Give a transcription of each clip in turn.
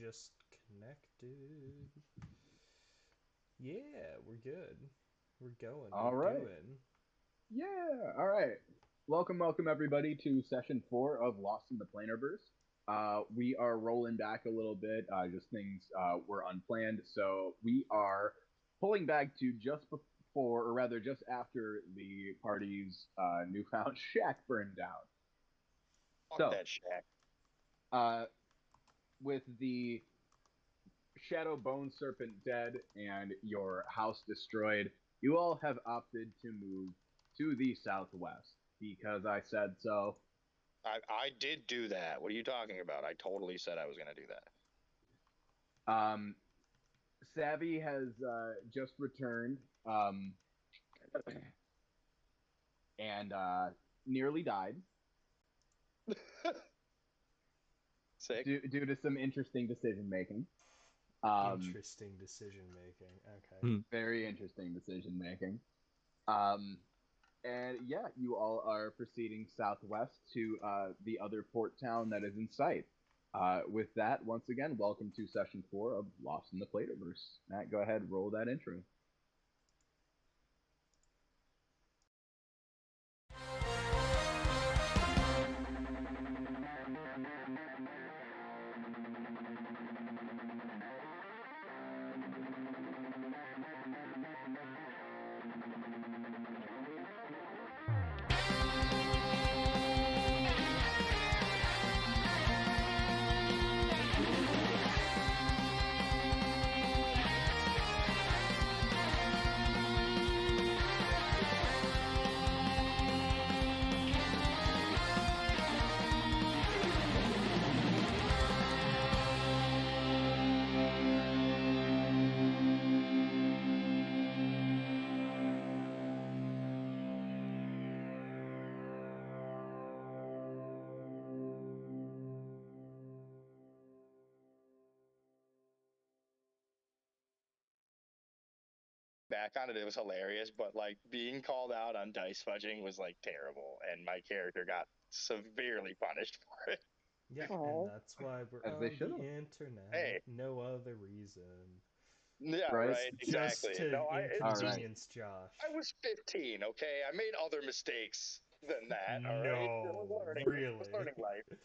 just connected. Yeah, we're good. We're going. All We're right. doing. Yeah. All right. Welcome everybody to session 4 of Lost in the Planarverse. We are rolling back a little bit. Just things were unplanned, so we are pulling back to just before, or rather, just after the party's newfound shack burned down. Fuck So, that shack. uh, with the Shadow Bone Serpent dead and your house destroyed, you all have opted to move to the southwest because I said so. I did do that. What are you talking about? I totally said I was going to do that. Um, Savvy has just returned and nearly died Sick. due to some interesting decision making. Um, Interesting decision making. Okay. Hmm. Very interesting decision making. Um, and yeah, you all are proceeding southwest to the other port town that is in sight. With that, once again, welcome to session 4 of Lost in the Plataverse. Matt, go ahead, roll that intro. Back on it, it was hilarious, but like being called out on dice fudging was like terrible, and my character got severely punished for it. Yeah, and Oh, that's why we're As they on should the have, internet. Hey, No other reason. yeah, right? right, Just exactly. to No, All right. inconvenience Josh. I was 15. Okay, I made other mistakes than that. All right, I was No, learning. I was really. learning life.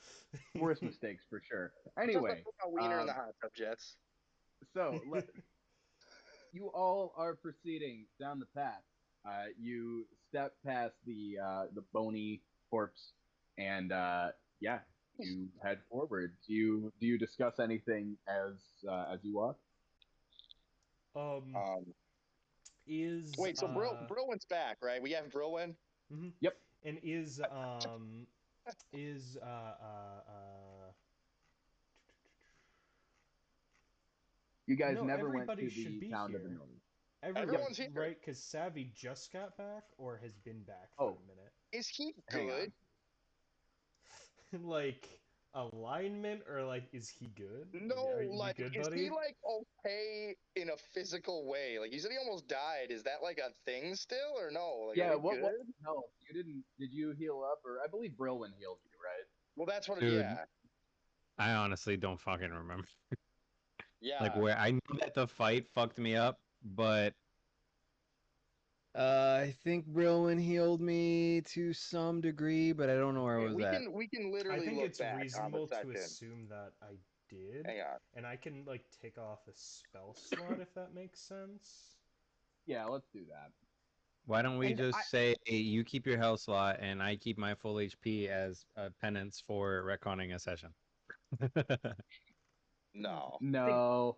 Worst mistakes for sure. Just like Anyway, put my wiener in the hot tub, Jets. so you all are proceeding down the path. You step past the bony corpse, and yeah, you head forward. Do you discuss anything as you walk? um, Um, is wait, so Brilwin's back, right? We have Brilwin. mhm. Yep. And is You guys no, never went everybody to should the be town to the here. north. Everyone, Yep. Everyone's here. right? Because Savvy just got back or has been back for Oh, a minute. Is he hang good? on. Like alignment or like is he good? No, You like, good, is he buddy? like okay in a physical way? Like, you said he almost died. Is that like a thing still, or no? Like, are Yeah. we What? good? No, you didn't. Did you heal up? Or I believe Brilwin healed you, right? Well, that's what. Dude, Yeah, I honestly don't fucking remember. Like yeah. where I know that the fight fucked me up, but I think Brilwin healed me to some degree, but I don't know where I Hey, was at. we can I literally think look it's back on the reasonable to session. assume that I did, Hang on. and I can like take off a spell slot if that makes sense. Yeah. Let's do that. Why don't we and I just say you keep your health slot and I keep my full HP as a penance for retconning a session? No. think No.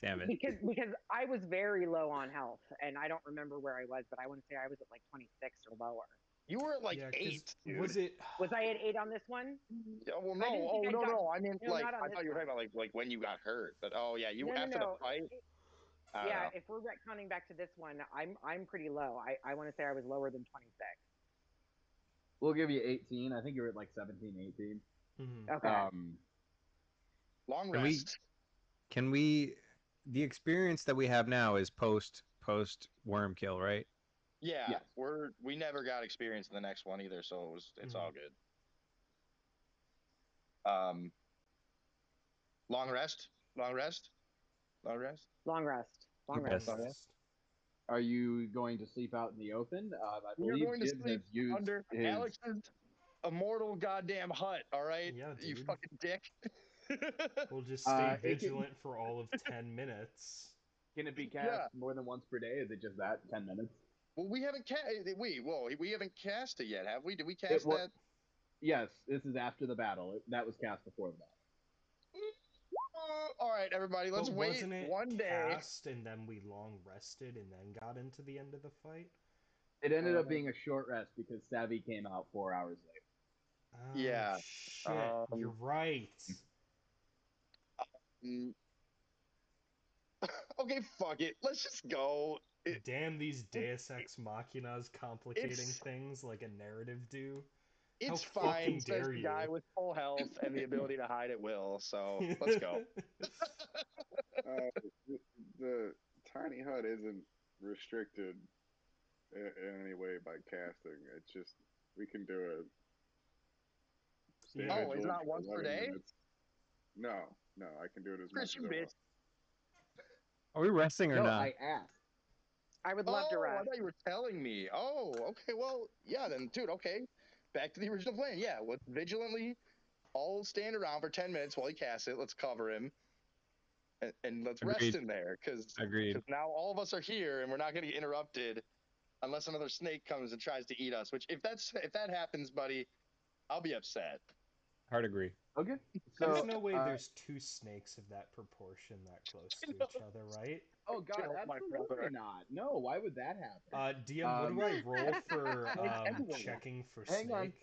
Damn it. because I was very low on health, and I don't remember where I was, but I want to say I was at like 26 or lower. You were at like Yeah, because 8, dude. was it? Was I at 8 on this one? Yeah, well, Because I no. didn't think Oh, I no, got. no. I meant No, like not on I this thought you were one. talking about like when you got hurt. But oh yeah, you No, no, after the no. fight. I don't Yeah, know. if we're retconning back to this one, I'm pretty low. I want to say I was lower than 26. We'll give you 18. I think you were at like 17, 18. Mhm. Okay. Um, Long Can we rest. can we the experience that we have now is post worm kill, right? Yeah, yes. we never got experience in the next one either, so it's Mhm. all good. Long rest. Long rest. Long rest. Long rest. Long Yes. rest. Long rest. Rest. Are you going to sleep out in the open? I We are believe going to Jib has sleep used under his. Alex's immortal goddamn hut. All right, Yeah, you dude. fucking dick. We'll just stay it can, vigilant for all of 10 minutes. can it be cast Yeah. more than once per day? Is it just that 10 minutes? Well, we haven't we haven't cast it yet, have we? Did we It cast wa- that? Yes, this is after the battle. That was cast before the battle. All right, everybody, let's But wait wasn't it one day. cast and then we long rested and then got into the end of the fight? It ended up being a short rest because Savvy came out 4 hours late. Oh, Yeah. shit. You're right. Mm. Okay, fuck it. Let's just go. Damn these Deus Ex Machinas complicating It's- thing like a narrative do. It's How fine, fucking says dare the guy you? with full health and the ability to hide at will. So let's go. The tiny hut isn't restricted in any way by casting. It's just we can do it. Stay Yeah. Oh, it's vigilant not for once per 11 day? minutes. No, I can do it as Chris, much you as I bitch. want. Are we resting or No, not? I asked. I would love to Oh, I rest. thought you were telling me. Oh, okay. Well, yeah, then, dude, okay. Back to the original plan. Yeah, let's vigilantly all stand around for 10 minutes while he casts it. Let's cover him. And let's rest Agreed. in there because Agreed. now all of us are here and we're not going to get interrupted unless another snake comes and tries to eat us. Which, if that happens, buddy, I'll be upset. Hard agree. Okay. There's So, no way there's two snakes of that proportion that close to each other, right? oh god, Kill my absolutely brother. not. No, why would that happen? DM, what do I roll for everywhere. checking for Hang on. snake?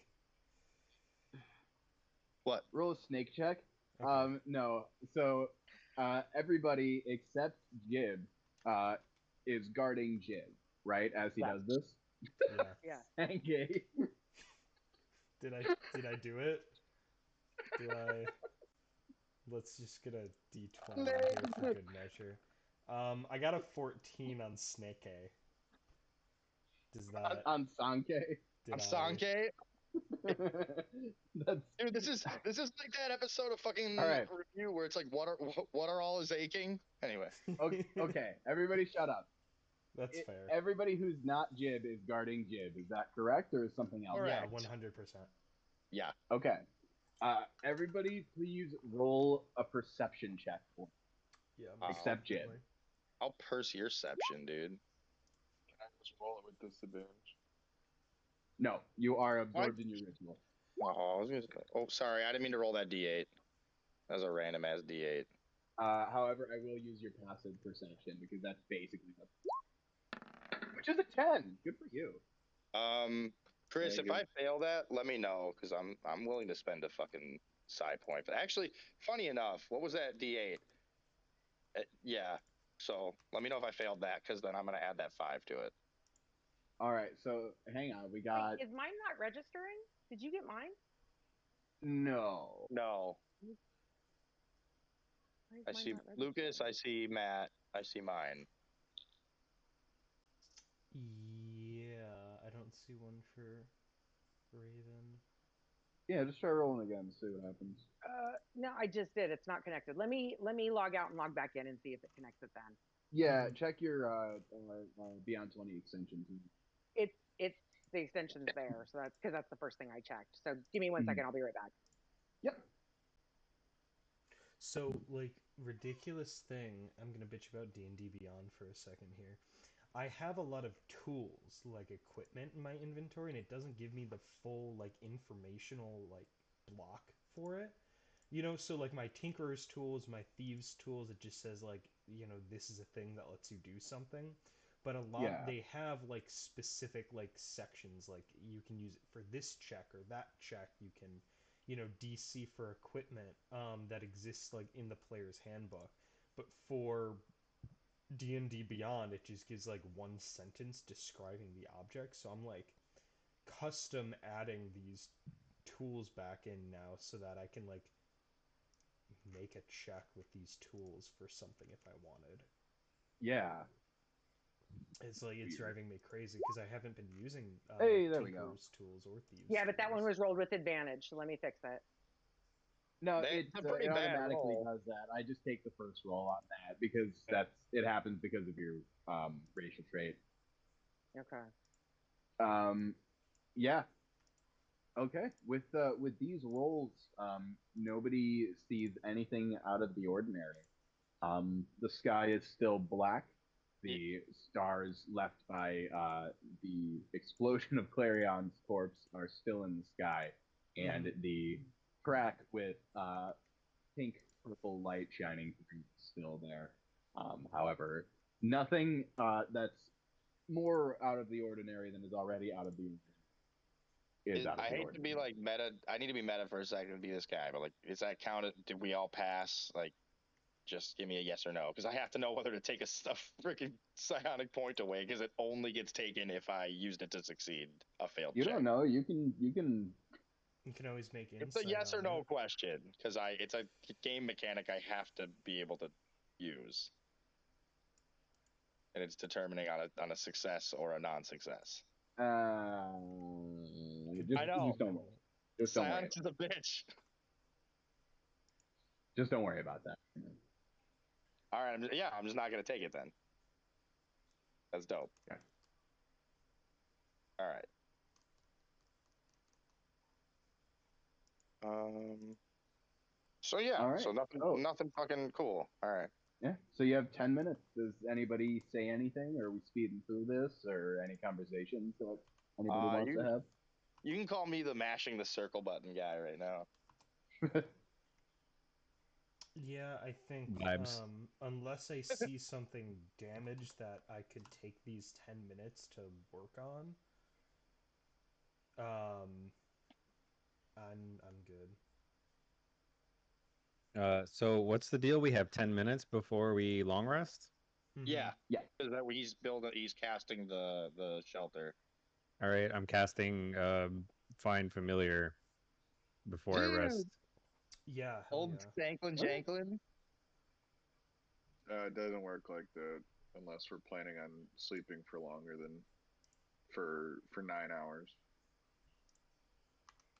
What? Roll a snake check. Okay. No. So, everybody except Jib is guarding Jib, right? As he Yes. does this. Yeah. Yeah. Okay. Did I do it? Do I? Let's just get a D20 here for good measure. I got a 14 on Snake A. Does that? on Sanke. Did I'm I? Sanke. That's Dude, this is like that episode of fucking All right. review where it's like what are all is aching? Anyway. okay. Everybody, shut up. That's fair. Everybody who's not Jib is guarding Jib. Is that correct, or is something else? Yeah, Correct. 100%. Yeah. Okay. Everybody, please roll a perception check for me. Yeah. Except Jib. definitely. I'll purse yourception, dude. Can I just roll it with disadvantage? No, you are absorbed in your ritual. Oh, sorry, I didn't mean to roll that D8. That was a random ass D8. However, I will use your passive perception because that's basically which is a 10. Good for you. Chris, Thank if you. I fail that, let me know because I'm willing to spend a fucking side point. But actually, funny enough, what was that D8? Yeah. So let me know if I failed that because then I'm gonna add that 5 to it. All right, so hang on. We got Wait, is mine not registering? Did you get mine? no. No, Why is I mine see not Lucas. I registering? see Matt. I see mine. Yeah, I don't see one for Raven. Yeah, just try rolling again and see what happens. No, I just did. It's not connected. Let me log out and log back in and see if it connects it then. Yeah, check your Beyond 20 extension. It's the extension's there, so that's because that's the first thing I checked. So give me one Mhm. second. I'll be right back. Yep. So, like, ridiculous thing, I'm gonna bitch about D&D Beyond for a second here. I have a lot of tools, like equipment in my inventory, and it doesn't give me the full, like, informational, like, block for it. You know, so, like, my Tinkerer's tools, my Thieves tools, it just says, like, you know, this is a thing that lets you do something. But a lot, Yeah. they have, like, specific, like, sections, like, you can use it for this check or that check, you can DC for equipment that exists like in the player's handbook. But for D&D Beyond, it just gives like one sentence describing the object. So I'm like custom adding these tools back in now so that I can like make a check with these tools for something if I wanted. Yeah. It's like it's driving me crazy because I haven't been using Hey, there we go. Tinkerer's tools or Thieves. Yeah, but that one tools. was rolled with advantage. So let me fix it. No, It's a it pretty bad automatically roll. does that. I just take the first roll on that because it happens because of your racial trait. Okay. Yeah. Okay. With these rolls, nobody sees anything out of the ordinary. The sky is still black. The stars left by the explosion of Clarion's corpse are still in the sky, and the track with pink purple light shining through is still there. However, nothing that's more out of the ordinary than is already out of the ordinary is out of I the hate to be ordinary. like meta. I need to be meta for a second and be this guy, but like, is that counted? Did we all pass? Like, just give me a yes or no, because I have to know whether to take a freaking psionic point away, because it only gets taken if I used it to succeed a failed You check. don't know. You can You can always make It's a insight yes or on no it. question, because it's a game mechanic I have to be able to use, and it's determining on a success or a non-success. just I know. just don't worry. Just don't worry. Psionics is a bitch. Just don't worry about that. All right, I'm just not gonna take it then. That's dope. Okay. All right. So yeah, All right. so nothing fucking cool. All right. Yeah. So you have 10 minutes. Does anybody say anything? Or are we speeding through this? Or any conversations that anybody wants to have? You can call me the mashing the circle button guy right now. Yeah, I think Vibes. unless I see something damaged that I could take these 10 minutes to work on, I'm good. So what's the deal? We have 10 minutes before we long rest. Yeah, Yeah. because that he's casting the shelter. All right, I'm casting Find Familiar before I rest. Yeah, hell Old yeah. Shanklin Okay. Janklin. It doesn't work like that unless we're planning on sleeping for longer than for 9 hours.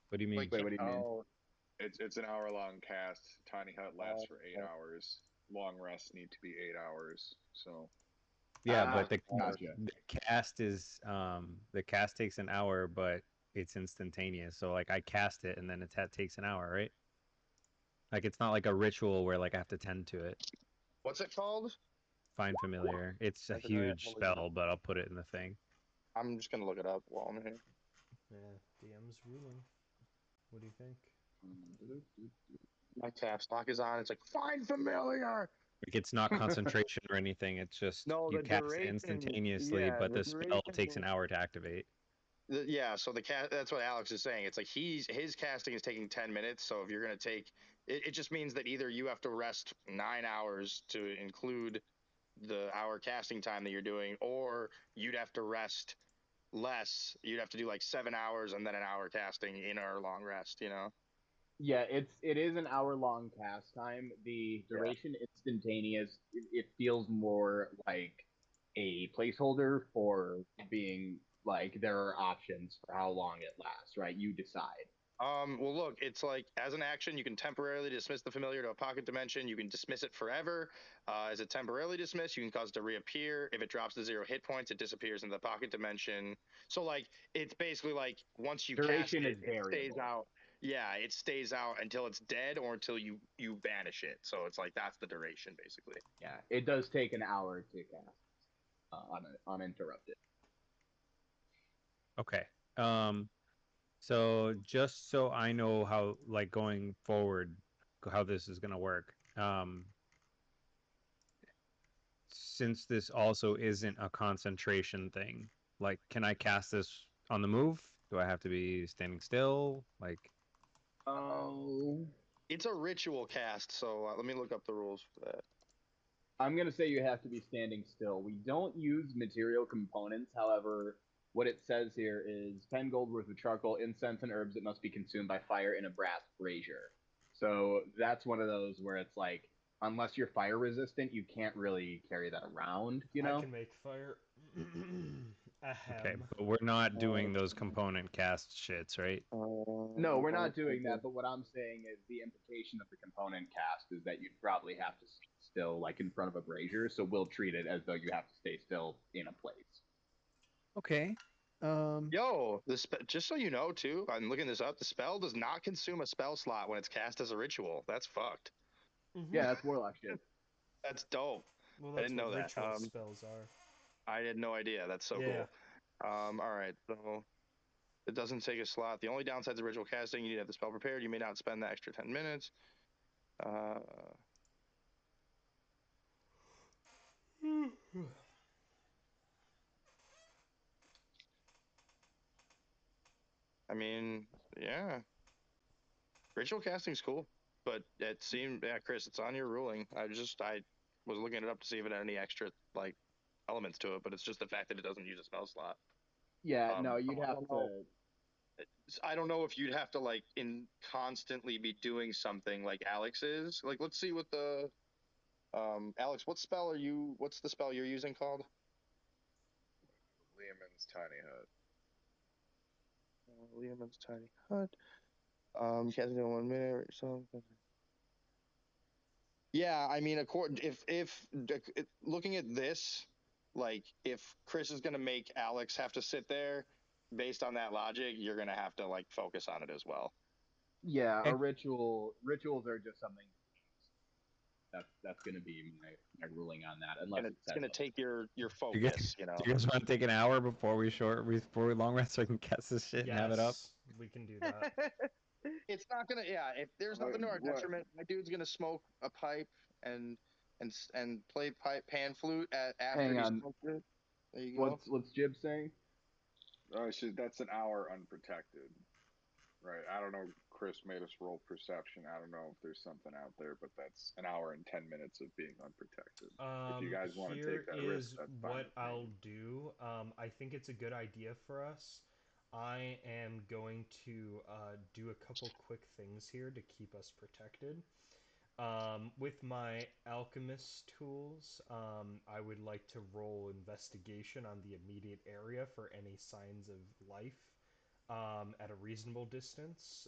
What do you mean? Like, Wait, what do you mean? oh, It's an hour long cast. Tiny hut lasts for 8 okay. hours. Long rests need to be 8 hours. So Yeah, but Gotcha. the cast is the cast takes an hour, but it's instantaneous. So like I cast it and then it takes an hour, right? Like it's not like a ritual where like I have to tend to it. What's it called? Find Familiar. It's a Find Familiar. huge spell, but I'll put it in the thing. I'm just gonna look it up while I'm here. Yeah, DM's ruling. What do you think? My caps lock is on. It's like find familiar. Like it's not concentration or anything. It's just No, you the cast it duration. instantaneously, Yeah, but the the spell takes an duration. hour to activate. Yeah, so the cast, that's what Alex is saying. It's like his casting is taking 10 minutes. So if you're going to take it just means that either you have to rest 9 hours to include the hour casting time that you're doing, or you'd have to rest less. You'd have to do like 7 hours and then an hour casting in our long rest, you know? Yeah, it is an hour long cast time. The Yeah. duration instantaneous. It feels more like a placeholder for being like there are options for how long it lasts, right? You decide. Well, look, it's like as an action, you can temporarily dismiss the familiar to a pocket dimension. You can dismiss it forever. As it temporarily dismissed, you can cause it to reappear. If it drops to 0 hit points, it disappears in the pocket dimension. So, like, it's basically like once you cast Duration it, is it stays variable. out. Yeah, it stays out until it's dead or until you banish it. So it's like that's the duration, basically. Yeah, it does take an hour to cast uninterrupted. Okay. So just so I know how like going forward how this is gonna work. Since this also isn't a concentration thing, like can I cast this on the move? Do I have to be standing still? Like Oh, It's a ritual cast, so let me look up the rules for that. I'm gonna say you have to be standing still. We don't use material components, however, what it says here is 10 gold worth of charcoal, incense, and herbs that must be consumed by fire in a brass brazier. So that's one of those where it's like, unless you're fire resistant, you can't really carry that around, you I know? can make fire. Okay, Ahem. but we're not doing those component cast shits, right? No, we're not doing that. But what I'm saying is the implication of the component cast is that you'd probably have to stay still, like in front of a brazier. So we'll treat it as though you have to stay still in a place. Okay. Yo, just so you know too, I'm looking this up. The spell does not consume a spell slot when it's cast as a ritual. That's fucked. Yeah, that's warlock shit. That's dope. Well, I that's didn't what know that. ritual spells are. I had no idea. That's so Yeah. cool. All right. So it doesn't take a slot. The only downside to ritual casting, you need to have the spell prepared. You may not spend the extra 10 minutes. I mean, yeah. Ritual casting's cool, but it seemed, yeah, Chris, it's on your ruling. I was looking it up to see if it had any extra like elements to it, but it's just the fact that it doesn't use a spell slot. Yeah, no, you'd I have don't to. know. I don't know if you'd have to like constantly be doing something like Alex is. Like, let's see what the Alex, what's the spell you're using called? Lehman's Tiny Hut. Liamon's Tiny Hut. Cast it in 1 minute or something. Yeah, I mean, if looking at this, like if Chris is gonna make Alex have to sit there, based on that logic, you're gonna have to like focus on it as well. Yeah, Okay. a rituals are just something. That's going to be my ruling on that, unless And it it's says gonna take your Do you focus, guys, you do know. you guys want to take an hour before we long rest so I can cast this shit and have it up? Yes, we can do that. It's not gonna, yeah. If there's nothing to our What? detriment, my dude's gonna smoke a pipe and play pan flute after Hang he on. smoked it. There you go. What's Jib saying? Oh, that's an hour unprotected. Right. I don't know. Chris made us roll perception. I don't know if there's something out there, but that's an hour and 10 minutes of being unprotected. If you guys want to Here take that risk, is that's fine what with me. I'll do. I think it's a good idea for us. I am going to do a couple quick things here to keep us protected. With my alchemist tools, I would like to roll investigation on the immediate area for any signs of life at a reasonable distance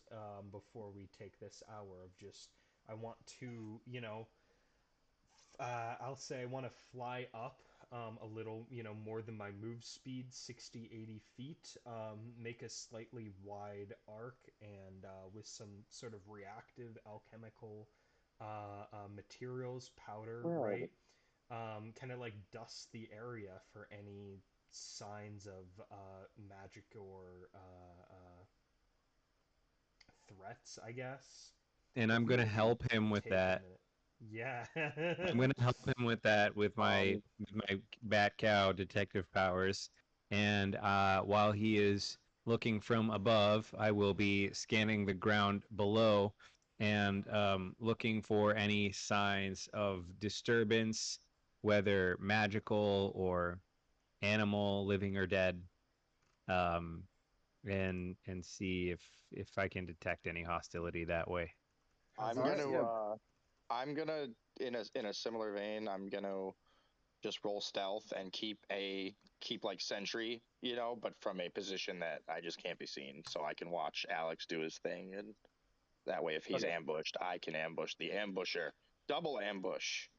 before we take this hour of just. I want to, I'll say I want to fly up a little, more than my move speed, 60, 80 feet, make a slightly wide arc, and with some sort of reactive alchemical materials, powder, Right. right? Kind of like dust the area for any signs of magic or threats, I guess. And I'm gonna Before we help him with take a that. minute. Yeah. I'm gonna help him with that with my Um, bat cow detective powers. And while he is looking from above, I will be scanning the ground below and looking for any signs of disturbance, whether magical or animal, living or dead, um, and see if I can detect any hostility that way. I'm All right, gonna yeah. I'm gonna in a similar vein, I'm gonna just roll stealth and keep like sentry, but from a position that I just can't be seen, so I can watch Alex do his thing, and that way, if he's Okay. ambushed, I can ambush the ambusher. Double ambush.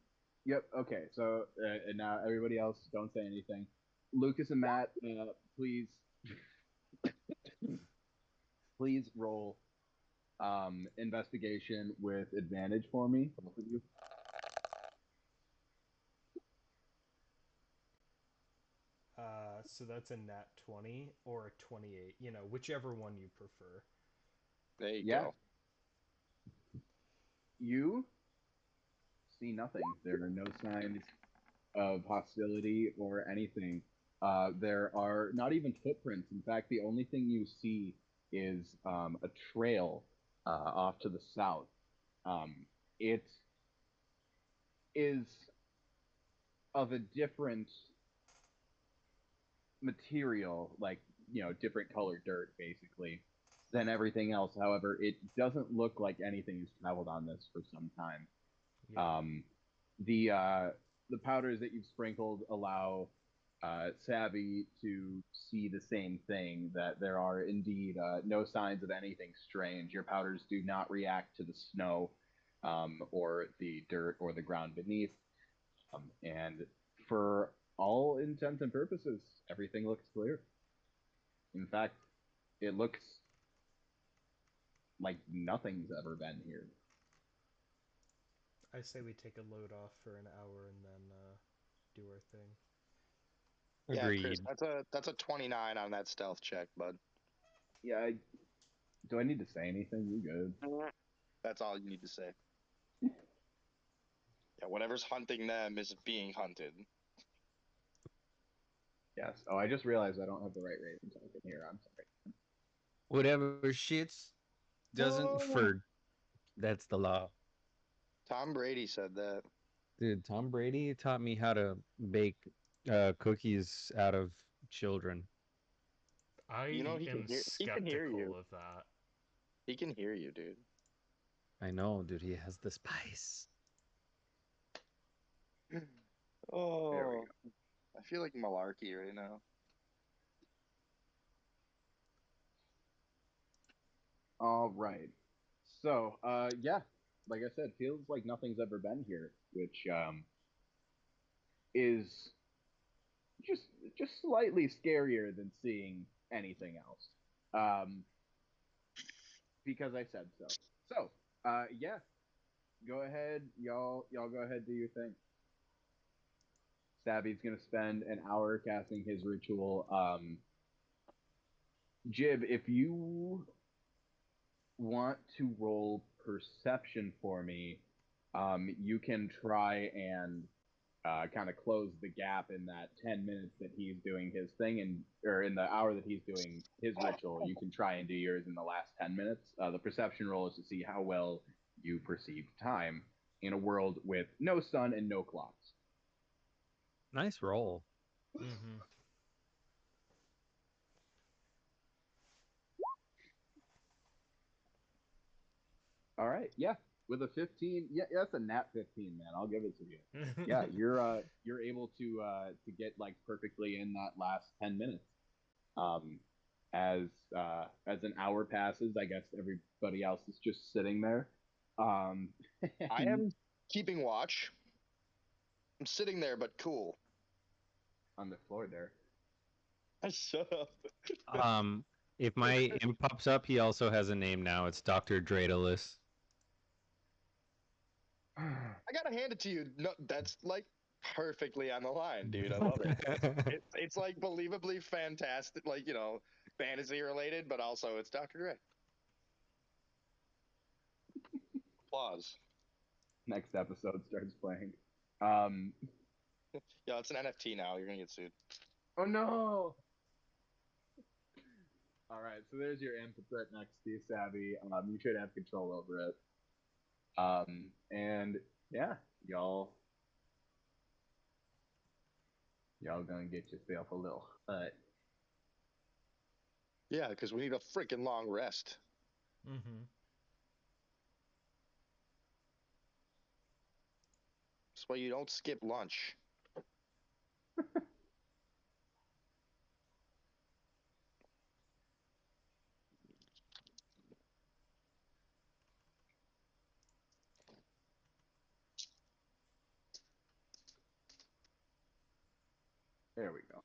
Yep. Okay. So and now everybody else, don't say anything. Lucas and Matt, please, please roll investigation with advantage for me, both of you. So that's a nat 20 or a 28, whichever one you prefer. There you Yeah. go. You see nothing. There are no signs of hostility or anything. There are not even footprints. In fact, the only thing you see is a trail off to the south. It is of a different material, like, different colored dirt, basically, than everything else. However, it doesn't look like anything has traveled on this for some time. Yeah. The powders that you've sprinkled allow savvy to see the same thing, that there are indeed no signs of anything strange. Your powders do not react to the snow or the dirt or the ground beneath. And for all intents and purposes, everything looks clear. In fact, it looks like nothing's ever been here. I say we take a load off for an hour and then do our thing. Yeah, Chris, Agreed. that's a 29 on that stealth check, bud. Yeah, do I need to say anything? You good? That's all you need to say. Yeah, whatever's hunting them is being hunted. Yes. Oh, I just realized I don't have the right rating token here. I'm sorry. Whatever shits doesn't Oh. that's the law. Tom Brady said that. Dude, Tom Brady taught me how to bake cookies out of children. You know I am he can hear you. skeptical of that. He can hear you, dude. I know, dude. He has the spice. There Oh, we I feel like malarkey right now. go. All right. So, yeah, like I said, feels like nothing's ever been here, which is just just slightly scarier than seeing anything else. Um, because I said so. So, yeah, go ahead, y'all go ahead, do your thing. Savvy's gonna spend an hour casting his ritual. Jib, if you want to roll perception for me, you can try and kind of close the gap in that 10 minutes that he's doing his thing, and or in the hour that he's doing his ritual. You can try and do yours in the last 10 minutes. The perception roll is to see how well you perceive time in a world with no sun and no clocks. Nice roll. Mm-hmm. All right, yeah, with a 15, yeah, that's a nat 15, man. I'll give it to you. Yeah, you're able to get like perfectly in that last 10 minutes. Um, as an hour passes, I guess everybody else is just sitting there. Um, I am keeping watch. I'm sitting there, but cool. on the floor there. Shut up. If my imp pops up, he also has a name now. It's Dr. Daedalus. I gotta hand it to you. No, that's like perfectly on the line, dude. I love it. It's like believably fantastic, like fantasy related, but also it's Dr. Dre. Applause. Next episode starts playing. Um, Yo, it's an NFT now. You're gonna get sued. oh no! All right, so there's your imp right next to you, Savvy. You should have control over it. And yeah, y'all gonna get yourself a little hut. Yeah, because we need a freaking long rest. Mm-hmm. That's why you don't skip lunch. There we go.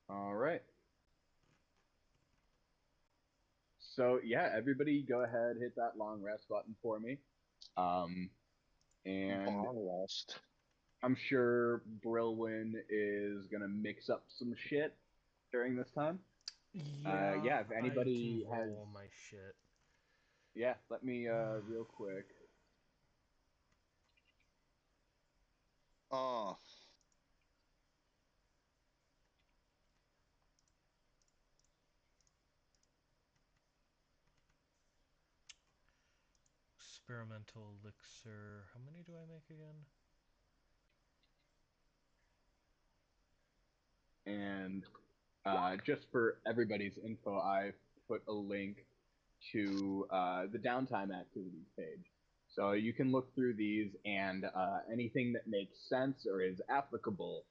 All right. So yeah, everybody go ahead, hit that long rest button for me. Um, and Long rest. I'm sure Brilwin is gonna mix up some shit during this time. Yeah, Yeah, if I can anybody has, roll my shit. yeah, let me real quick. Oh, Experimental elixir. How many do I make again? And just for everybody's info, I put a link to the downtime activities page. So you can look through these, and anything that makes sense or is applicable,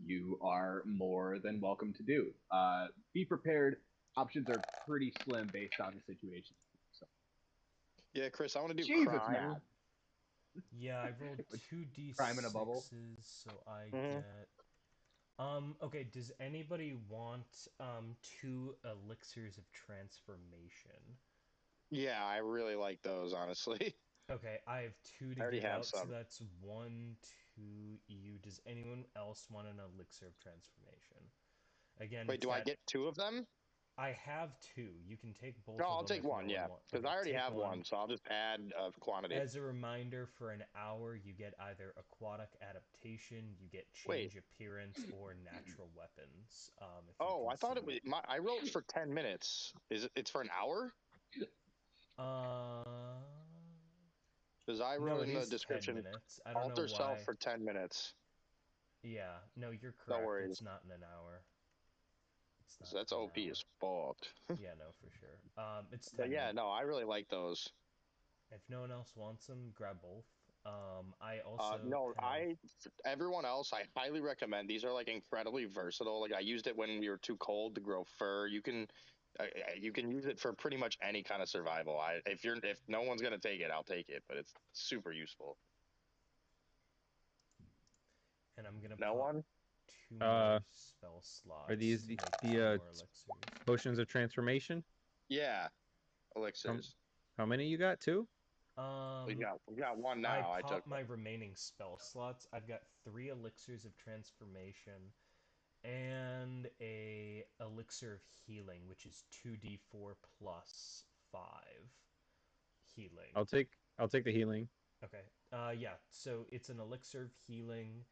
you are more than welcome to do. Be prepared. Options are pretty slim based on the situation. So, Yeah, Chris, I want to do Jesus, crime. Matt. Yeah, I rolled two Crime in a bubble? d6s, so I Mhm. get. Okay. Does anybody want 2 elixirs of transformation? Yeah, I really like those, honestly. Okay, I have 2 to I already give have out, so some. that's 1, 2 EU. Does anyone else want an elixir of transformation? Again, Wait, it's do I that get 2 of them? I have 2. You can take both No, of I'll them take if no one, one yeah. wants. Because Okay, I already take have one. one, so I'll just add quantity. As a reminder, for an hour, you get either aquatic adaptation, you get Wait. change appearance, or natural weapons. If you Oh, I thought it was. consume I wrote for 10 minutes. It's for an hour? Uh, Because I no, wrote it in the is 10 description, minutes. I don't know alter self why. for 10 minutes. Yeah, no, you're No correct. worries. It's not in an hour. It's not So that's in an OP hour. as fuck. Yeah, no, for sure. It's But 10 yeah, minutes. no, I really like those. If no one else wants them, grab both. I also No, have. everyone else, I highly recommend. These are like incredibly versatile. Like I used it when we were too cold to grow fur. You can use it for pretty much any kind of survival. If no one's gonna take it, I'll take it. But it's super useful. And I'm gonna No pop one? 2 more spell Are slots these to the, make the 2 uh, more elixirs. potions of transformation? Yeah, How, elixirs. how many you got? 2? We got one I now. I took popped my remaining spell slots. I've got 3 elixirs of transformation and a elixir of healing, which is 2d4 plus 5 healing. I'll take the healing. Okay. Yeah. So it's an elixir of healing.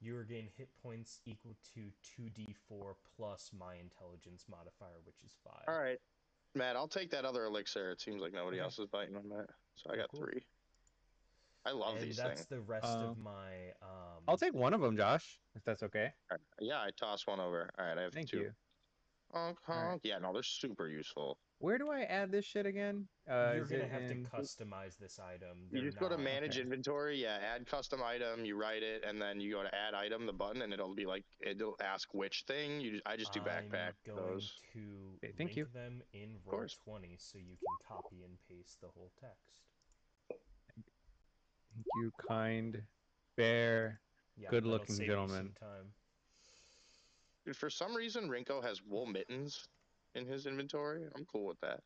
You regain hit points equal to 2d4 plus my intelligence modifier, which is 5. All right, Matt. I'll take that other elixir. It seems like nobody Okay. else is biting on that, so I Cool, got cool. 3. I love And these that's things. the rest of my I'll take one of them, Josh, if that's okay. All right. Yeah, I tossed one over. All right, I have Thank 2. you. Honk, All right. honk. Yeah, no, they're super useful. Where do I add this shit again? You're Is gonna it have to in? customize this item. You They're just go to not. manage Okay. inventory, yeah, add custom item, you write it, and then you go to add item, the button, and it'll be like, it'll ask which thing. I just do I'm backpack going those. to Okay, thank you. link them in Of course. Roll20 so you can copy and paste the whole text. Thank you, kind, fair, Yeah, that'll good-looking save you some gentleman. time. Dude, for some reason, Rinko has wool mittens in his inventory. I'm cool with that.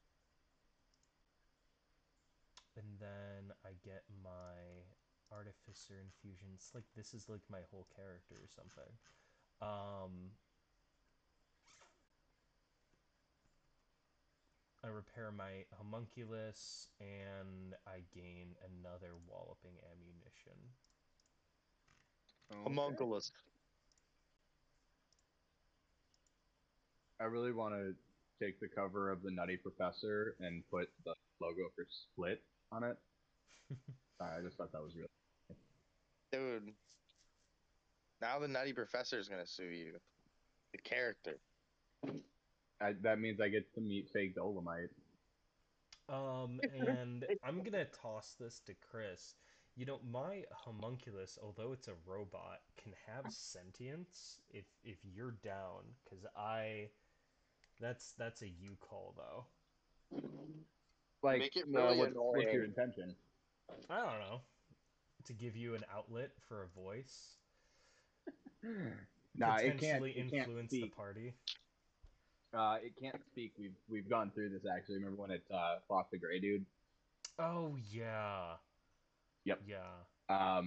And then I get my Artificer Infusion. It's like, this is like my whole character or something. I repair my homunculus, and I gain another walloping ammunition. Okay. Homunculus. I really want to take the cover of the Nutty Professor and put the logo for Split on it. I just thought that was really. Dude, now the Nutty Professor is going to sue you. The character. That means I get to meet fake Dolomite. And I'm gonna toss this to Chris. You know, my homunculus, although it's a robot, can have sentience if you're down, because that's a you call though. Like, Make it really what's your annoying. intention? I don't know. To give you an outlet for a voice. Nah, it can't. Potentially It can't influence the speak. party. It can't speak. We've gone through this actually. Remember when it fought the gray dude? Oh yeah. Yep. Yeah.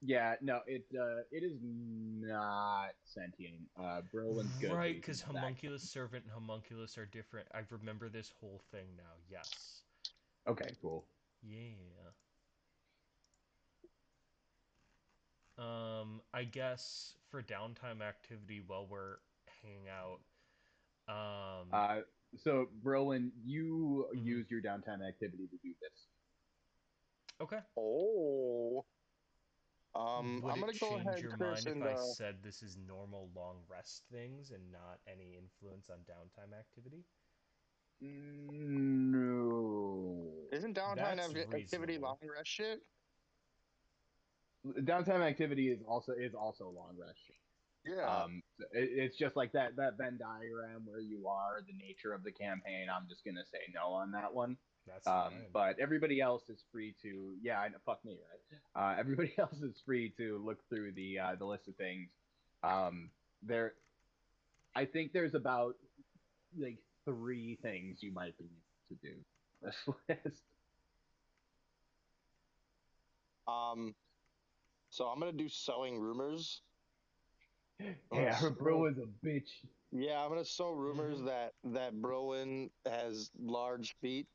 Yeah. No, it is not sentient. Berlin's good. Right, because homunculus, servant, and homunculus are different. I remember this whole thing now. Yes. Okay. Cool. Yeah. I guess for downtime activity while we're hanging out. So Berlin, you Mhm. use your downtime activity to do this. Okay. Oh. Would I'm it going to go change ahead, your Chris, mind if and I said this is normal long rest things and not any influence on downtime activity? No. isn't Isn't downtime That's activity reasonable. long rest shit? Downtime activity is also long rest. Yeah. It's just like that Venn diagram where you are, the nature of the campaign. I'm just gonna say no on that one. That's fine. But everybody else is free to, yeah, I know, fuck me, right? Everybody else is free to look through the list of things. There, I think there's about like 3 things you might be able to do this list. So I'm gonna do sowing rumors. Yeah, bro is a bitch. Yeah, I'm gonna sow rumors that Broen has large feet.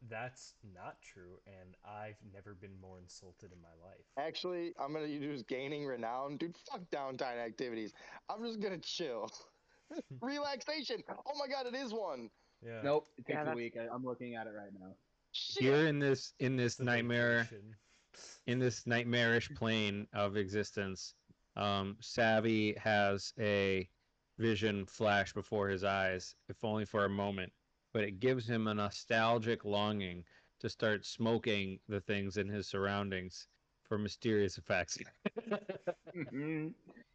That's not true, and I've never been more insulted in my life. Actually, I'm gonna use gaining renown. Dude, fuck downtime activities. I'm just gonna chill. Relaxation. Oh my god, it is one. Yeah. Nope, it takes Yeah, a that's- week. I'm looking at it right now. Shit. Here in this It's the nightmare, vacation. in this nightmarish plane of existence, Savvy has a vision flash before his eyes, if only for a moment, but it gives him a nostalgic longing to start smoking the things in his surroundings for mysterious effects.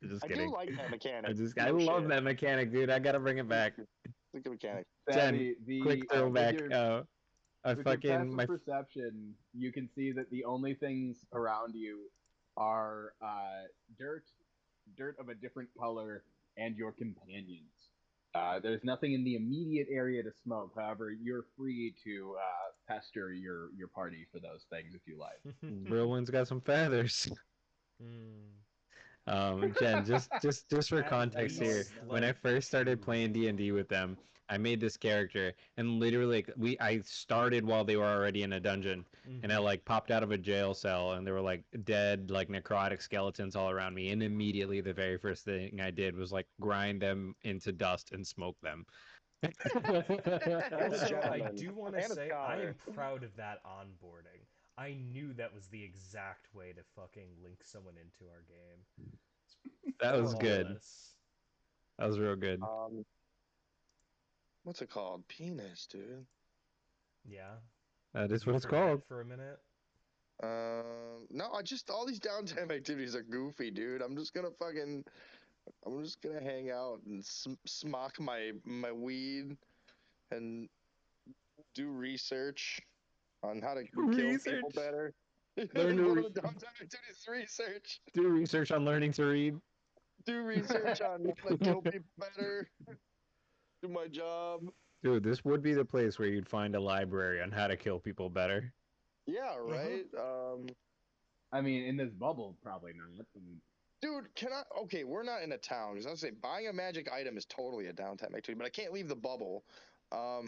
Just I kidding. do like that mechanic. I No love shit. that mechanic, dude. I gotta bring it back. It's a good mechanic. Jen, Savvy, quick throwback. I with your fucking passive perception, you can see that the only things around you are dirt of a different color, and your companions. There's nothing in the immediate area to smoke. However, you're free to pester your party for those things if you like. Brilwin's got some feathers. Hmm. Jen, just for At context here, least, when I like, first started 2. playing D&D with them, I made this character, and literally, I started while they were already in a dungeon, and I like popped out of a jail cell, and there were like dead, like necrotic skeletons all around me, and immediately the very first thing I did was like grind them into dust and smoke them. Also, I Gentleman. do want to And a say I am scholar. proud of that onboarding. I knew that was the exact way to fucking link someone into our game. That was good. Flawless. That was real good. What's it called? Penis, dude. Yeah. That is You what it's forget called. for a minute. No, I just all these downtime activities are goofy, dude. I'm just gonna hang out and smock my weed and do research on how to kill people better. Learn One to of the downtime activities is research. do research on learning to read. Do research on how to kill people better. Do my job. Dude, this would be the place where you'd find a library on how to kill people better. Yeah, right. I mean, in this bubble, probably not. Dude, okay, we're not in a town. Because I was say buying a magic item is totally a downtime activity, but I can't leave the bubble. All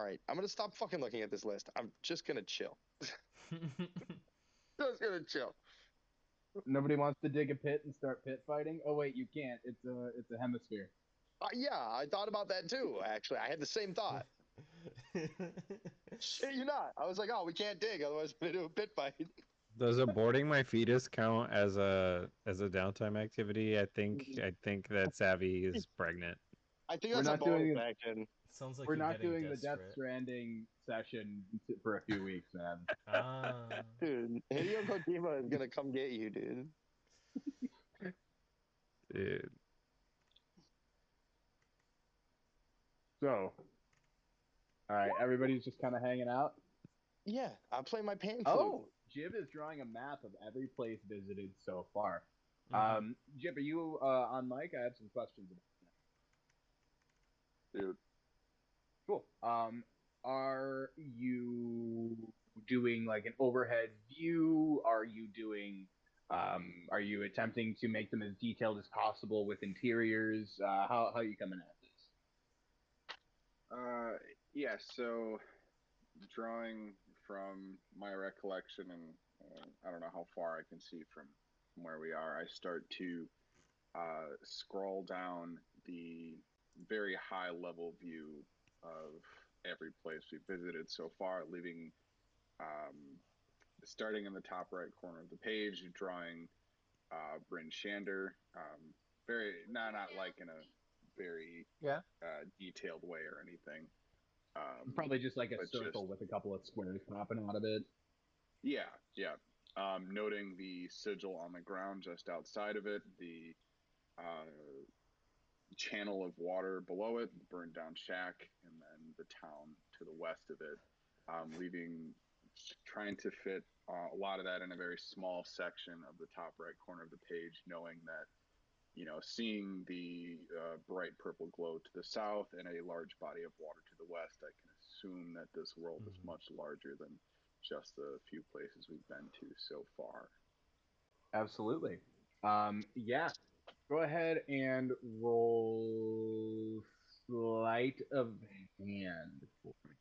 right, I'm gonna stop fucking looking at this list. I'm just gonna chill. Just gonna chill. Nobody wants to dig a pit and start pit fighting. Oh wait, you can't. It's a hemisphere. Yeah, I thought about that too. Actually, I had the same thought. Shit, you not. I was like, oh, we can't dig, otherwise we're gonna do a pit fight. Does aborting my fetus count as a downtime activity? I think that Savvy is pregnant. I think We're that's a not bonus doing action. Sounds like We're you're not getting doing the Death desperate. Stranding session for a few weeks, man. Ah. Dude, Hideo Kojima is gonna come get you, dude. Dude. So, all right, everybody's just kind of hanging out. Yeah, I play my pan flute. Oh, Jib is drawing a map of every place visited so far. Jib, are you on mic? I have some questions about Dude, Cool. Are you doing like an overhead view? Are you attempting to make them as detailed as possible with interiors? How are you coming at this? yeah, so drawing from my recollection, and I don't know how far I can see from where we are, I start to scroll down the very high level view of every place we visited so far, leaving starting in the top right corner of the page, drawing Bryn Shander, very not like in a very detailed way or anything. Probably just like a but circle with a couple of squares popping out of it. Yeah. Noting the sigil on the ground just outside of it, the channel of water below it, the burned down shack, and then the town to the west of it, trying to fit a lot of that in a very small section of the top right corner of the page, knowing that, seeing the bright purple glow to the south and a large body of water to the west, I can assume that this world is much larger than just the few places we've been to so far. Absolutely. Yeah. Go ahead and roll sleight of hand for me.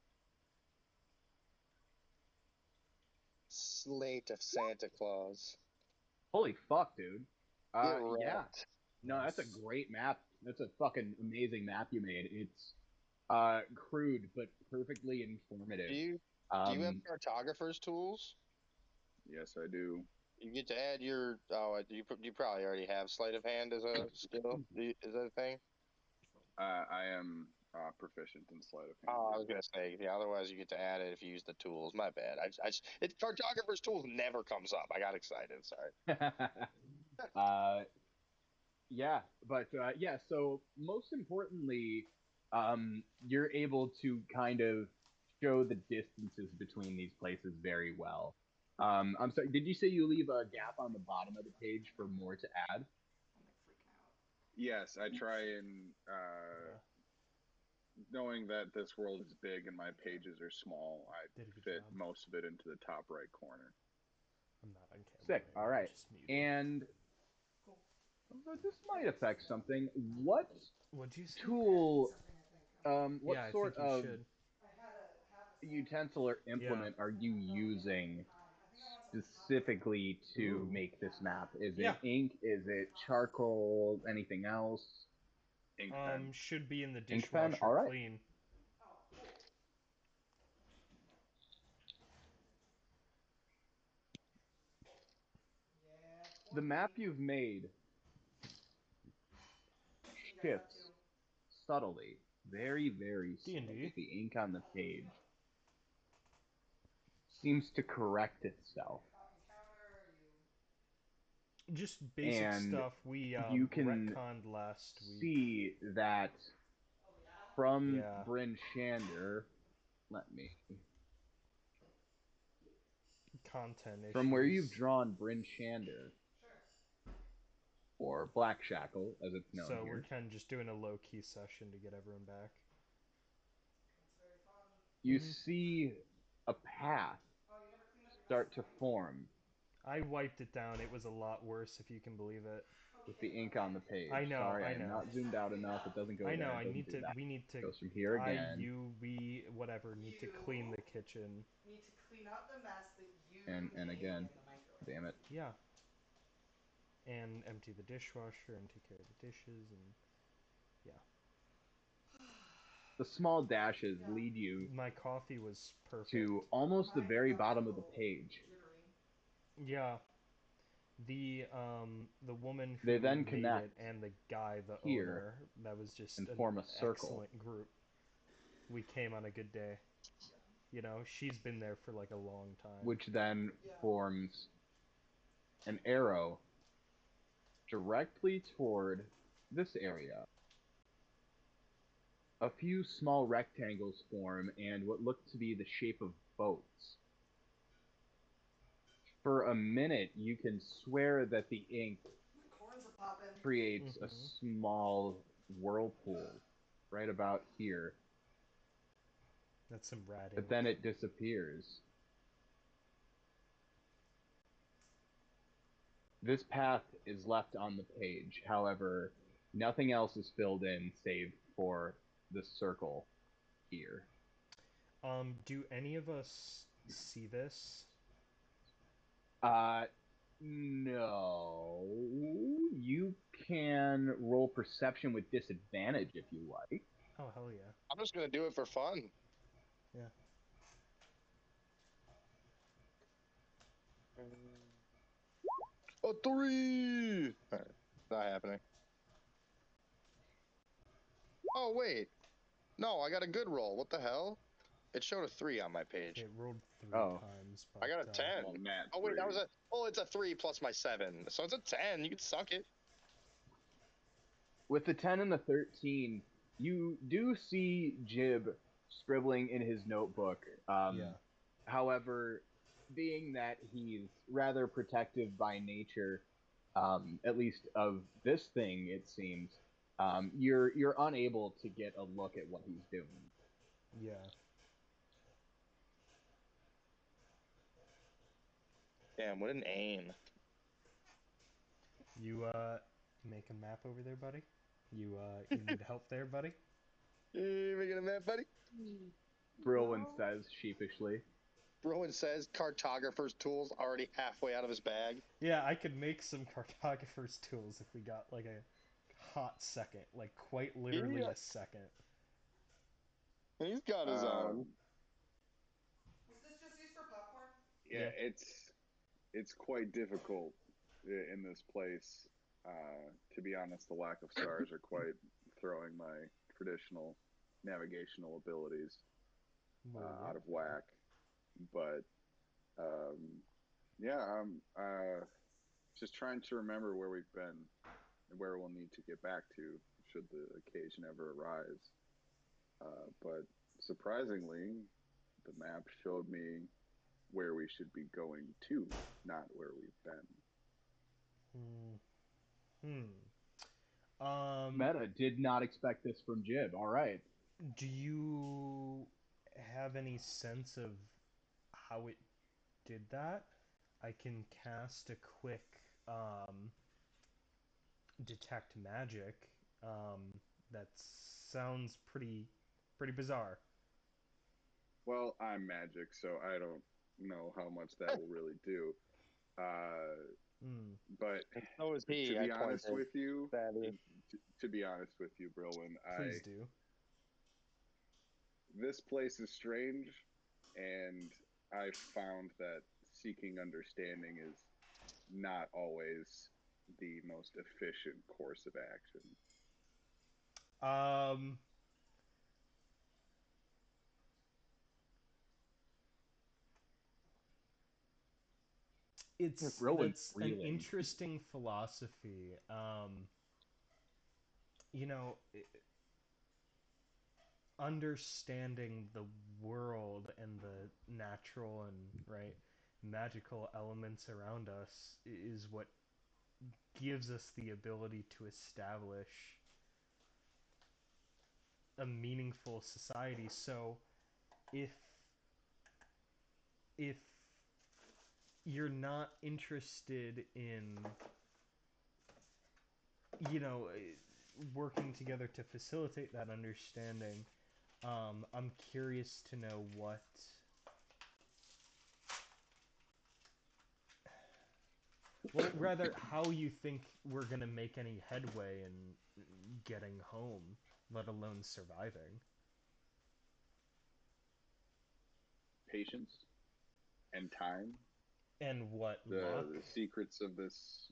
Slate of Santa Claus. Holy fuck, dude. Get Yeah. wrecked. No, that's a Nice. great map. That's a fucking amazing map you made. It's crude but perfectly informative. Do you have cartographer's tools? Yes, I do. You get to add your. Oh, you probably already have sleight of hand as a skill. Is that a thing? I am proficient in sleight of hand. Oh, I was gonna say, yeah. Otherwise, you get to add it if you use the tools. My bad. Cartographer's tools never comes up. I got excited. Sorry. Yeah, but yeah. So most importantly, you're able to kind of show the distances between these places very well. I'm sorry. Did you say you leave a gap on the bottom of the page for more to add? Yes, I try and knowing that this world is big and my pages are small, I Did a good fit job. most of it into the top right corner. I'm not on camera. Sick. Right All now, right. just muted. And this might affect something. What What'd you say? tool? What Yeah, I sort think you of should. utensil or implement are you using specifically to Ooh. make this map? Is Yeah. it ink? Is it charcoal? Anything else? Ink pen. Should be in the Ink pen? dishwasher All right. clean. The map you've made shifts subtly, very, very slowly. D&D. The ink on the page seems to correct itself. Just basic And stuff we you can retconned last week. see that from Yeah. Bryn Shander, let me Content issues. from where you've drawn Bryn Shander, or Black Shackle, as it's known So here. we're kind of just doing a low-key session to get everyone back. You see a path start to form I wiped it down. It was a lot worse, if you can believe it. with the ink on the page. I know. Sorry, I am know. not zoomed out enough. It doesn't go I know. there. It doesn't do that. We need to. It goes from here again. We, whatever, need to clean the kitchen. Need to clean up the mess that you And made again. in the microwave. Damn it. Yeah. And empty the dishwasher and take care of the dishes and yeah. The small dashes lead you My coffee was perfect. to almost the very bottom of the page. Yeah. The woman who They then made connect it and the guy, the here owner, that was just and an form a circle. excellent group. We came on a good day. You know, she's been there for like a long time. Which then forms an arrow directly toward this area. A few small rectangles form and what look to be the shape of boats. For a minute, you can swear that the ink creates a small whirlpool right about here. That's some rad ink. But then it disappears. This path is left on the page. However, nothing else is filled in save for the circle here. Do any of us see this? No. You can roll perception with disadvantage if you like. Oh, hell yeah. I'm just gonna do it for fun. Yeah. A 3! All right. Not happening. Oh, wait. No, I got a good roll. What the hell? It showed a 3 on my page. It rolled 3 Oh. times, but I got a 10. Well, Matt, Oh wait, that 3. was a. Oh, it's a 3 plus my 7, so it's a 10. You can suck it. With the 10 and the 13, you do see Jib scribbling in his notebook. yeah. However, being that he's rather protective by nature, at least of this thing, it seems, you're unable to get a look at what he's doing. Yeah. Damn, what an aim. You make a map over there, buddy? You need help there, buddy? You making a map, buddy? Brilwin says sheepishly. Rowan says cartographer's tools already halfway out of his bag. Yeah, I could make some cartographer's tools if we got like a hot second, like quite literally Yeah. a second. He's got his own. Was this just used for popcorn? Yeah, Yeah. it's quite difficult in this place. To be honest, the lack of stars are quite throwing my traditional navigational abilities out of whack. But yeah, I'm just trying to remember where we've been and where we'll need to get back to should the occasion ever arise. But surprisingly, the map showed me where we should be going to, not where we've been. Meta did not expect this from Jib. All right. Do you have any sense of how it did that? I can cast a quick detect magic. That sounds pretty bizarre. Well, I'm magic, so I don't know how much that will really do. But So is to he. be I honest pointed. with you, Fatty. to be honest with you, Brilwin, Please do. this place is strange, and I found that seeking understanding is not always the most efficient course of action. Brilwin's That's an reeling. interesting philosophy. You know, understanding the world and the natural and right magical elements around us is what gives us the ability to establish a meaningful society. So if you're not interested in, you know, working together to facilitate that understanding, I'm curious to know what well, rather, how you think we're gonna make any headway in getting home, let alone surviving. Patience and time. And what luck? The secrets of this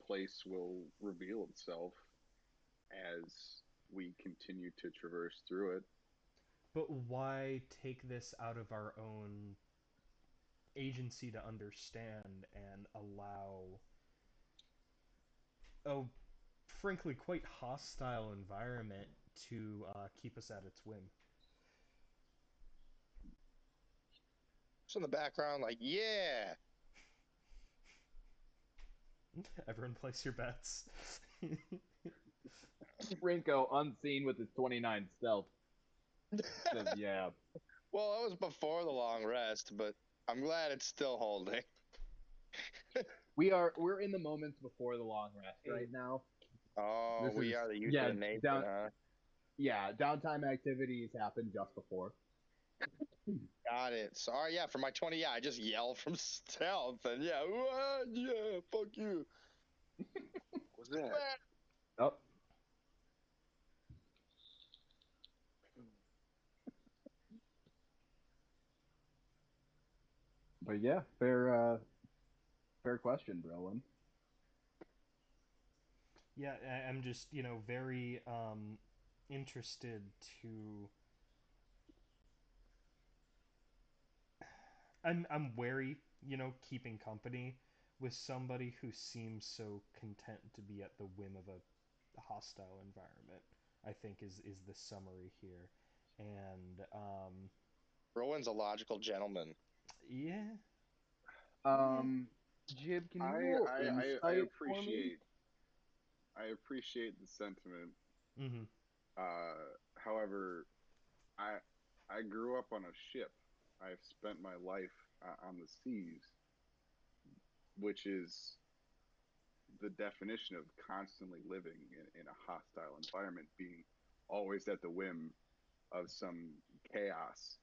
place will reveal itself as we continue to traverse through it. But why take this out of our own agency to understand and allow a frankly quite hostile environment to keep us at its whim? Just in the background, like, yeah. Everyone place your bets. Rinko, unseen with his 29 stealth, says, yeah. Well, that was before the long rest, but I'm glad it's still holding. We're in the moments before the long rest right now. Oh, This we is- are the youth yeah, of the nation, down- huh? Yeah, downtime activities happen just before. Got it. Sorry, yeah, for my 20, yeah, I just yell from stealth, and yeah, yeah, fuck you. What's that? Oh. But yeah, fair question, Brolin. Yeah, I'm just, you know, very interested to I'm wary, keeping company with somebody who seems so content to be at the whim of a hostile environment. I think is the summary here, and Rowan's a logical gentleman. yeah. Jib, can you I roll I insight I for me? appreciate the sentiment. Mm-hmm. However, I I grew up on a ship. I've spent my life on the seas, which is the definition of constantly living in a hostile environment, being always at the whim of some chaos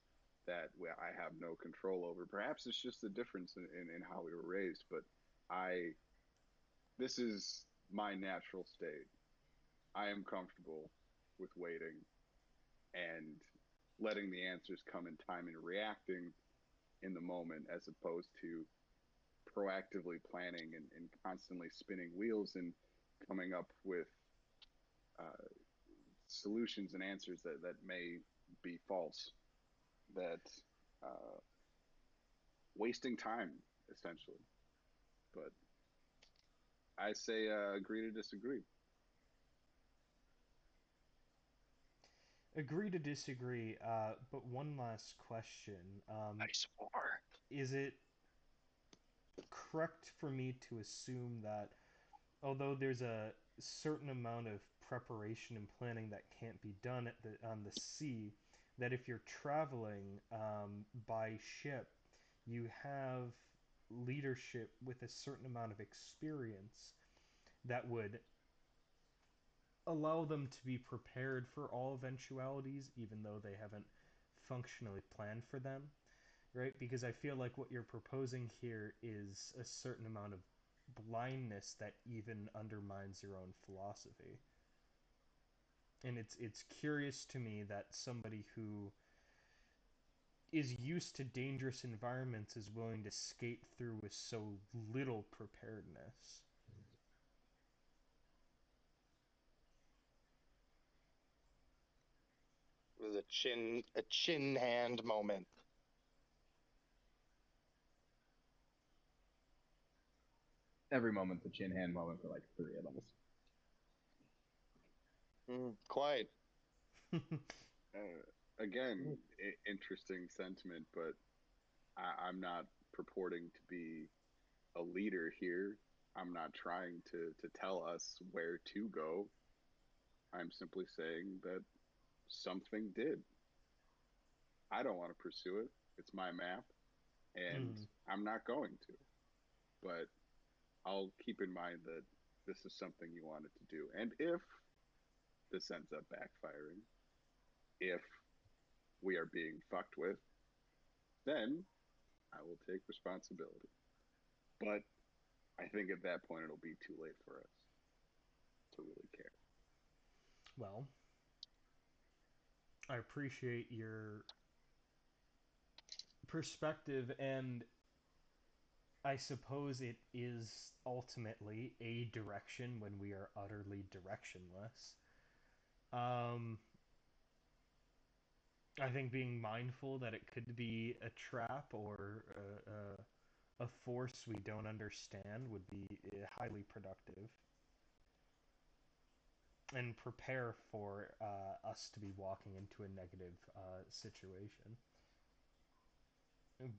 that I have no control over. Perhaps it's just the difference in how we were raised, but I this is my natural state. I am comfortable with waiting and letting the answers come in time and reacting in the moment as opposed to proactively planning and constantly spinning wheels and coming up with uh, solutions and answers that may be false, that uh, wasting time essentially. But I say agree to disagree. Agree to disagree. But one last question. Nice war. Is it correct for me to assume that although there's a certain amount of preparation and planning that can't be done on the sea, that if you're traveling by ship, you have leadership with a certain amount of experience that would allow them to be prepared for all eventualities, even though they haven't functionally planned for them, right? Because I feel like what you're proposing here is a certain amount of blindness that even undermines your own philosophy. And it's curious to me that somebody who is used to dangerous environments is willing to skate through with so little preparedness. It was a chin hand moment. Every moment's a chin hand moment for like three of us. Quite. Again, interesting sentiment, but I'm not purporting to be a leader here. I'm not trying to tell us where to go. I'm simply saying that something did. I don't want to pursue it. It's my map, and Mm. I'm not going to. But I'll keep in mind that this is something you wanted to do. And if this ends up backfiring, if we are being fucked with, then I will take responsibility. But I think at that point it'll be too late for us to really care. Well, I appreciate your perspective, and I suppose it is ultimately a direction when we are utterly directionless. Um, I think being mindful that it could be a trap or a force we don't understand would be highly productive, and prepare for us to be walking into a negative situation.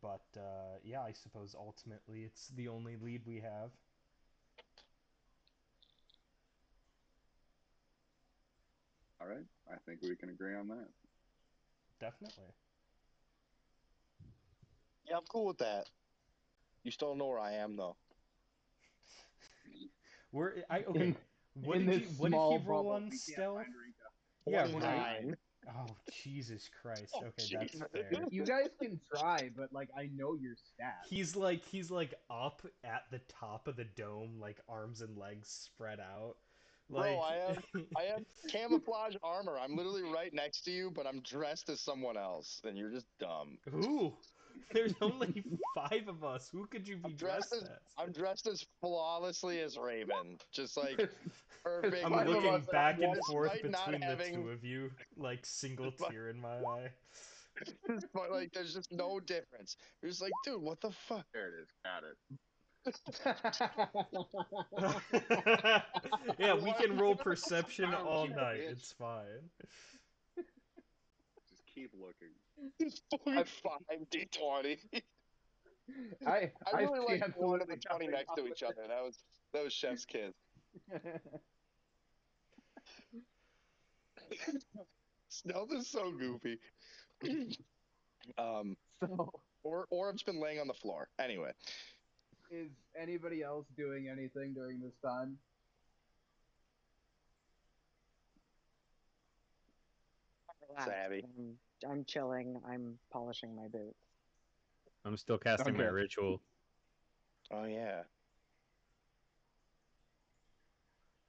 But yeah, I suppose ultimately it's the only lead we have. All right. I think we can agree on that. Definitely. Yeah, I'm cool with that. You still don't know where I am though. Okay. What In did this he small roll bubble, on we can't stealth? find Rika. Yeah, right. 29. Oh Jesus Christ. Oh, Okay, that's Jesus. fair. You guys can try, but like I know your stats. He's like up at the top of the dome, like arms and legs spread out. Bro, Like I have camouflage armor. I'm literally right next to you, but I'm dressed as someone else, and you're just dumb. who? There's only 5 of us. Who could you be dressed I'm as? dressed as flawlessly as Raven. Just like There's perfect. I'm 5 of us looking and I'm back and one of forth Despite them. not between the having two of you, like single despite, tear in my eye. But like, there's just no difference. You're just like, dude, what the fuck? There it is. Got it. Yeah, we can roll I perception found all you, night. bitch. It's fine. Just keep looking. It's 45 d20. I I really see like one of absolutely the 20 nothing next wrong to with each other. That was Chef's kiss. Stealth is so goofy. So, Orb's been laying on the floor. Anyway, is anybody else doing anything during this time? Savvy. I'm chilling. I'm polishing my boots. I'm still casting my Okay. ritual. Oh yeah.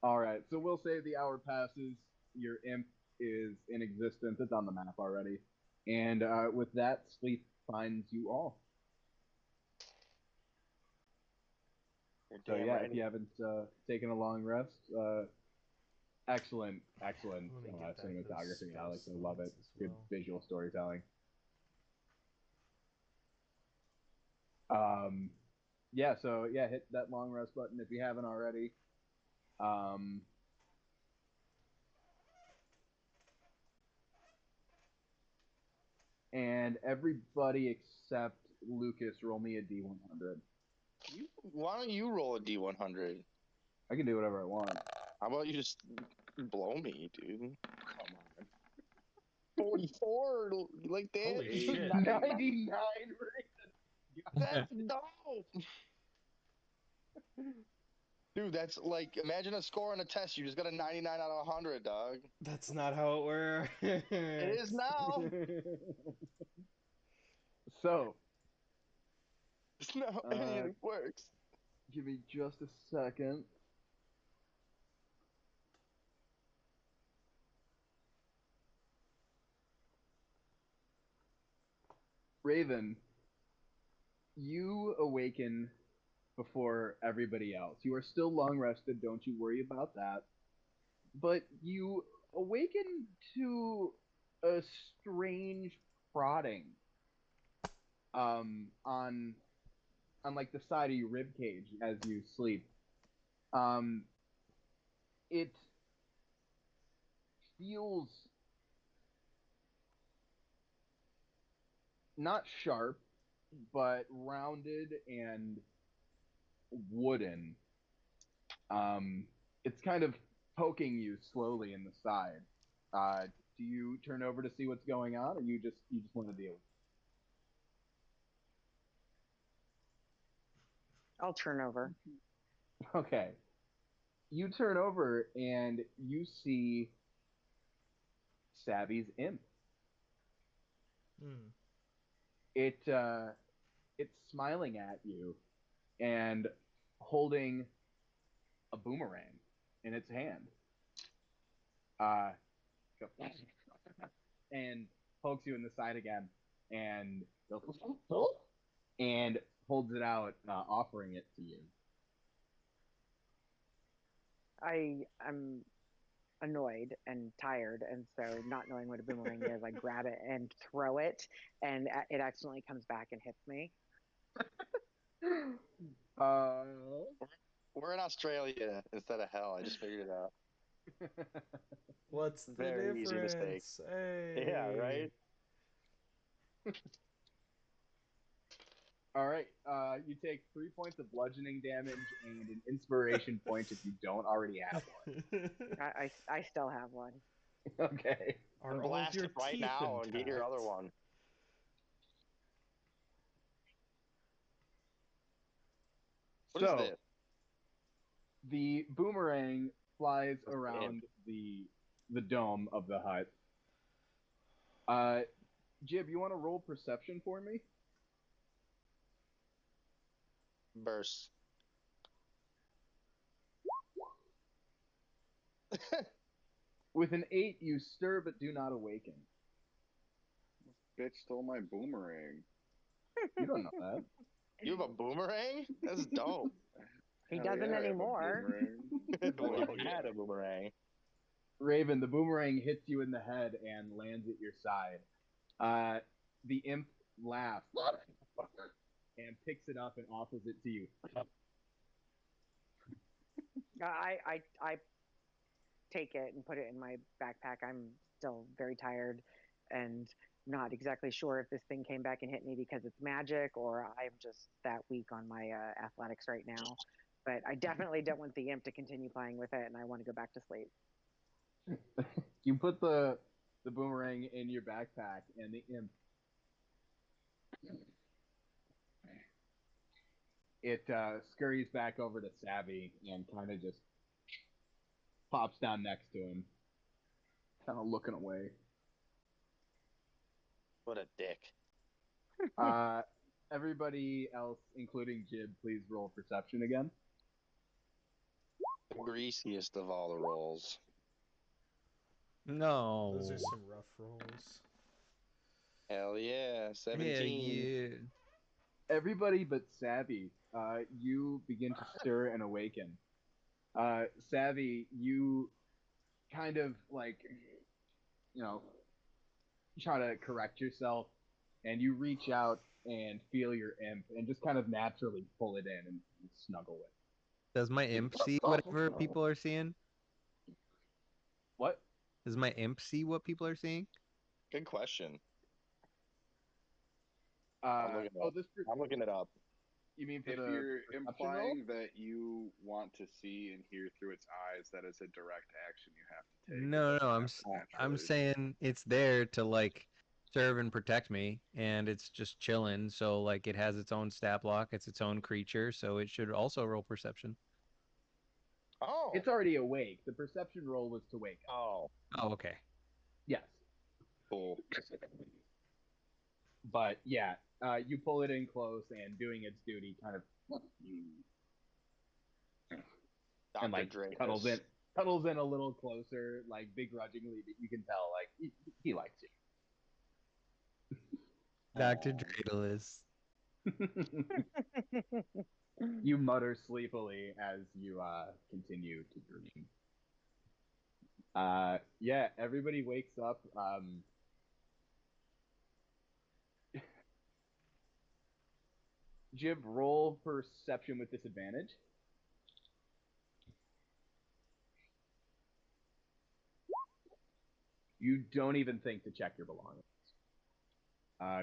All right, so we'll say the hour passes. Your imp is in existence. It's on the map already. And with that, sleep finds you all. You're So damn yeah, right. if you haven't taken a long rest, excellent Let me get back those cinematography, spell Alex. I love it. slots as Good well. visual storytelling. Yeah, so yeah, hit that long rest button if you haven't already. And everybody except Lucas, roll me a D100. Why don't you roll a d100? I can do whatever I want. How about you just blow me, dude? Come on. 44, like that. Holy Dude, shit. 99 That's dope. Dude, that's like, imagine a score on a test. You just got a 99 out of 100, dog. That's not how it works. It is now. So, It's not how anything works. give me just a second. Raven, you awaken before everybody else. You are still long rested, don't you worry about that. But you awaken to a strange prodding on like the side of your rib cage as you sleep. Um, it feels not sharp, but rounded and wooden. It's kind of poking you slowly in the side. Do you turn over to see what's going on, or you just want to deal with I'll turn over. it? Okay. You turn over and you see Savvy's imp. Hmm. It's smiling at you and holding a boomerang in its hand. Uh, and pokes you in the side again, and goes, and holds it out, offering it to you. I'm annoyed and tired, and so not knowing what a boomerang is, I grab it and throw it, and it accidentally comes back and hits me. Uh, We're in Australia instead of hell. I just figured it out. What's the Very easy mistake. difference? Hey. Yeah, right? all right. You take 3 points of bludgeoning damage and an inspiration point if you don't already have one. I still have one. Okay. Are And all of blast your it right teeth now and get your intact? other one. What is So this? the boomerang flies That's around imp. the dome of the hut. Jib, you want to roll perception for me? Burst. With an 8, you stir but do not awaken. Bitch stole my boomerang. You don't know that. You have a boomerang? That's dope. He Hell doesn't yeah, I have a anymore. boomerang. Well, Oh, you yeah. had a boomerang. Raven, the boomerang hits you in the head and lands at your side. the imp laughs and picks it up and offers it to you. I take it and put it in my backpack. I'm still very tired and not exactly sure if this thing came back and hit me because it's magic or I'm just that weak on my athletics right now. But I definitely don't want the imp to continue playing with it, and I want to go back to sleep. You put the boomerang in your backpack, and the imp scurries back over to Savvy and kind of just pops down next to him, kind of looking away. What a dick. Everybody else, including Jib, please roll perception again. The greasiest of all the rolls. No. Those are some rough rolls. Hell yeah, 17. Yeah. Everybody but Savvy, you begin to stir and awaken. Savvy, you kind of like, try to correct yourself, and you reach out and feel your imp and just kind of naturally pull it in and snuggle with it. Does my imp see whatever people are seeing? What? Does my imp see what people are seeing? Good question. I'm looking it up. You mean for If the you're perception roll? implying that you want to see and hear through its eyes, that is a direct action you have to take. No, It doesn't I'm happen I'm naturally. saying it's there to like serve and protect me, and it's just chilling. So like it has its own stat block, it's its own creature, so it should also roll perception. Oh. It's already awake. The perception roll was to wake up. Oh. Oh, okay. Yes. Cool. But yeah, you pull it in close and doing its duty, kind of, and like cuddles in a little closer, like begrudgingly, but you can tell like he likes Dr. Dreidel you. You mutter sleepily as you continue to dream. Yeah, everybody wakes up. Jib, roll perception with disadvantage. You don't even think to check your belongings.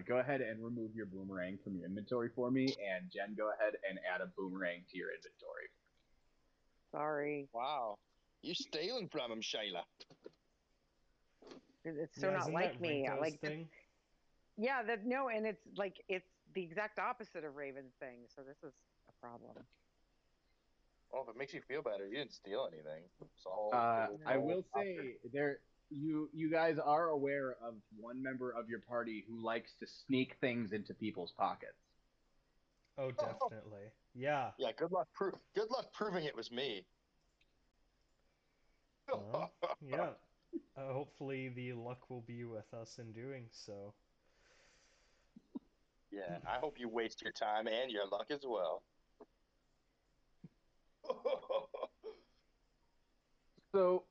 Go ahead and remove your boomerang from your inventory for me, and Jen, go ahead and add a boomerang to your inventory. Sorry. Wow. You stealing from him, Shayla. It's so not isn't like that me. Rinko's Like thing? yeah, no, and it's like it's the exact opposite of Raven's thing. So this is a problem. Well, if it makes you feel better, you didn't steal anything. I will say you guys are aware of one member of your party who likes to sneak things into people's pockets. Oh, definitely. Yeah. Yeah, good luck proving it was me. Yeah. Hopefully the luck will be with us in doing so. Yeah, I hope you waste your time and your luck as well. So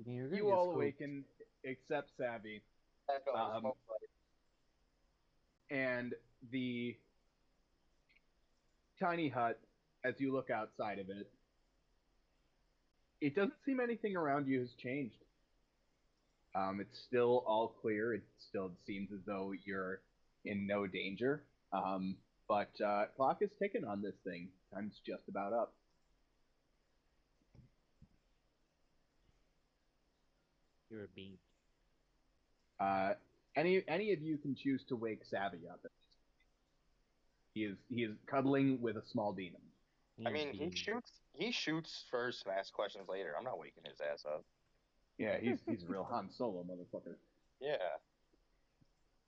you all awaken except Savvy. And the tiny hut, as you look outside of it, it doesn't seem anything around you has changed. It's still all clear. It still seems as though you're in no danger. But clock is ticking on this thing. Time's just about up. You're a beat. Any of you can choose to wake Savvy up. He is cuddling with a small demon. I mean, he shoots first and asks questions later. I'm not waking his ass up. Yeah, he's a real Han Solo motherfucker. Yeah.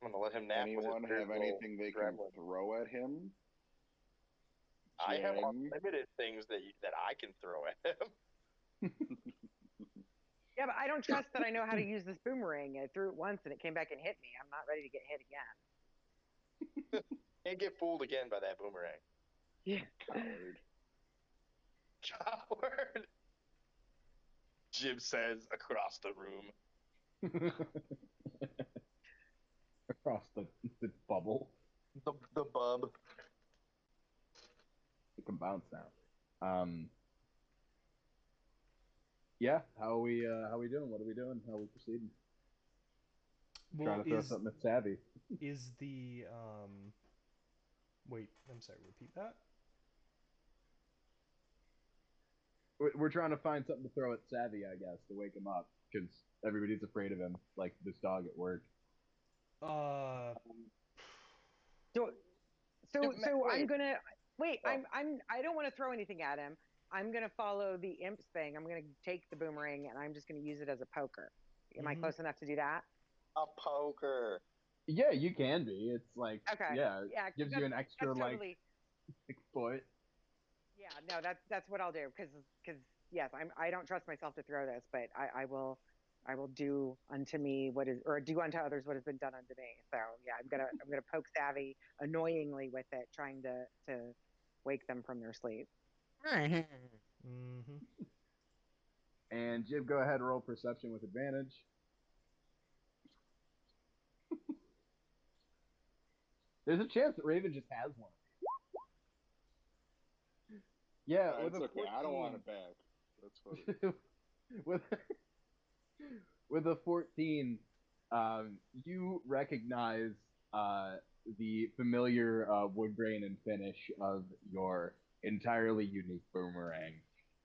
I'm gonna let him nap. Anyone have anything they can throw at him? I have unlimited things that I can throw at him. Yeah, but I don't trust that I know how to use this boomerang. I threw it once and it came back and hit me. I'm not ready to get hit again. Can't get fooled again by that boomerang. Yeah. Coward. Jib says across the room. across the bubble. The bub. It can bounce now. Yeah, how are we doing? What are we doing? How are we proceeding? Well, Trying to throw something at Savvy. is the wait, I'm sorry, repeat that. We're trying to find something to throw at Savvy, I guess, to wake him up, because everybody's afraid of him, like this dog at work. So Wait. I'm gonna wait. Oh. I don't want to throw anything at him. I'm gonna follow the imps thing. I'm gonna take the boomerang and I'm just gonna use it as a poker. Am I close enough to do that? A poker. Yeah, you can be. It's like, Okay. yeah, Yeah, gives you an extra that's totally. like foot. Yeah, no, that's what I'll do because yes, I don't trust myself to throw this, but I will do unto me what is or do unto others what has been done unto me. So yeah, I'm gonna poke Savvy annoyingly with it, trying to wake them from their sleep. Mm-hmm. And Jib, go ahead and roll perception with advantage. There's a chance that Raven just has one. Yeah, with it's a okay. 14, I don't want it back. That's funny. with with a 14, you recognize the familiar wood grain and finish of your entirely unique boomerang.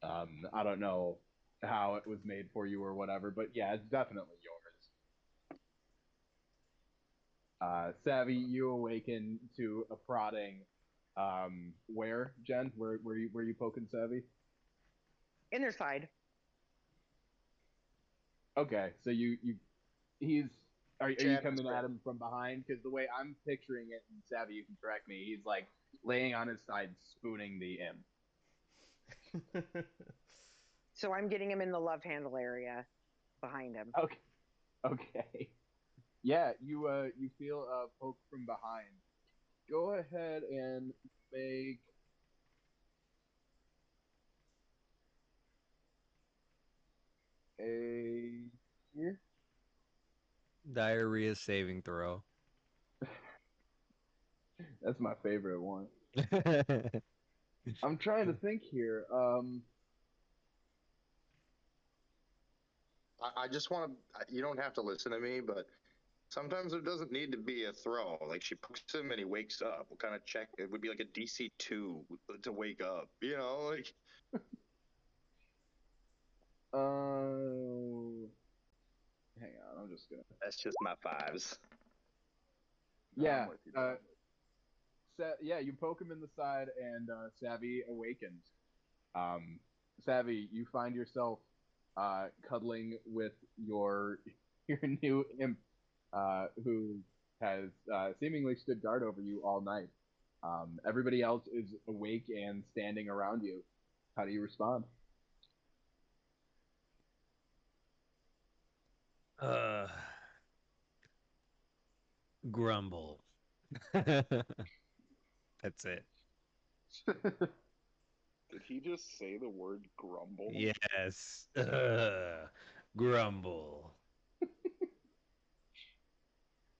I don't know how it was made for you or whatever, but yeah, it's definitely yours. Savvy, you awaken to a prodding. Where, Jen? Where you poking Savvy? In their side. Okay, so he's are you Chad coming is at him from behind? Because the way I'm picturing it, and Savvy, you can correct me, he's like laying on his side, spooning the imp. So I'm getting him in the love handle area behind him. Okay, okay, yeah, you feel a poke from behind. Go ahead and make a Diarrhea saving throw. That's my favorite one. I'm trying to think here. I just want to. You don't have to listen to me, but sometimes there doesn't need to be a throw. Like she pokes him and he wakes up. What kind of check? It would be like a DC 2 to wake up. You know, like. Hang on, I'm just gonna. That's just my fives. No, Yeah, I'm with you, John. yeah, you poke him in the side, and Savvy awakens. Savvy, you find yourself cuddling with your new imp, who has seemingly stood guard over you all night. Everybody else is awake and standing around you. How do you respond? Uh, grumble. That's it. Did he just say the word grumble? Yes. Grumble.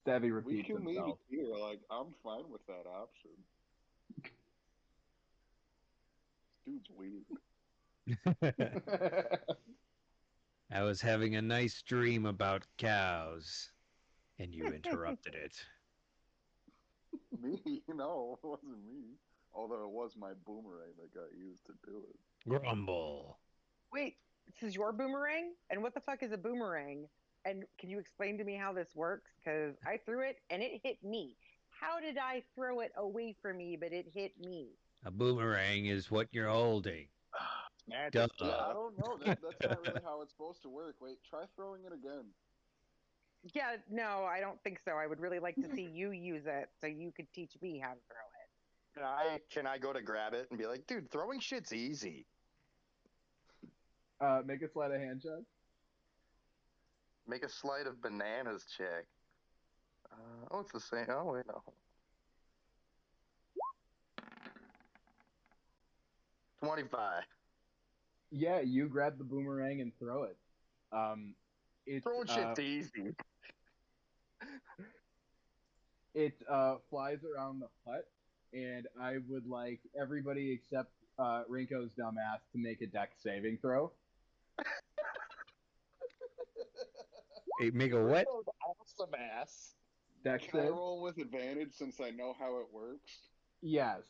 Savvy We repeats can leave it himself. here. Like, I'm fine with that option. This dude's weird. I was having a nice dream about cows, and you interrupted it. Me? No, it wasn't me. Although it was my boomerang that got used to do it. Grumble. Wait, this is your boomerang? And what the fuck is a boomerang? And can you explain to me how this works? Because I threw it and it hit me. How did I throw it away from me, but it hit me? A boomerang is what you're holding. Magic. Yeah, I don't know. That's not really how it's supposed to work. Wait, try throwing it again. Yeah, no, I don't think so. I would really like to see you use it so you could teach me how to throw it. Can I go to grab it and be like, dude, throwing shit's easy. Make a sleight of hand check. Make a sleight of bananas check. Oh, it's the same. Oh wait, no. 25. Yeah, you grab the boomerang and throw it. It's Throwing shit's easy. It flies around the hut, and I would like everybody except Rinko's dumbass to make a dex saving throw. Hey, make a what? Awesome ass. Dex Can I save? roll with advantage since I know how it works? Yes.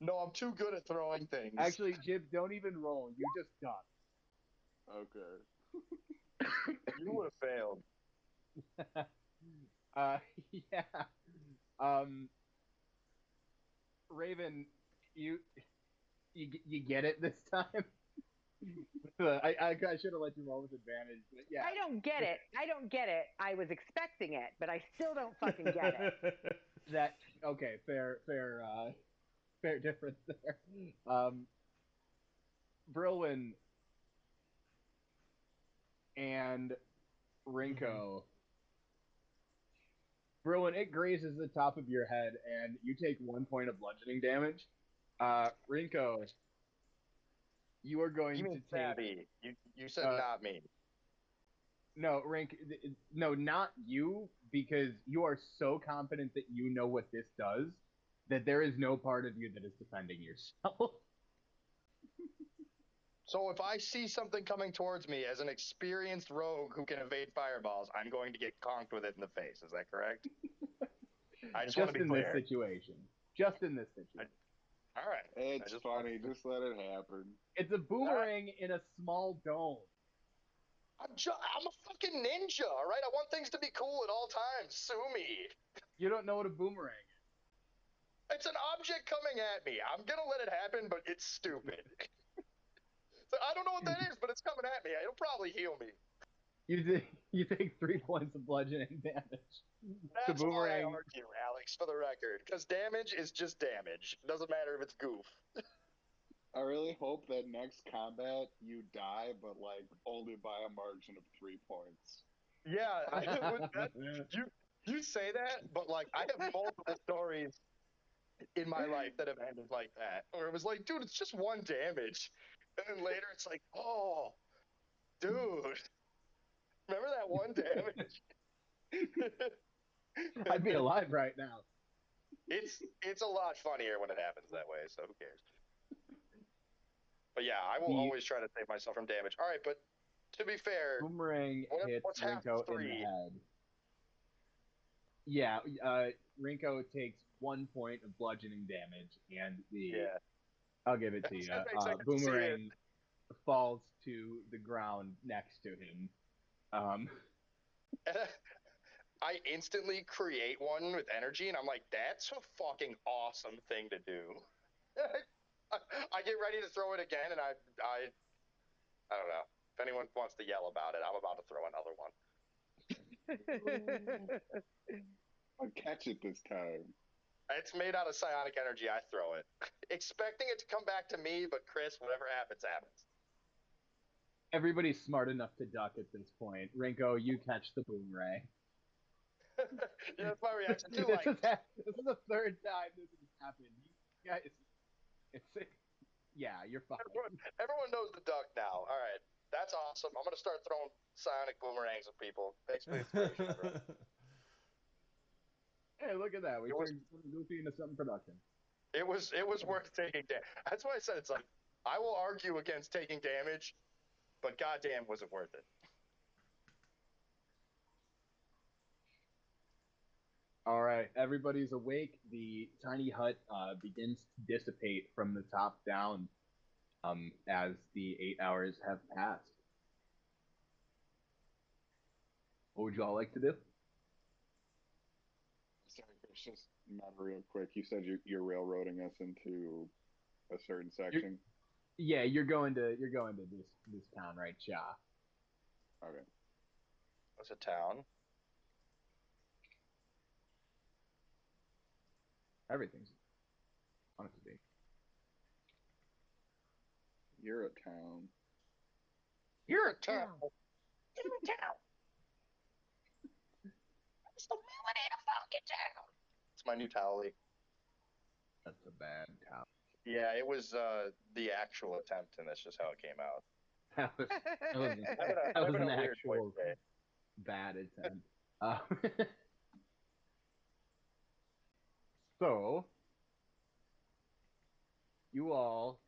No, I'm too good at throwing things. Actually, Jib, don't even roll. You just duck. Okay. You would have failed. Yeah. Um, Raven, you get it this time. I should have let you roll with advantage, but yeah. I don't get it. I don't get it. I was expecting it, but I still don't fucking get it. That okay? Fair difference there. Brilwin and Rinko. Brilwin, it grazes the top of your head, and you take 1 point of bludgeoning damage. Rinko, you are going You to mean take. Savvy. You said Uh, not me. No, no, not you, because you are so confident that you know what this does that there is no part of you that is defending yourself. So if I see something coming towards me as an experienced rogue who can evade fireballs, I'm going to get conked with it in the face. Is that correct? I just want to be in clear. this situation. Just in this situation. All right. It's funny. Just let it happen. It's a boomerang in a small dome. I'm a fucking ninja, all right? I want things to be cool at all times. Sue me. You don't know what a boomerang is. It's an object coming at me. I'm going to let it happen, but it's stupid. So I don't know what that is, but it's coming at me. It'll probably heal me. You take 3 points of bludgeoning damage. That's why I argue, Alex, for the record. Because damage is just damage. It doesn't matter if it's goof. I really hope that next combat you die, but like only by a margin of 3 points. Yeah, you say that, but like I have multiple stories in my life that have ended like that, where it was like, dude, it's just 1 damage, and then later it's like, oh, dude, remember that 1 damage? I'd be alive right now. It's a lot funnier when it happens that way. So who cares? But yeah, I will always try to save myself from damage. All right, but to be fair, boomerang hits what's half Rinko of 3? in the head. Yeah, Rinko takes 1 point of bludgeoning damage, and I'll give it to you. Boomerang falls to the ground next to him. I instantly create one with energy, and I'm like, that's a fucking awesome thing to do. I get ready to throw it again, and I don't know. If anyone wants to yell about it, I'm about to throw another one. I'll catch it this time. It's made out of psionic energy. I throw it, expecting it to come back to me, but Chris, whatever happens, happens. Everybody's smart enough to duck at this point. Rinko, you catch the boomerang. Yeah, that's my reaction too. This is the 3rd time this has happened. You guys, yeah, you're fine. Everyone knows the duck now. All right, that's awesome. I'm gonna start throwing psionic boomerangs at people. Thanks for the inspiration. Hey, look at that. We turned Goofy into something production. It was worth taking damage. That's why I said it's like, I will argue against taking damage, but goddamn, was it worth it? All right, everybody's awake. The tiny hut begins to dissipate from the top down as the 8 hours have passed. What would you all like to do? Sorry, Chris, just not real quick. You said you're railroading us into a certain section. You're going to this town, right, Cha? Okay. What's a town? Everything's on it to be. You're a town. You're a town. You're a town. It's the melody of fucking town. It's my new tally. That's a bad town. Yeah, it was the actual attempt, and that's just how it came out. That was an actual bad attempt. So, you all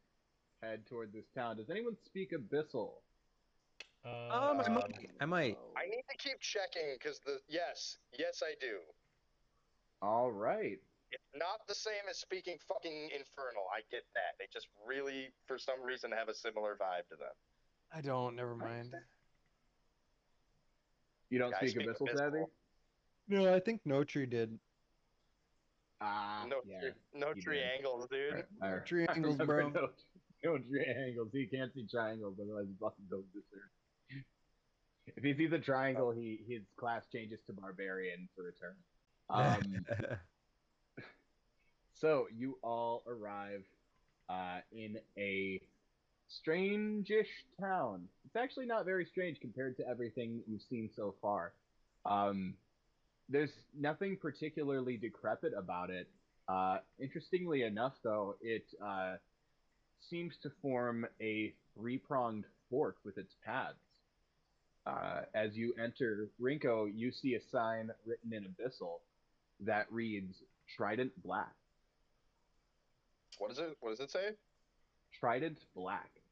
head toward this town. Does anyone speak Abyssal? I might. I need to keep checking because yes, I do. All right. It's not the same as speaking fucking Infernal. I get that. They just really, for some reason, have a similar vibe to them. I don't. Never mind. You don't I speak Abyssal, Savvy? No, I think Notri did. No, Yeah. no he did. triangles, dude. I Triangles, remember bro. no triangles. He can't see triangles, otherwise he fucking goes this way. If he sees a triangle, his class changes to barbarian for a turn. So you all arrive in a strange-ish town. It's actually not very strange compared to everything you've seen so far. There's nothing particularly decrepit about it. Interestingly enough, though, it seems to form a three-pronged fork with its paths. As you enter Rinko, you see a sign written in Abyssal that reads Trident Black. What is it? What does it say? Trident Black.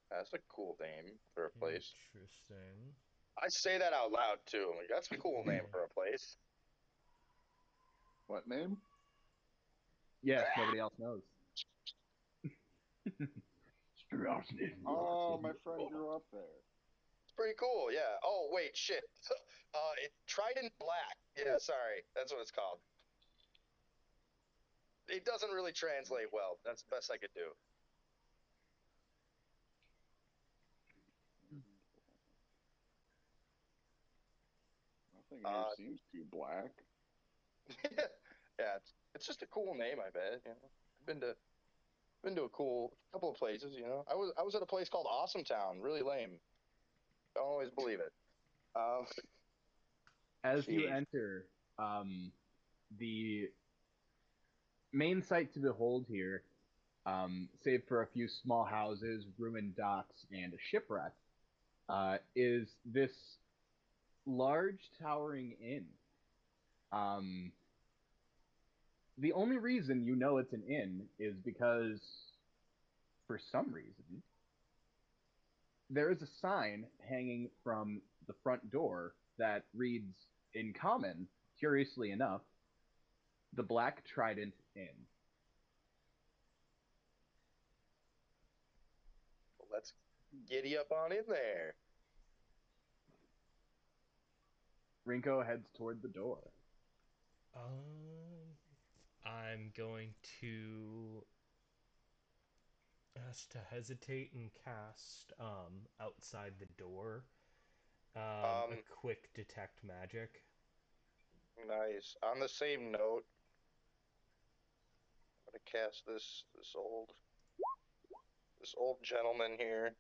That's a cool name for a place. Interesting. I say that out loud too. Like, that's a cool name for a place. What name? Yes, nobody else knows. Oh, my friend grew up there. It's pretty cool, yeah. Oh wait, shit. Trident Black. Yeah, sorry, that's what it's called. It doesn't really translate well. That's the best I could do. Nothing here seems too black. Yeah, it's just a cool name, I bet. You know, I've been to a cool couple of places. You know, I was at a place called Awesome Town. Really lame. Don't always believe it. As you Jeez. enter, the main sight to behold here, save for a few small houses, ruined docks, and a shipwreck, is this large towering inn. The only reason you know it's an inn is because, for some reason, there is a sign hanging from the front door that reads, in common, curiously enough, the Black Trident Inn. Let's giddy up on in there. Rinko heads toward the door. I'm going to ask to hesitate and cast outside the door a quick detect magic. Nice. On the same note, I'm gonna cast this old gentleman here.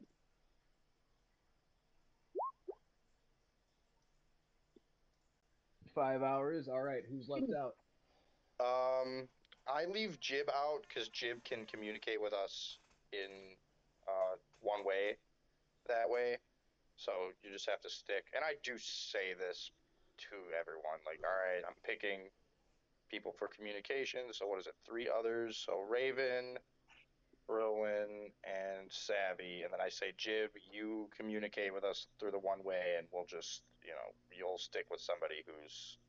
5 hours. All right, who's left out? I leave Jib out because Jib can communicate with us in one way, that way. So you just have to stick. And I do say this to everyone, like, all right, I'm picking people for communication. So what is it? 3 others. So Raven, Rowan, and Savvy. And then I say, Jib, you communicate with us through the one way, and we'll just, you'll stick with somebody who's,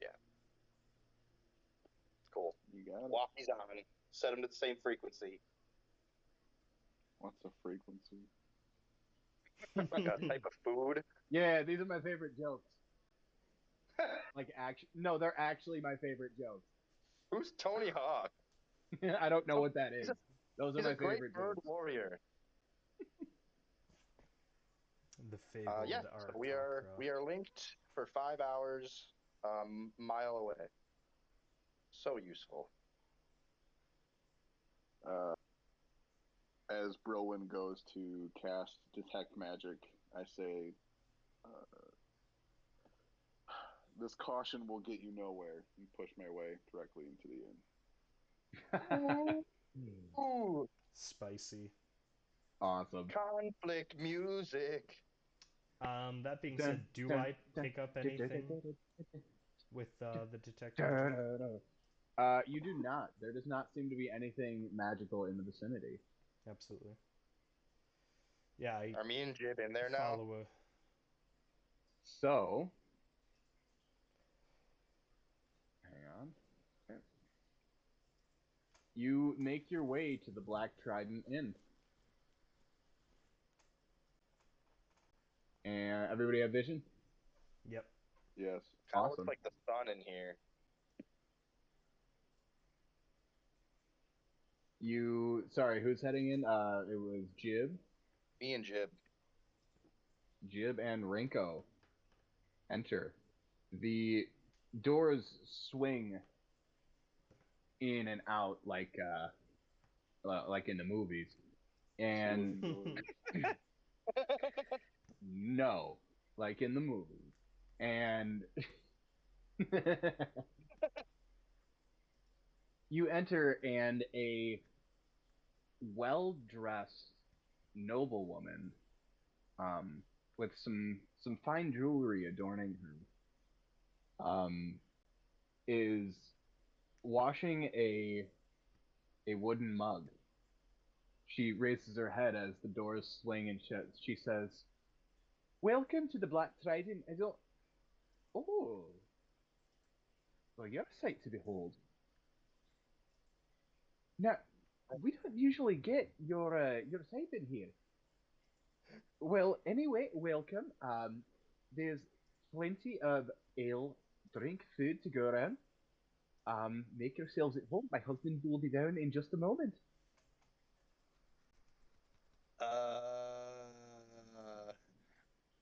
yeah. Cool. You got it. Walkies on. Set them to the same frequency. What's the frequency? Like a type of food. Yeah, these are my favorite jokes. No, they're actually my favorite jokes. Who's Tony Hawk? I don't know what that is. Those are He's my a great favorite bird jokes. warrior. The fabled Yeah, art. so we are linked for 5 hours, mile away. So useful. As Brolin goes to cast Detect Magic, I say, this caution will get you nowhere, and push my way directly into the inn. Ooh, Spicy. Awesome. conflict music. That being said, do I pick up anything? with the detective as well? You do not. There does not seem to be anything magical in the vicinity. Absolutely. Yeah, I Are me and Jib in there now? follow a. So, hang on. You make your way to the Black Trident Inn. And everybody have vision? Yep. Yes. Kind of looks Awesome. like the sun in here. Sorry, who's heading in? It was Jib. Me and Jib. Jib and Rinko enter. The doors swing in and out like in the movies. And no, like in the movies. And you enter, and a well-dressed noblewoman, with some fine jewelry adorning her, is washing a wooden mug. She raises her head as the doors swing, and she says, "Welcome to the Black Trident. I don't. Oh, well, you're a sight to behold. Now, we don't usually get your sight in here. Well, anyway, welcome. There's plenty of ale, drink, food to go around. Make yourselves at home. My husband will be down in just a moment."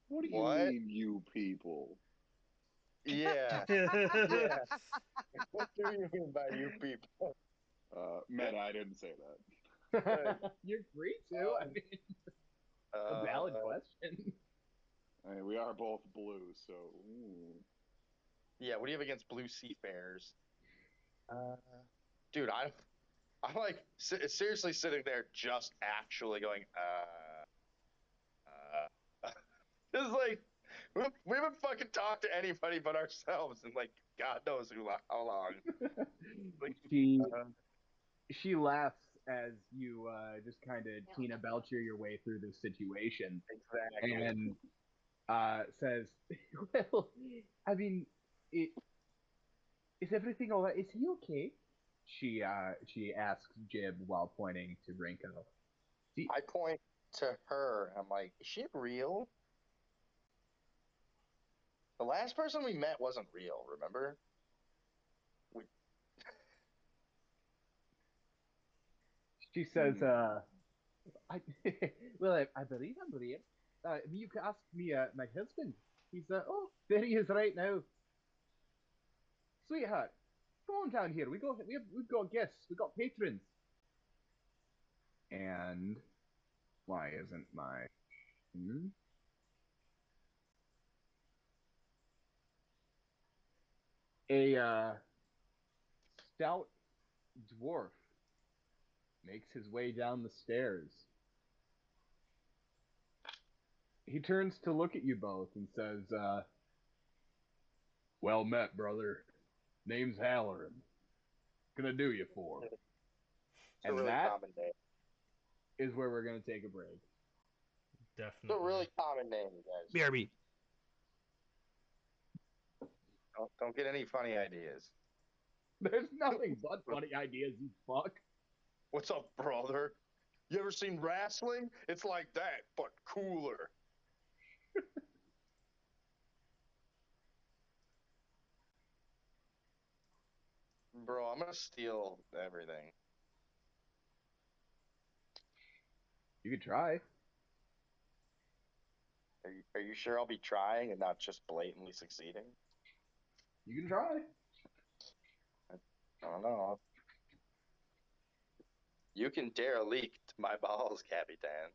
What do you What? mean, you people? Yeah. Yeah. What do you mean by you people? Meta, I didn't say that. You're free to. I mean, a valid question. Uh, I mean, we are both blue, so. Ooh. yeah, what do you have against blue seafarers? Dude, I'm like seriously sitting there just actually going, It's like we haven't fucking talked to anybody but ourselves in like God knows how long. Like, she uh, she laughs as you just kind of Tina Belcher your way through this situation, exactly. and says, "Well, I mean, is everything all right? Is he okay?" She asks Jib while pointing to Rinko. I point to her. I'm like, is she real? The last person we met wasn't real. Remember? We, She says, Hmm. I, well, I believe I'm real. You could ask me, my husband. He's, oh, there he is right now. Sweetheart, come on down here. We've got guests. We've got patrons. And why isn't my... Hmm? A, stout dwarf makes his way down the stairs. He turns to look at you both and says, well met, brother. Name's Halloran. Gonna do you for. it's a And really that common name. is where we're gonna take a break. It's a Definitely. really common name, you guys. BRB. Don't get any funny ideas. There's nothing but funny ideas, you fuck. What's up, brother? You ever seen wrestling? It's like that, but cooler. Bro, I'm gonna steal everything. You could try. Are you sure I'll be trying and not just blatantly succeeding? You can try. I don't know. You can derelict my balls, Capitan.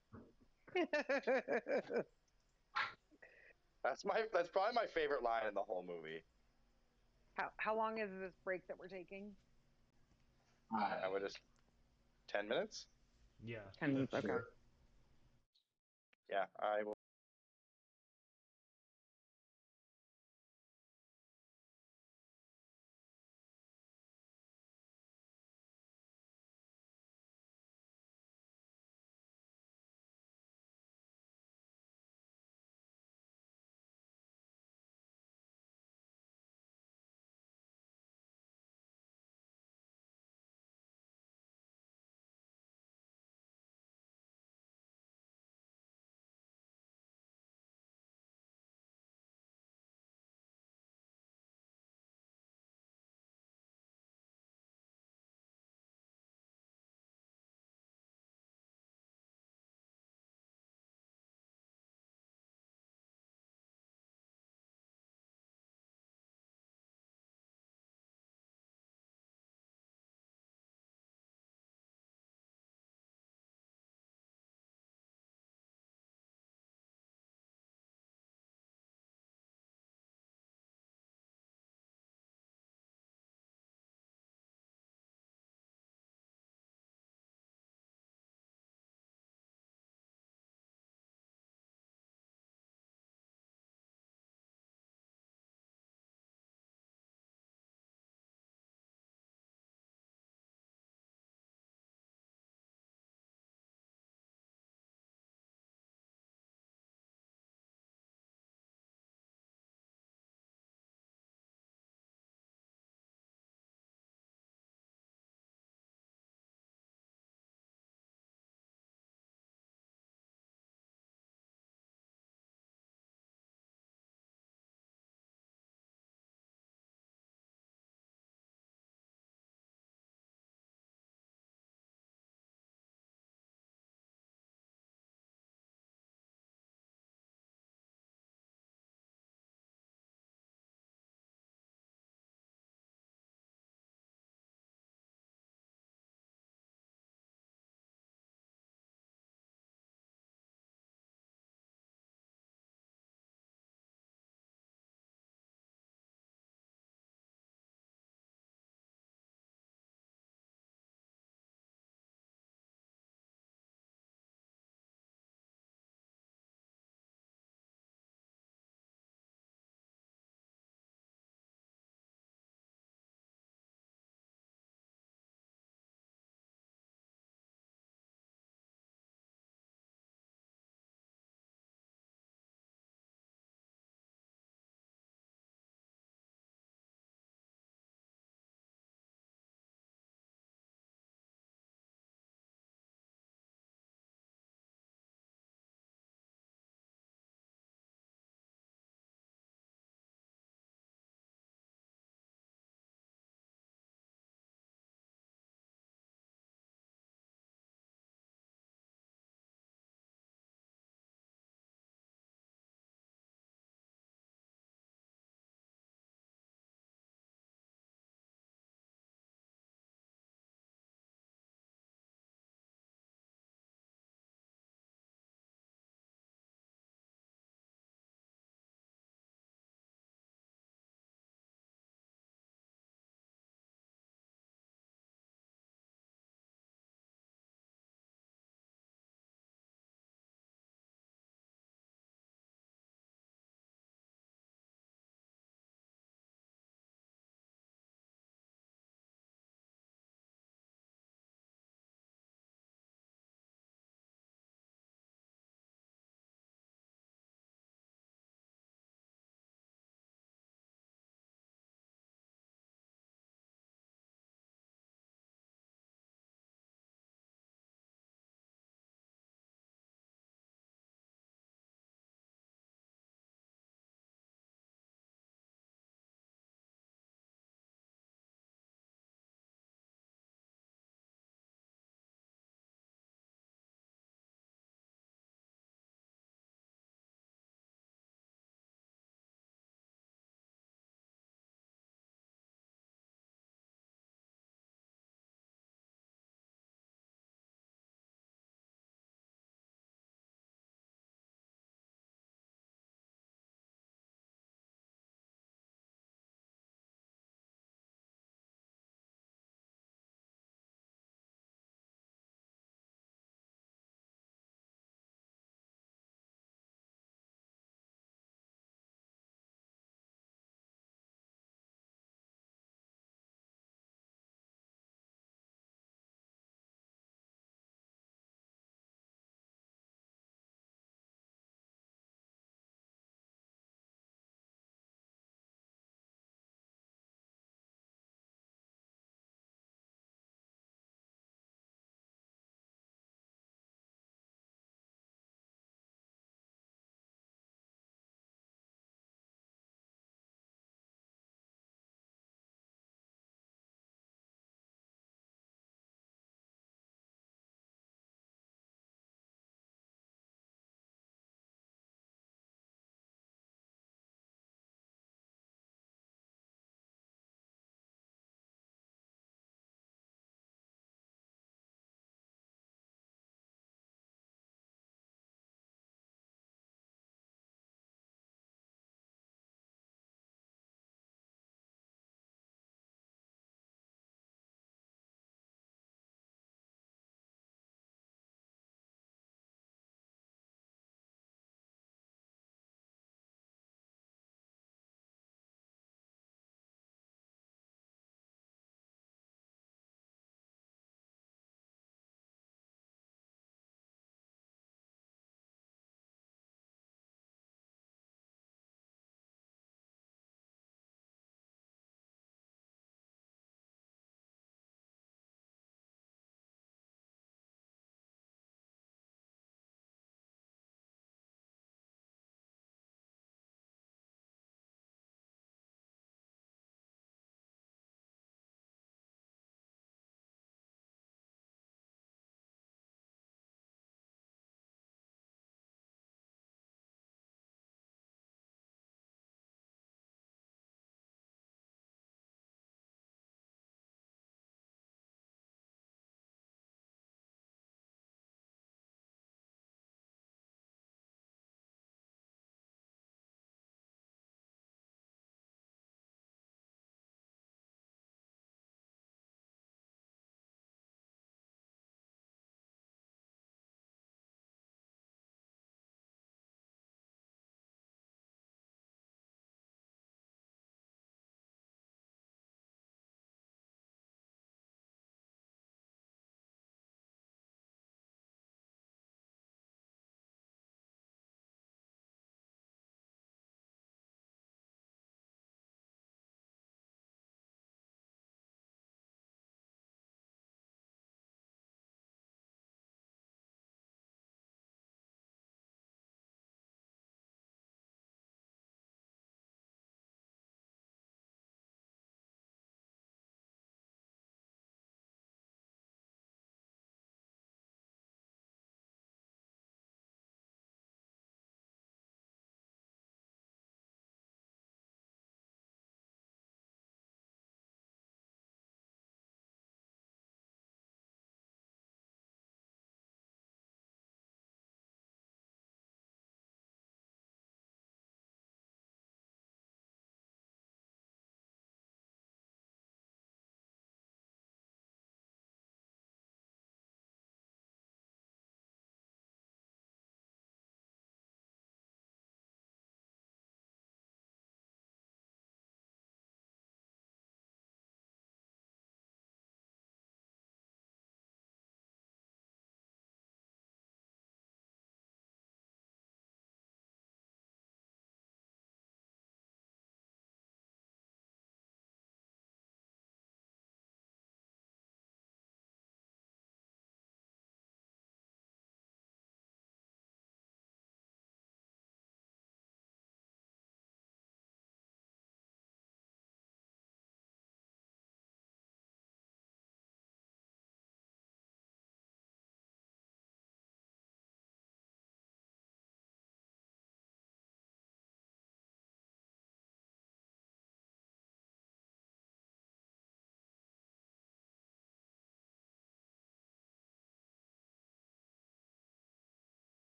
That's probably my favorite line in the whole movie. How long is this break that we're taking? I would just 10 minutes. Yeah. 10 minutes. Okay. Sure. Yeah, I will.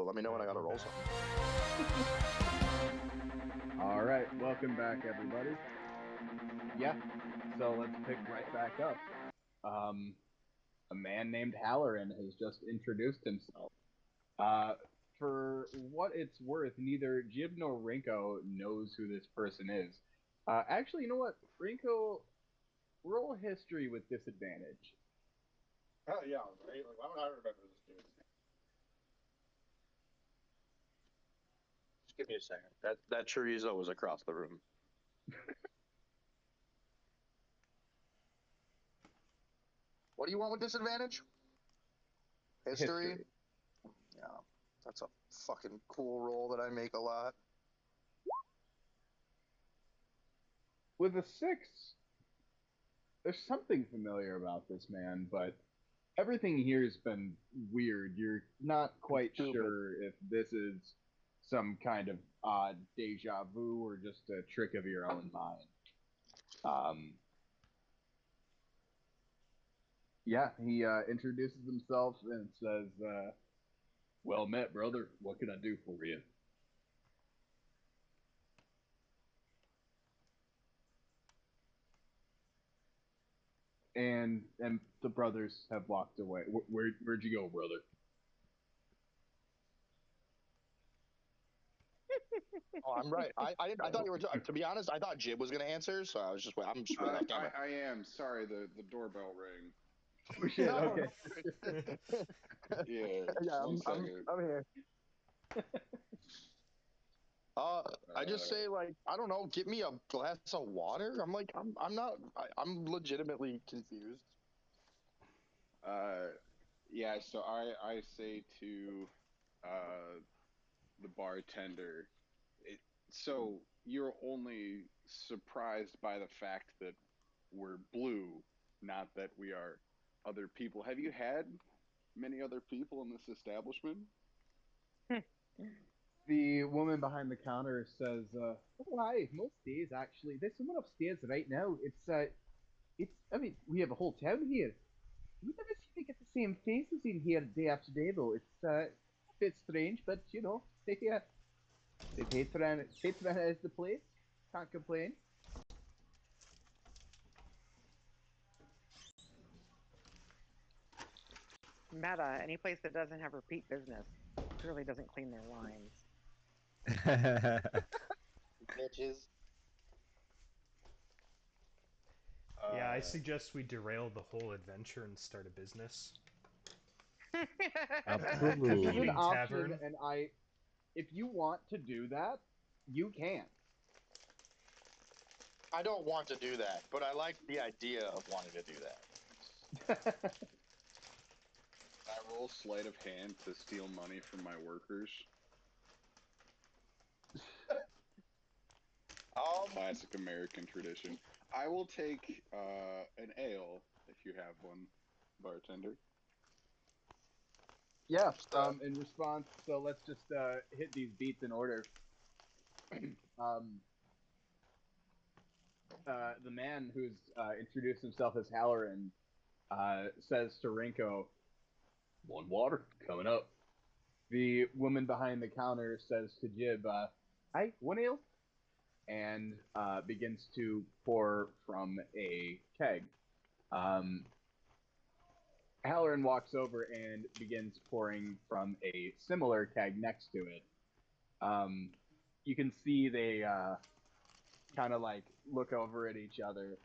Well, let me know when I gotta roll something. All right, welcome back, everybody. Yeah, so let's pick right back up. A man named Halloran has just introduced himself. For what it's worth, neither Jib nor Rinko knows who this person is. Actually, you know what? Rinko, roll history with disadvantage. Oh yeah, right. Like, why would I remember this dude? Just give me a second. That chorizo was across the room. What do you want with disadvantage? History? Yeah, that's a fucking cool roll that I make a lot. With a 6, there's something familiar about this man, but everything here has been weird. You're not quite Stupid. sure if this is some kind of odd deja vu or just a trick of your own mind. Yeah, he introduces himself and says, well met, brother. What can I do for you? And the brothers have walked away. Where'd you go, brother? Oh, I'm right. I thought you were. To be honest, I thought Jib was gonna answer, so I'm just waiting on camera. I am sorry. The doorbell rang. Oh shit! No, Okay. Yeah. Yeah, One second. I'm here. I just say like I don't know. Get me a glass of water. I'm like I'm not. I'm legitimately confused. Yeah. So I say to the bartender, so you're only surprised by the fact that we're blue, not that we are other people. Have you had many other people in this establishment? The woman behind the counter says, "Oh, hi. Most days, actually. There's someone upstairs right now. It's. I mean, we have a whole town here. We never seem to get the same faces in here day after day, though. It's a bit strange, but you know, they patronize the place. Can't complain." Meta, any place that doesn't have repeat business clearly doesn't clean their lines. Bitches. Yeah, I suggest we derail the whole adventure and start a business. This is an Competing option, tavern. and if you want to do that, you can. I don't want to do that, but I like the idea of wanting to do that. I roll sleight of hand to steal money from my workers. Classic American tradition. I will take an ale if you have one, bartender. Yeah. In response, so let's just hit these beats in order. The man who's introduced himself as Halloran says to Rinko, "One water coming up." The woman behind the counter says to Jib, "Hi, one ale," and begins to pour from a keg. Halloran walks over and begins pouring from a similar keg next to it. You can see they kind of like look over at each other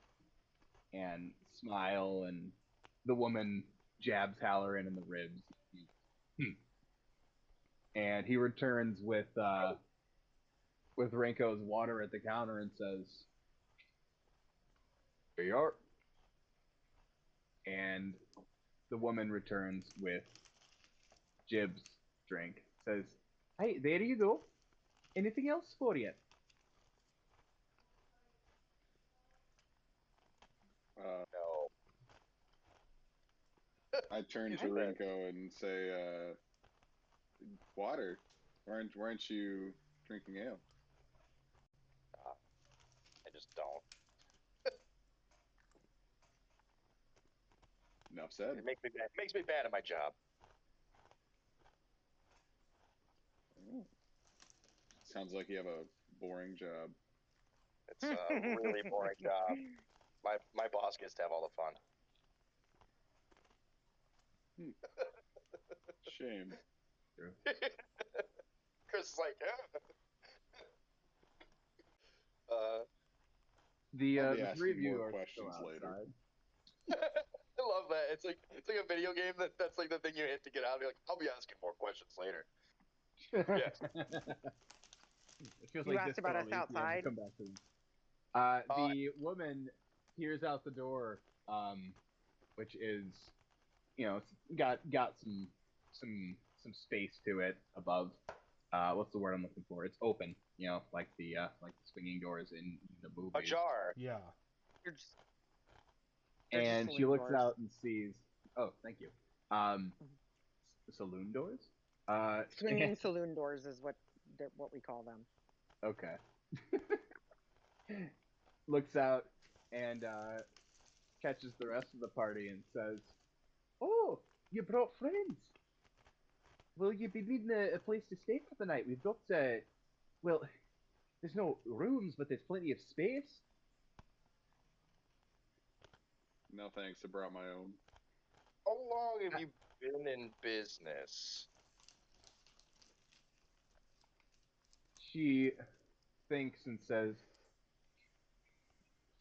and smile, and the woman jabs Halloran in the ribs. And he returns with Renko's water at the counter and says, "Here you are." And the woman returns with Jib's drink. Says, "Hey, there you go. Anything else for you?" No. I turn to Rinko and say, "Water. Weren't you drinking ale?" I just don't. Enough said. It makes me bad. It makes me bad at my job. Sounds like you have a boring job. It's a really boring job. My boss gets to have all the fun. Shame. Chris is like, The I'll be three of asking you more are still questions later. outside. I love that. It's like a video game that's like the thing you hit to get out. You're like, I'll be asking more questions later. Yes. It feels You like asked Disco about us Elysium. We'll outside? come back to this. The woman peers out the door, which is, it's got some space to it above. What's the word I'm looking for? It's open, like the swinging doors in the movies. Ajar. Yeah. You're just, And she saloon looks doors. out and sees. Oh, thank you. Saloon doors. Swinging saloon doors is what we call them. Okay. Looks out and catches the rest of the party and says, "Oh, you brought friends. Will you be needing a place to stay for the night? We've got, well, there's no rooms, but there's plenty of space." No thanks, I brought my own. How long have you been in business? She thinks and says,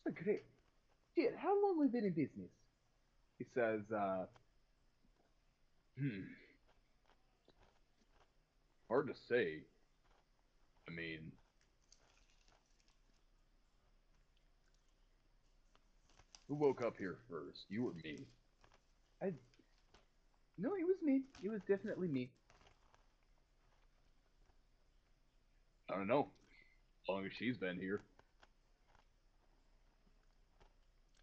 "That's a great. Dear, how long have we been in business?" He says, hard to say. I mean, who woke up here first, you or me? No, it was me. It was definitely me. I don't know. As long as she's been here.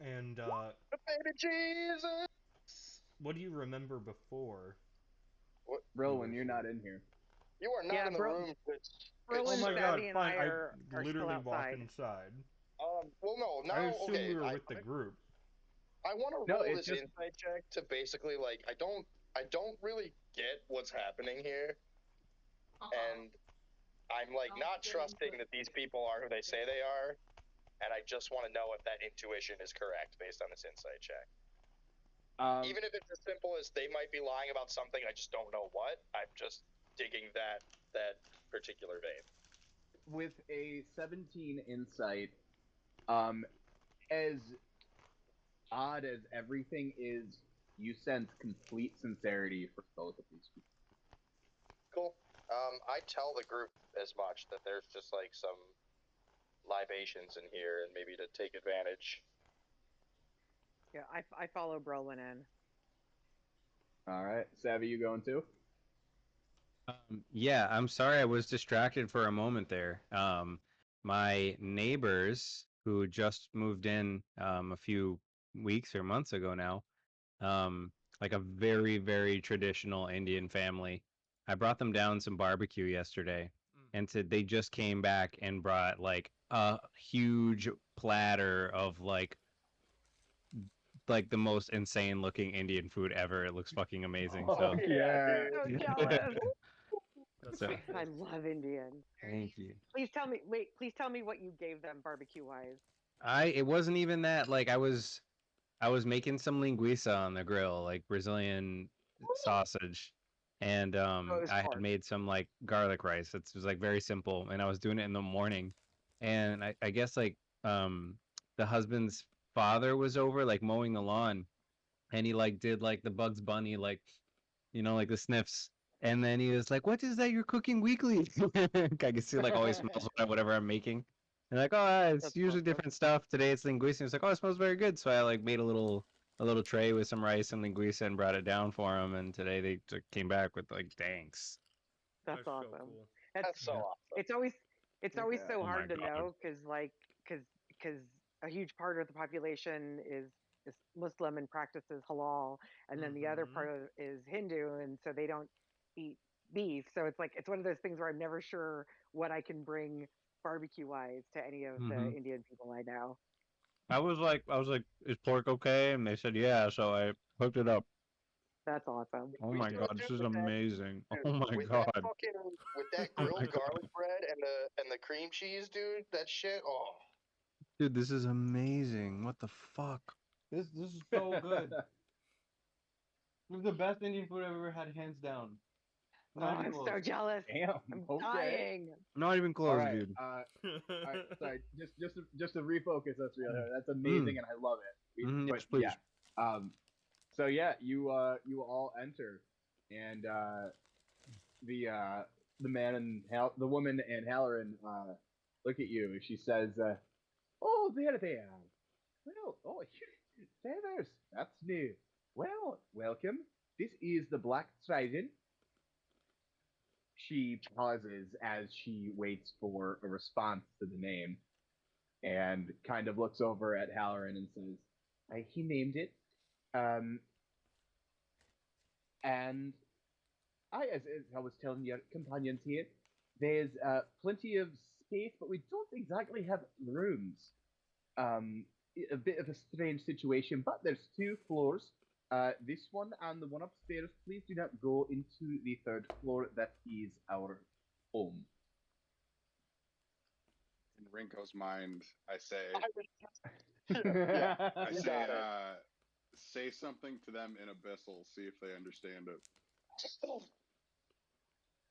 And Baby Jesus. what do you remember before? What? Bro, you when were you're here? not in here. You are not Yeah, in the bro- room. Bro Oh and my god, Savvy and fine. I I are still literally walked outside. inside. Well, no. Now, I assume okay. we were with the group. I want to No, roll it's this just- insight check to basically like I don't really get what's happening here, and I'm like not trusting that these people are who they say they are, and I just want to know if that intuition is correct based on this insight check. Even if it's as simple as they might be lying about something, I just don't know what. I'm just digging that particular vein. With a 17 insight, as odd as everything is, you sense complete sincerity for both of these people. Cool. I tell the group as much that there's just like some libations in here, and maybe to take advantage. Yeah, I follow Brolin in. All right, Savvy, you going too? Yeah, I'm sorry I was distracted for a moment there. My neighbors who just moved in a few weeks or months ago now, like a very, very traditional Indian family. I brought them down some barbecue yesterday, and they just came back and brought like a huge platter of like the most insane looking Indian food ever. It looks fucking amazing. So yeah. So jealous. That's So- so I cool. love Indian. thank you. Please tell me what you gave them barbecue wise. It wasn't even that. Like I was making some linguiça on the grill, like Brazilian sausage, and Roast I had pork. made some like garlic rice. It was like very simple, and I was doing it in the morning, and I guess like the husband's father was over like mowing the lawn, and he like did like the Bugs Bunny like like the sniffs. And then he was like, "What is that you're cooking weekly?" I can see like always smells whatever I'm making. And like, oh, it's That's usually awesome. different stuff. Today it's linguiça. He's like, oh, it smells very good. So I like made a little tray with some rice and linguiça and brought it down for him. And today they came back with like, thanks. That's so awesome. cool. That's so Yeah. awesome. It's always Yeah. so Oh my hard to God. know because a huge part of the population is Muslim and practices halal, and then the other Mhm. part of is Hindu, and so they don't eat beef. So it's like it's one of those things where I'm never sure what I can bring barbecue wise to any of the Mhm. Indian people I know. I was like, is pork okay? And they said, yeah. So I hooked it up. That's awesome. Oh We my do god, it this too is with that- amazing. dude, Oh my with god. that fucking with that Oh my grilled God. garlic bread and the cream cheese, dude. That shit. Oh, Dude, this is amazing. What the fuck? This is so good. This is the best Indian food I've ever had, hands down. Oh, Not even I'm close. so jealous. Damn. I'm Okay. dying. Not even All close, right. dude. All right. Sorry. Just to refocus us real here. That's amazing, and I love it. But Yes, please. yeah. So yeah, you all enter, and the man and the woman and Halloran look at you, and she says, "Oh, there they are. Well, oh, feathers. That's new. Well, welcome. This is the Black Trident." She pauses as she waits for a response to the name, and kind of looks over at Halloran and says, "He named it, and as I was telling your companions here, there's plenty of space, but we don't exactly have rooms. A bit of a strange situation, but there's 2 floors. This one and the one upstairs. Please do not go into the 3rd floor. That is our home." In Rinko's mind, I say, yeah. I You say, got it. say something to them in Abyssal, see if they understand it.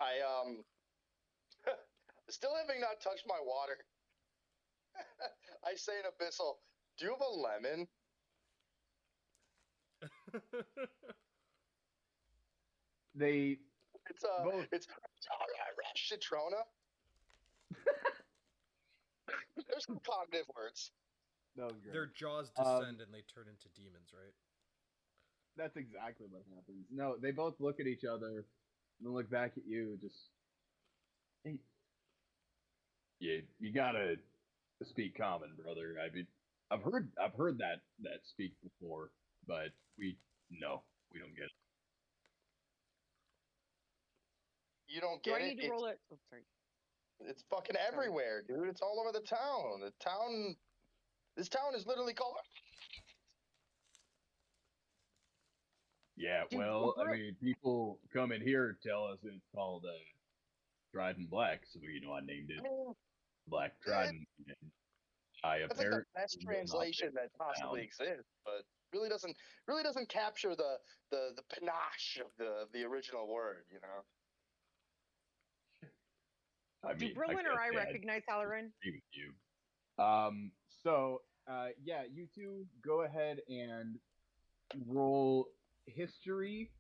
I still having not touched my water. I say in Abyssal, do you have a lemon? They It's both. it's Citrona. There's some cognitive words. That was great. Their jaws descend and they turn into demons, right? That's exactly what happens. No, they both look at each other and then look back at you. Just, hey, you gotta speak common, brother. I mean, I've heard that speak before, but we don't get it. You don't Do get I it. need to roll it? Oh, sorry. It's fucking everywhere, dude. It's all over the town. This town is literally called. Yeah, Dude, well, I we're- mean, people come in here tell us it's called Trident Black, so I named it Black Trident. And I That's like the apparently best will not translation take that it possibly down. exists, but really doesn't capture the panache of the original word, you know. I do mean, Berlin or I guess, yeah, recognize Halloran? agree with you. So, yeah, you two go ahead and roll history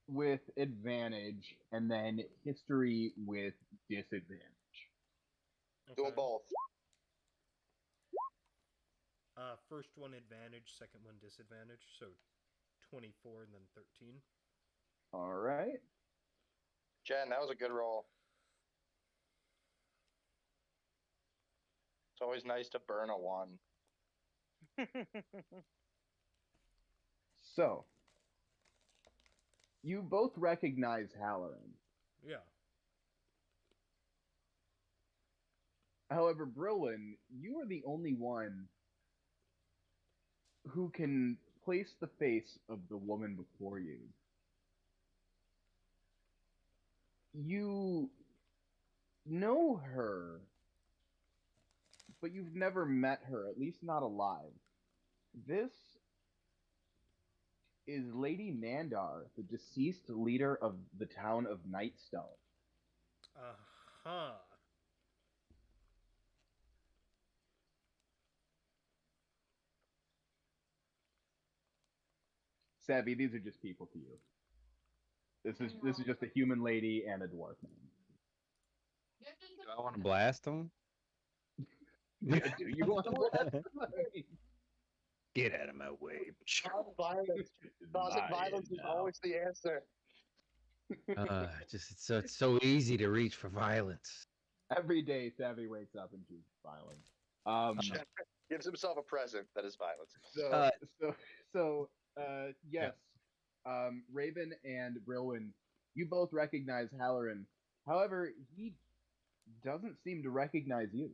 with advantage, and then history with disadvantage. Doing both. First one advantage, second one disadvantage. So 24 and then 13. All right. Jen, that was a good roll. It's always nice to burn a 1. So, you both recognize Halloran. Yeah. However, Brillin, you are the only one who can place the face of the woman before you. You know her, but you've never met her, at least not alive. This is Lady Nandar, the deceased leader of the town of Nightstone. Uh-huh. Savvy, these are just people to you. This is just a human lady and a dwarf man. Do I want to blast them? Do you want to blast somebody? Get out of my way. Violence. Violence is always the answer. It's so easy to reach for violence. Every day, Savvy wakes up and chooses violence. Gives himself a present that is violence. Yes. Raven and Brilwin, you both recognize Halloran. However, he doesn't seem to recognize you.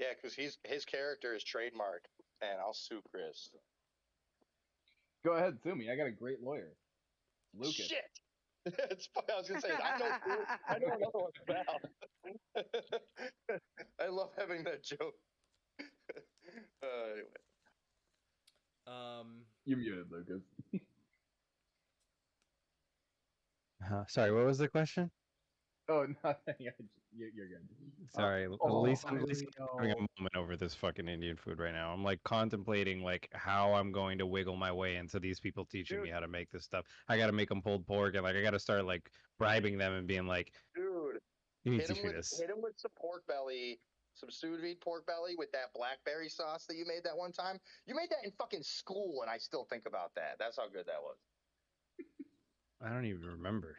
Yeah, because his character is trademarked, and I'll sue Chris. Go ahead, sue me. I got a great lawyer. Lucas. Shit. It's funny. I was gonna say I know another one now. I love having that joke. Anyway. You're muted, Lucas. Sorry, what was the question? Oh, nothing. You're good. Sorry, oh, at least I'm no. having a moment over this fucking Indian food right now. I'm like contemplating like how I'm going to wiggle my way into these people teaching me how to make this stuff. I got to make them pulled pork, and like I got to start like bribing them and being like, dude, "You need hit to him teach me with this." hit him with some pork belly, some sous vide pork belly with that blackberry sauce that you made that one time. You made that in fucking school, and I still think about that. That's how good that was. I don't even remember.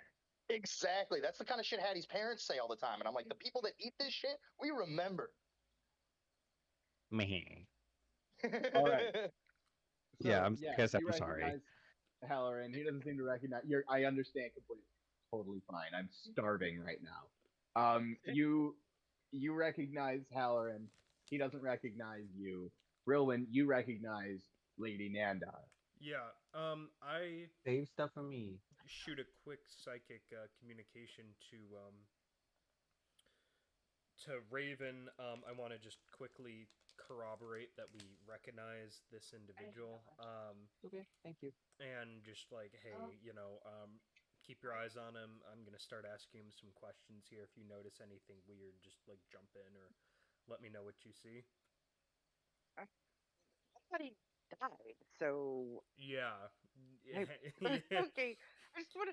Exactly. That's the kind of shit Hattie's parents say all the time, and I'm like, the people that eat this shit, we remember. Meh. All right. So, Yeah, I guess you I'm sorry. recognize Halloran. He doesn't seem to recognize. I understand completely. Totally fine. I'm starving right now. You recognize Halloran. He doesn't recognize you. Rilwin, you recognize Lady Nandar. Yeah. I Save stuff for me. shoot a quick psychic communication to Raven. I want to just quickly corroborate that we recognize this individual. Okay, thank you. And just like, hey, keep your eyes on him. I'm gonna start asking him some questions here. If you notice anything weird, just like jump in or let me know what you see. I thought he died. So Yeah. okay. I just want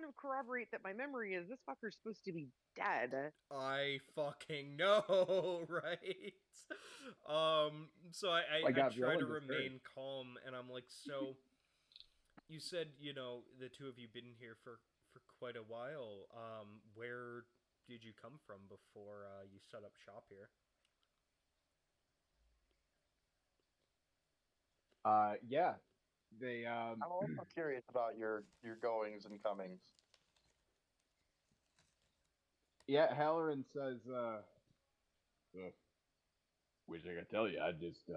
to corroborate that my memory is this fucker's supposed to be dead. I fucking know, right? So I try to remain calm, and I'm like, so you said, the two of you been here for quite a while. Where did you come from before you set up shop here? Yeah. They I'm also curious about your goings and comings. Yeah, Halloran says, wish I could tell you, I just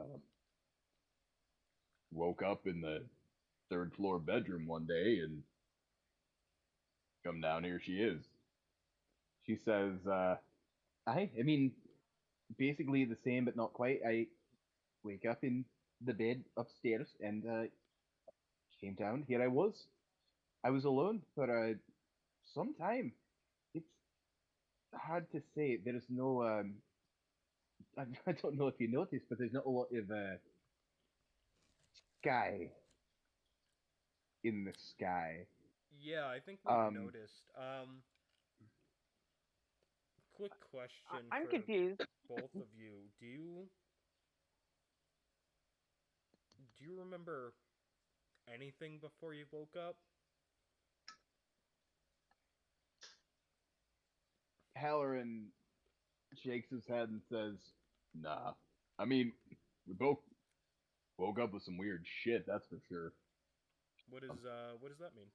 woke up in the third floor bedroom one day and come down, here she is. She says, I mean, basically the same, but not quite. I wake up in the bed upstairs and came down. Here I was. I was alone for some time. It's hard to say. There's no, I don't know if you noticed, but there's not a lot of sky in the sky. Yeah, I think we've noticed. Quick question I'm for confused. both of you. Do you remember anything before you woke up? Halloran shakes his head and says, nah. I mean, we both woke up with some weird shit, that's for sure. What does that mean?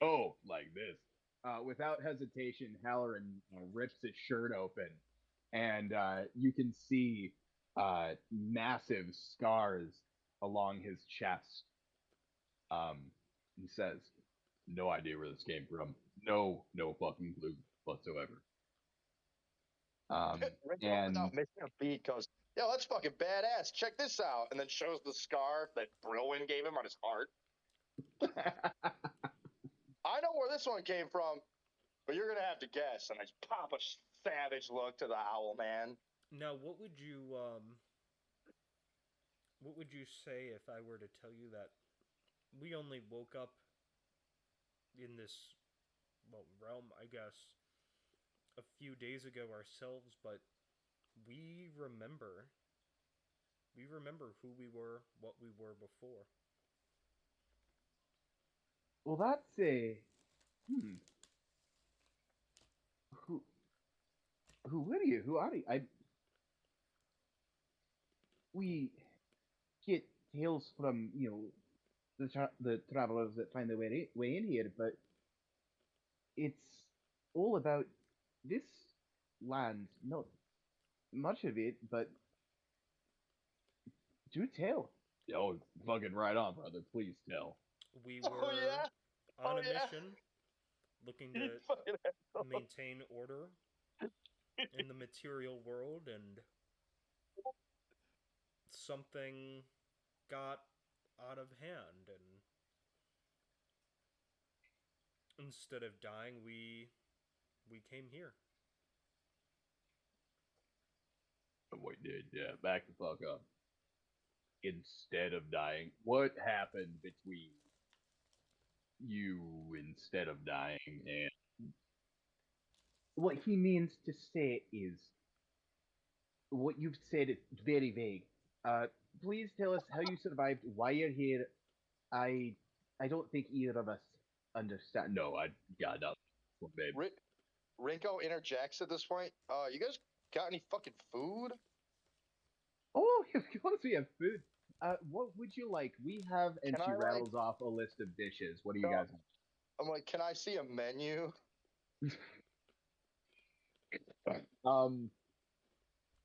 Oh, like this. Without hesitation, Halloran rips his shirt open, and you can see massive scars along his chest. He says, no idea where this came from. No fucking clue whatsoever. And without missing a beat goes, yo, that's fucking badass. Check this out. And then shows the scar that Brilwin gave him on his heart. I know where this one came from, but you're going to have to guess. And I just pop a savage look to the owl man. Now, what would you say if I were to tell you that we only woke up in this, realm, I guess, a few days ago ourselves, but we remember who we were, what we were before. Well, that's a who were you? Who are you? We get tales from the travelers that find their way in here, but it's all about this land. Not much of it, but do tell. Oh, fucking right on, brother. Please tell. We Oh, were yeah? on Oh, a yeah. mission looking You to fucking asshole. maintain order in the material world, and something got out of hand, and instead of dying, we came here. We did, yeah. Back the fuck up. Instead of dying, what happened between you instead of dying and what he means to say is what you've said is very vague. Please tell us how you survived, why you're here. I I don't think either of us understand. No, I got nothing. Well, babe. Rinko interjects at this point. You guys got any fucking food? Oh, of course we have food. What would you like? We have, and Can she I, like- rattles off a list of dishes. What do you No. guys want? I'm like, can I see a menu?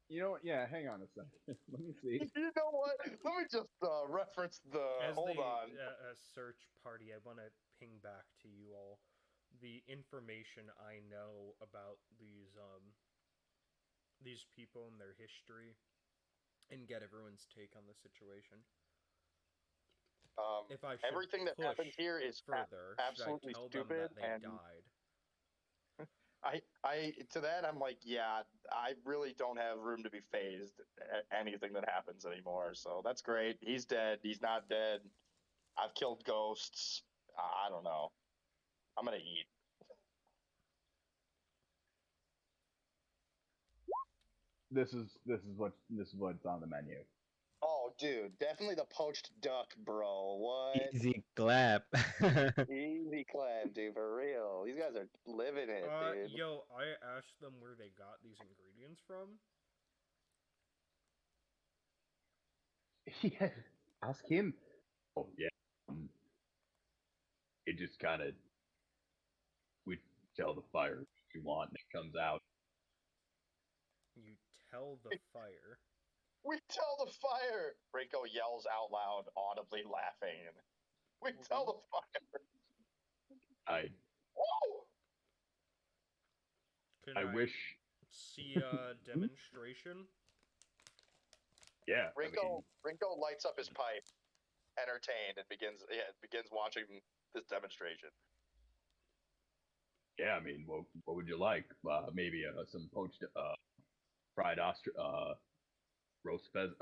You know what? Yeah, hang on a second. Let me see. You know what? Let me just reference the. As Hold the on. search party, I want to ping back to you all the information I know about these people and their history, and get everyone's take on the situation. If I should Everything that push happens here is further, absolutely should I tell stupid, them that they and died? I to that I'm like, yeah, I really don't have room to be phased at anything that happens anymore. So that's great. He's dead. He's not dead. I've killed ghosts. I don't know. I'm gonna eat. This is what's on the menu. Oh, dude, definitely the poached duck, bro. What? Easy clap. Easy clap, dude. For real. These guys are living it, dude. Yo, I asked them where they got these ingredients from. Yeah, ask him. Oh yeah. It just kind of we tell the fire what you want, and it comes out. You tell the fire. We tell the fire! Rico yells out loud, audibly laughing. We tell the fire. Whoa! Can I wish. see a demonstration? Yeah. Rinko lights up his pipe, entertained, and begins watching this demonstration. Yeah, I mean, what would you like? Maybe some poached, fried roast pheasant.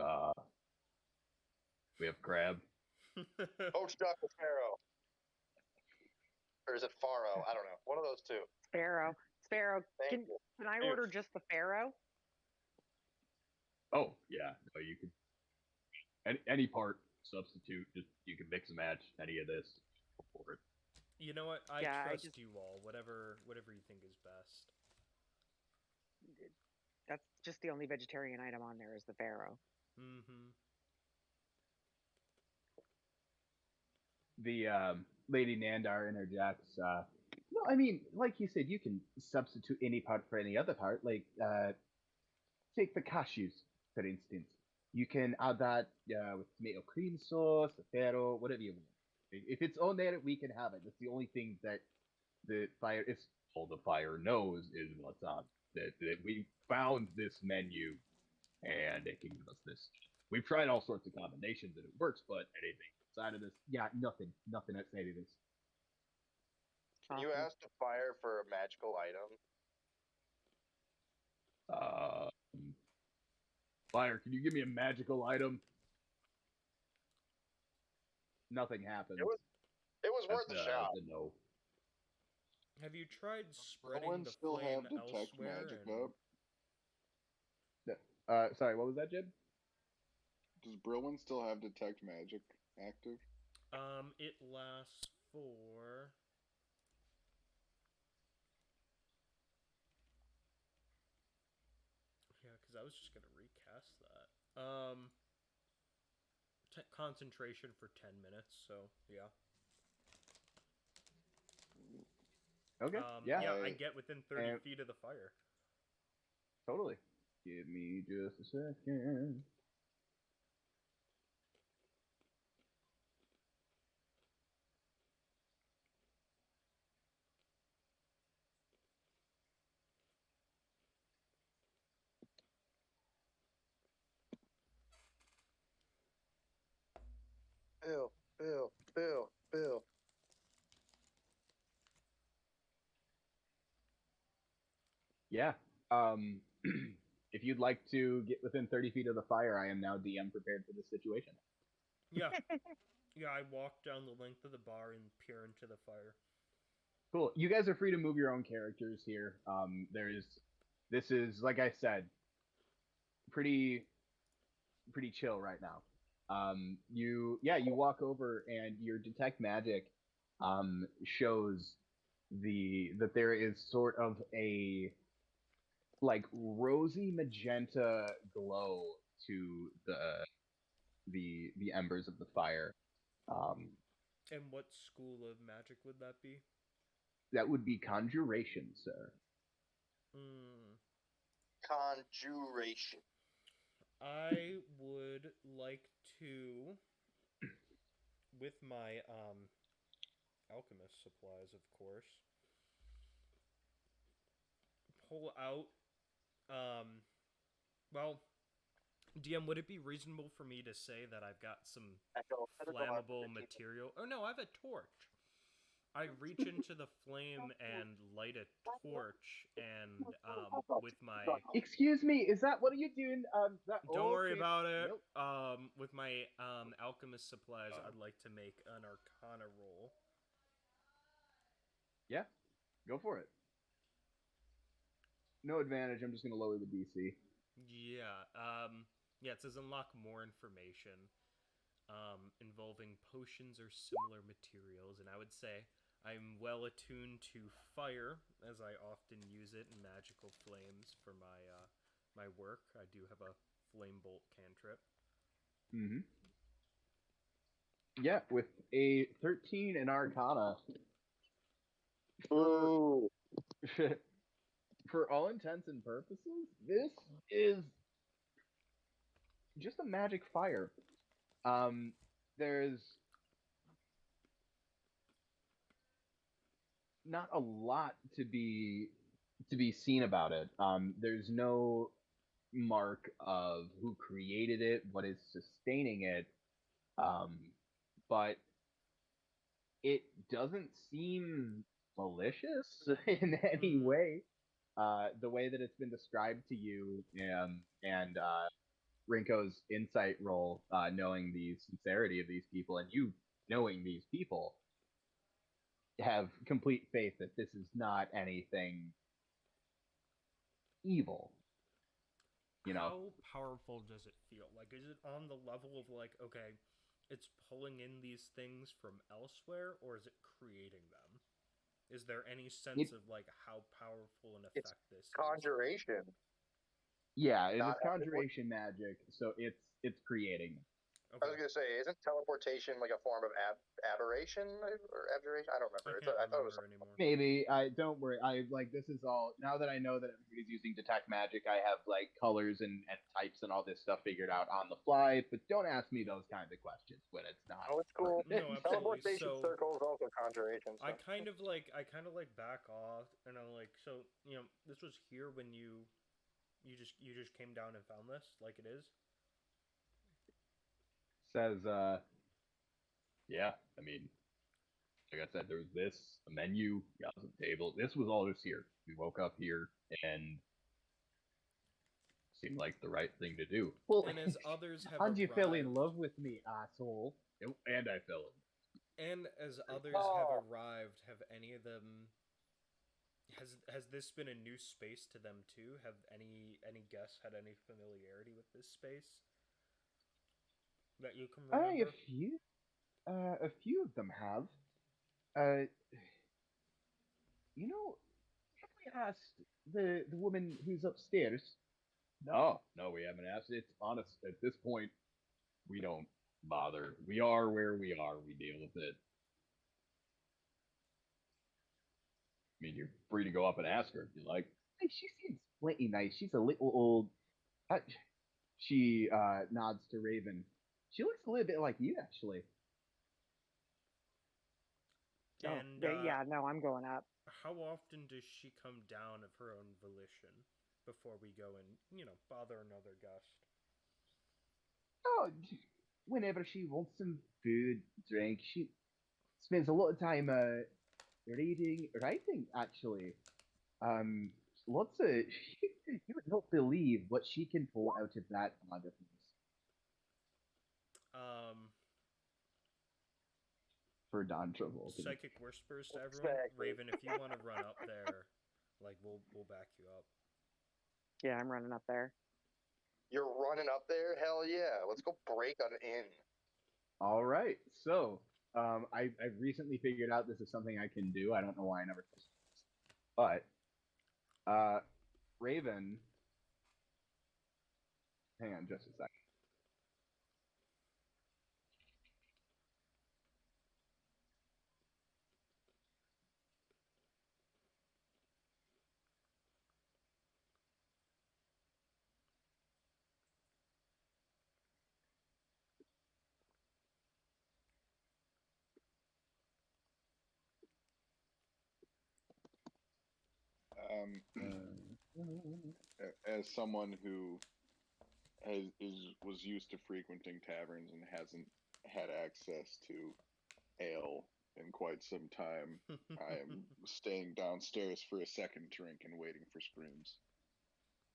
We have crab. Poached duck with farro. Or is it farro? I don't know. One of those two. Sparrow. Thank Can you. I order just the farro? Oh yeah, no, you could any part substitute. Just you can mix and match any of this for it. You know what? I Yeah, I trust just- you all. Whatever you think is best. That's just the only vegetarian item on there is the farro. Mm-hmm. The Lady Nandar interjects. No, I mean, like you said, you can substitute any part for any other part. Like, take the cashews, for instance. You can add that with tomato cream sauce, the farro, whatever you want. If it's on there, we can have it. That's the only thing that the fire, if all the fire knows, is what's on. That we found this menu, and it can give us this. We've tried all sorts of combinations, and it works. But anything outside of this, yeah, nothing outside of this. Can you ask the fire for a magical item? Fire, can you give me a magical item? Nothing happens. It was worth a shot. No. Have you tried spreading Owen the still flame have detect elsewhere? magic and- up. Sorry, what was that, Jed? Does Brilwin still have detect magic active? It lasts for. Yeah, because I was just gonna recast that. Concentration for 10 minutes. So yeah. Okay. I get within 30 feet of the fire. Totally. Give me just a second. Yeah. Um, if you'd like to get within 30 feet of the fire, I am now DM prepared for this situation. Yeah. Yeah, I walk down the length of the bar and peer into the fire. Cool. You guys are free to move your own characters here. This is, like I said, pretty chill right now. You walk over and your detect magic shows that there is sort of a like rosy magenta glow to the embers of the fire. Um, And what school of magic would that be? that would be conjuration, sir. Hmm. Conjuration. I would like to, with my alchemist supplies, of course, pull out. Well, DM, would it be reasonable for me to say that I've got some flammable material? Oh no, I have a torch. I reach into the flame and light a torch, and with my Excuse me, is that what are you doing? don't worry okay. about it. Nope. With my alchemist supplies, I'd like to make an Arcana roll. Yeah, go for it. No advantage. I'm just gonna lower the DC. Yeah. Yeah. It says unlock more information involving potions or similar materials, and I would say I'm well attuned to fire, as I often use it in magical flames for my work. I do have a flame bolt cantrip. Mm-hmm. Yeah, with a 13 in Arcana. Ooh. For all intents and purposes, this is just a magic fire. There's not a lot to be seen about it. There's no mark of who created it, what is sustaining it, but it doesn't seem malicious in any way. The way that it's been described to you, and Rinko's insight roll, knowing the sincerity of these people, and you knowing these people, have complete faith that this is not anything evil. You know, How powerful does it feel? Like, is it on the level of like, okay, it's pulling in these things from elsewhere, or is it creating them? Is there any sense of like how powerful an effect this is? Conjuration. Yeah, it Not is conjuration magic, so it's creating. I was gonna say, isn't teleportation like a form of aberration or abjuration? I don't remember. I thought it was anymore. Maybe. I don't worry. I like this is all now that I know that everybody's using detect magic. I have like colors and types and all this stuff figured out on the fly. But don't ask me those kinds of questions when it's not. Oh, it's cool. No, absolutely. Teleportation So circle is also conjuration. So. I kind of like back off, and I'm like, so this was here when you just came down and found this, like it is. Says, yeah. I mean, like I said, there was this, a menu, yeah, some table. This was all just here. We woke up here and seemed like the right thing to do. Well, and as others have and you arrived, fell in love with me, asshole. And I fell in. And as others have arrived, have any of them has this been a new space to them too? Have any guests had any familiarity with this space that you can remember? A few of them have. You know, have we asked the woman who's upstairs? No, we haven't asked. It's honest. At this point, we don't bother. We are where we are. We deal with it. I mean, you're free to go up and ask her if you like. Hey, she seems plenty nice. She's a little old. She nods to Raven. She looks a little bit like you, actually. And yeah, no, I'm going up. How often does she come down of her own volition before we go and bother another guest? Oh, whenever she wants some food, drink, she spends a lot of time writing actually. What's it? You would not believe what she can pull out of that Magus. For Don Travolta. Psychic whispers to everyone. Exactly. Raven, if you want to run up there, like we'll back you up. Yeah, I'm running up there. You're running up there? Hell yeah. Let's go break an inn. All right. So, I recently figured out this is something I can do. I don't know why I never. But, Raven. Hang on just a second. As someone who was used to frequenting taverns and hasn't had access to ale in quite some time, I am staying downstairs for a second drink and waiting for screams.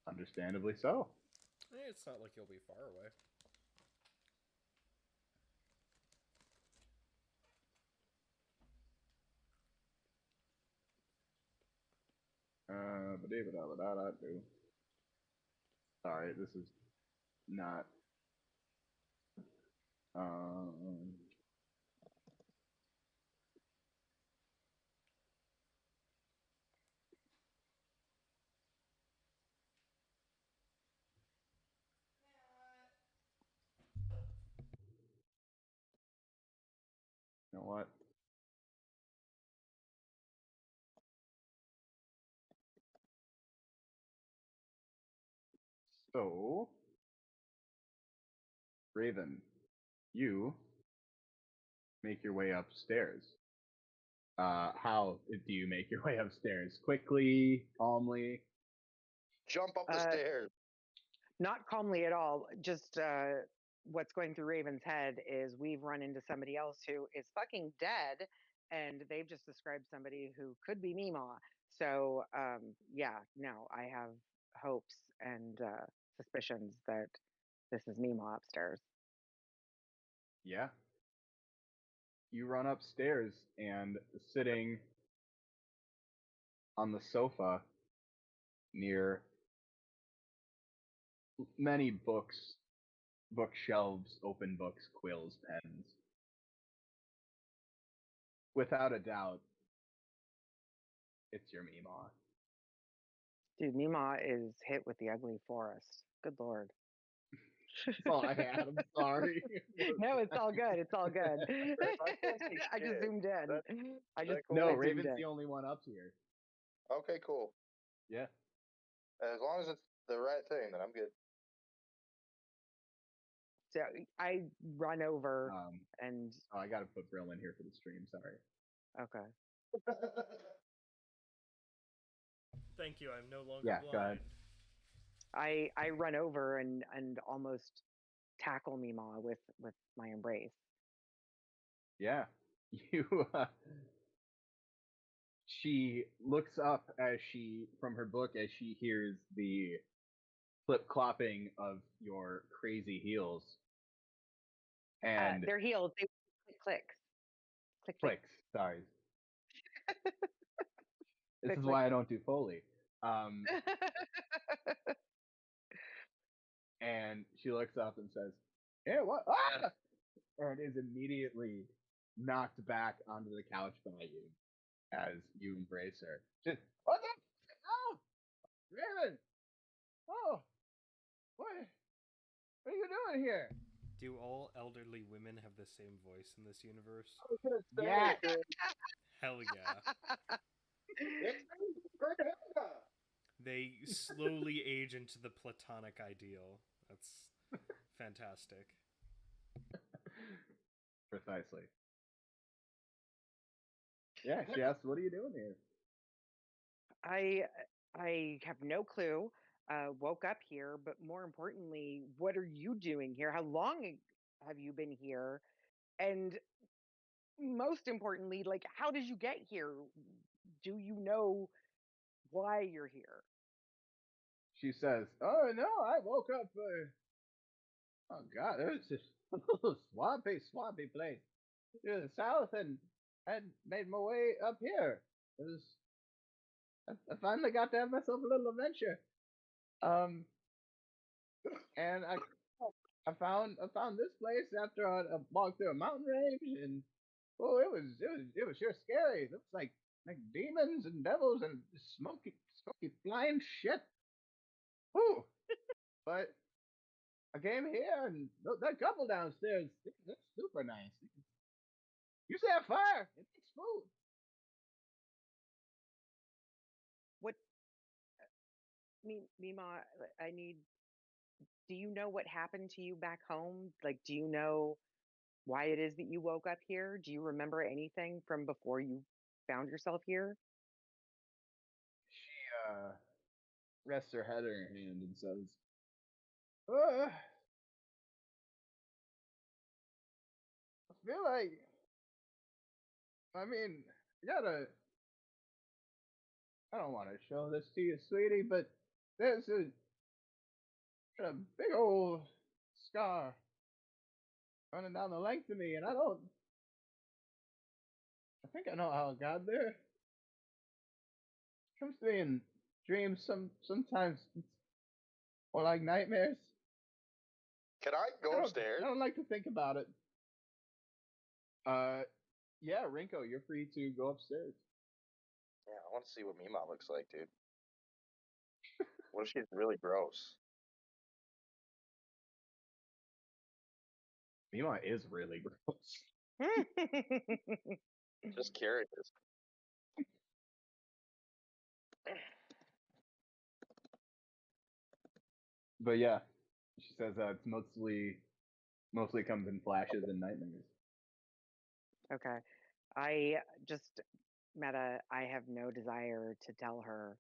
Understandably so. It's not like you'll be far away. Sorry, this is not. You know what? So, Raven, you make your way upstairs. How do you make your way upstairs? Quickly, calmly? Jump up the stairs. Not calmly at all. Just what's going through Raven's head is we've run into somebody else who is fucking dead, and they've just described somebody who could be Mima. So, yeah, no, I have hopes and suspicions that this is Mima upstairs. Yeah. You run upstairs and sitting on the sofa near many books, bookshelves, open books, quills, pens. Without a doubt, it's your Mima. Dude, Mima is hit with the ugly forest. Good lord. That's all I had. I'm sorry. No, it's all good. It's all good. I just zoomed in. No, I Raven's zoomed the only one up here. Okay, cool. Yeah. As long as it's the right thing, then I'm good. So I run over and. Oh, I gotta put Brill in here for the stream. Sorry. Okay. Thank you. I'm no longer Yeah, blind. go ahead. I run over and almost tackle Mima with my embrace. Yeah. You. She looks up as from her book as she hears the flip clopping of your crazy heels. And They're heels. They clicks. Clicks. Sorry. This Click, is click. why I don't do Foley. And she looks up and says, "Hey, what?" Ah! And is immediately knocked back onto the couch by you as you embrace her. Just, what the? Oh, Raven! Oh, what are you doing here? Do all elderly women have the same voice in this universe? Yeah. Hell yeah. They slowly age into the platonic ideal. That's fantastic. Precisely. Yeah, she asked, "What are you doing here?" I have no clue. Woke up here, but more importantly, what are you doing here? How long have you been here? And most importantly, like, how did you get here? Do you know why you're here? she says, "Oh no, I woke up. Oh God, it was just a little swampy place to the south, and made my way up here. It was I finally got to have myself a little adventure. Um, and I found this place after I walked through a mountain range, and oh, it was sure scary. It looks like demons and devils and smoky flying shit. Whew. But I came here, and that couple downstairs, they're super nice. You set fire, it makes food. What, Mima? I need. Do you know what happened to you back home? Like, do you know why it is that you woke up here? Do you remember anything from before you found yourself here? She rests her head in her hand and says, I feel like, I mean, I gotta, I don't want to show this to you, sweetie, but there's a big old scar running down the length of me, and I think I know how it got there. It comes to me in dreams, sometimes it's more like nightmares. Can I go upstairs? I don't like to think about it. Yeah, Rinko, you're free to go upstairs. Yeah, I want to see what Mima looks like, dude. What if she's really gross? Mima is really gross. Just curious. But yeah, she says it's mostly comes in flashes and nightmares. Okay. I just, Meta, I have no desire to tell her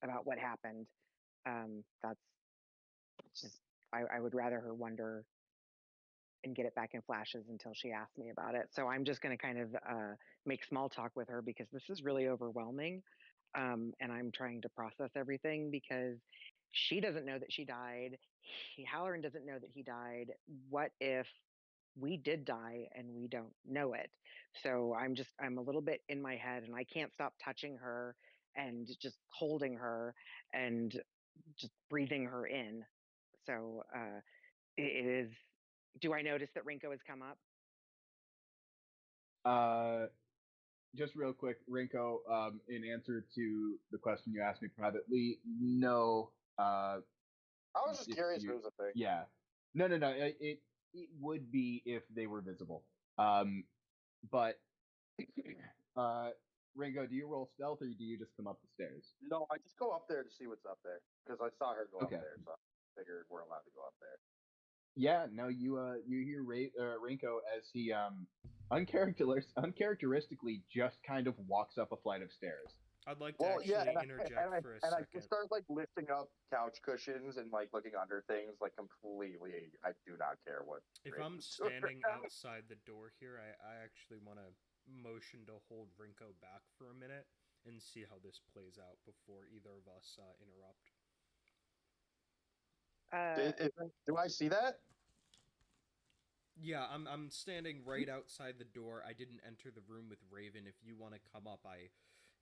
about what happened. That's just, I would rather her wonder and get it back in flashes until she asks me about it. So I'm just going to kind of make small talk with her because this is really overwhelming. And I'm trying to process everything because she doesn't know that she died. Halloran doesn't know that he died. What if we did die and we don't know it? So I'm a little bit in my head and I can't stop touching her and just holding her and just breathing her in. So it is. Do I notice that Rinko has come up? Just real quick, Rinko, in answer to the question you asked me privately, no. I was just curious if it was a thing. Yeah. No. It would be if they were visible. But Ringo, do you roll stealth or do you just come up the stairs? No, I just go up there to see what's up there because I saw her go Okay. up there, so I figured we're allowed to go up there. Yeah, no, you hear Rinko as he uncharacteristically just kind of walks up a flight of stairs. I'd like to interject for a second. I just start like lifting up couch cushions and like looking under things like completely. I do not care what. If I'm standing outside the door here, I actually want to motion to hold Rinko back for a minute and see how this plays out before either of us interrupt. Do I see that? Yeah, I'm standing right outside the door. I didn't enter the room with Raven. If you want to come up,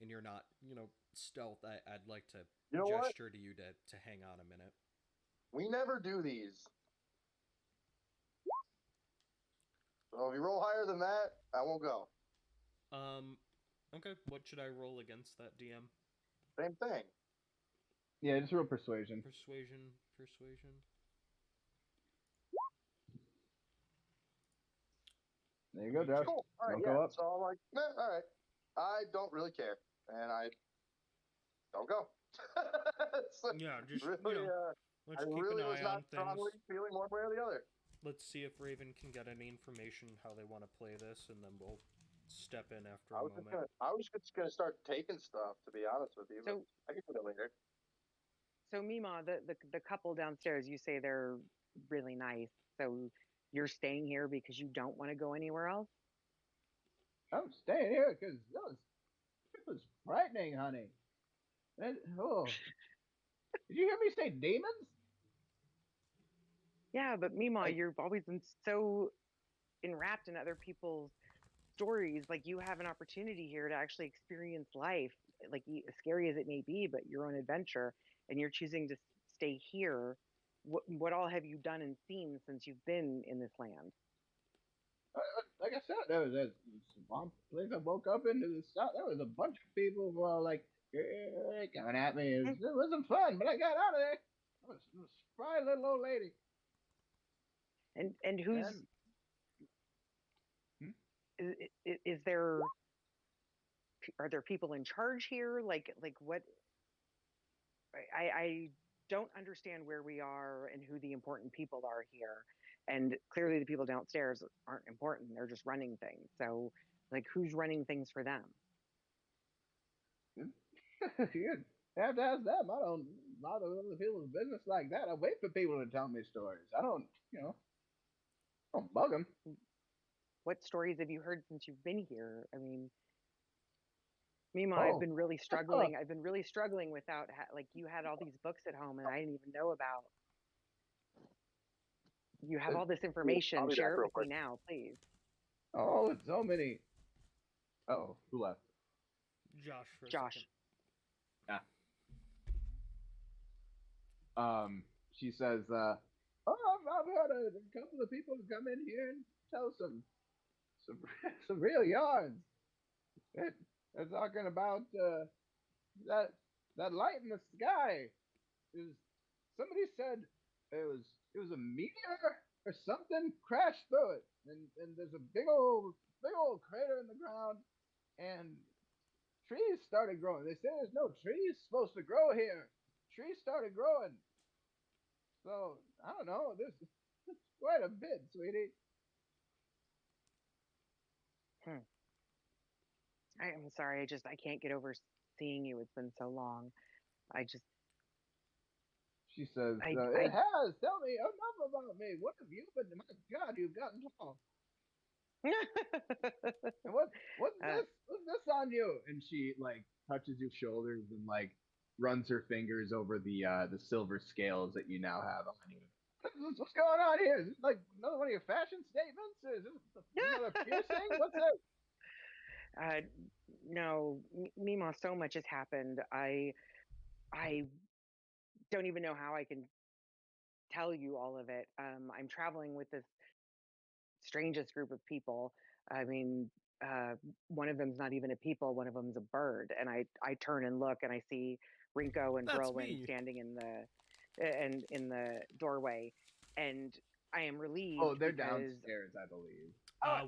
and you're not, stealth, I'd like to gesture to you to hang on a minute. We never do these. So if you roll higher than that, I won't go. Okay. What should I roll against that, DM? Same thing. Yeah, just roll persuasion. Persuasion. There you go, Josh. Cool. All right, Go up. So I'm like, all right. I don't really care, and I don't go. Yeah, just really, let's I keep really an was eye not on things. strongly feeling one way or the other. Let's see if Raven can get any information how they want to play this, and then we'll step in after a moment. I was just gonna start taking stuff, to be honest with you. So I can do it later. So Mima, the couple downstairs, you say they're really nice. So you're staying here because you don't want to go anywhere else? I'm staying here because it was frightening, honey. Did you hear me say demons? Yeah, but Mima, Like- you've always been so enwrapped in other people's stories. Like you have an opportunity here to actually experience life, like as scary as it may be, but your own adventure, and you're choosing to stay here. What all have you done and seen since you've been in this land? Like I said, there was a swamp place I woke up into the south. There was a bunch of people who were like coming at me. It wasn't fun, but I got out of there. I was a spry little old lady. And who's is there? Are there people in charge here? Like what? I don't understand where we are and who the important people are here. And clearly the people downstairs aren't important. They're just running things. So like who's running things for them? You'd have to ask them. I don't bother with other people's business like that. I wait for people to tell me stories. I don't, I don't bug them. What stories have you heard since you've been here? I mean, Mima, I've been really struggling. I've been really struggling without like you had all these books at home and I didn't even know about. You have all this information. Share it with me now, please. Oh, so many. Oh, who left? Josh. Yeah. She says, "Oh, I've heard a couple of people come in here and tell some some real yarns. They're talking about that light in the sky. Is somebody said it was a meteor or something crashed through it, and there's a big old crater in the ground, and trees started growing. They say there's no trees supposed to grow here. Trees started growing. So I don't know. This is quite a bit, sweetie." I'm sorry. I can't get over seeing you. It's been so long. She says, "It has. Tell me enough about me. What have you been? My God, you've gotten tall. And what's this? What's this on you?" And she like touches your shoulders and like runs her fingers over the silver scales that you now have on you. What's going on here? Is this like another one of your fashion statements? Is this another piercing? What's this? No, Mima, so much has happened. I don't even know how I can tell you all of it. I'm traveling with this strangest group of people. I mean, one of them's not even a people, one of them's a bird. And I turn and look and I see Rinko and Brolin standing in the doorway. And I am relieved. Oh, they're downstairs, I believe.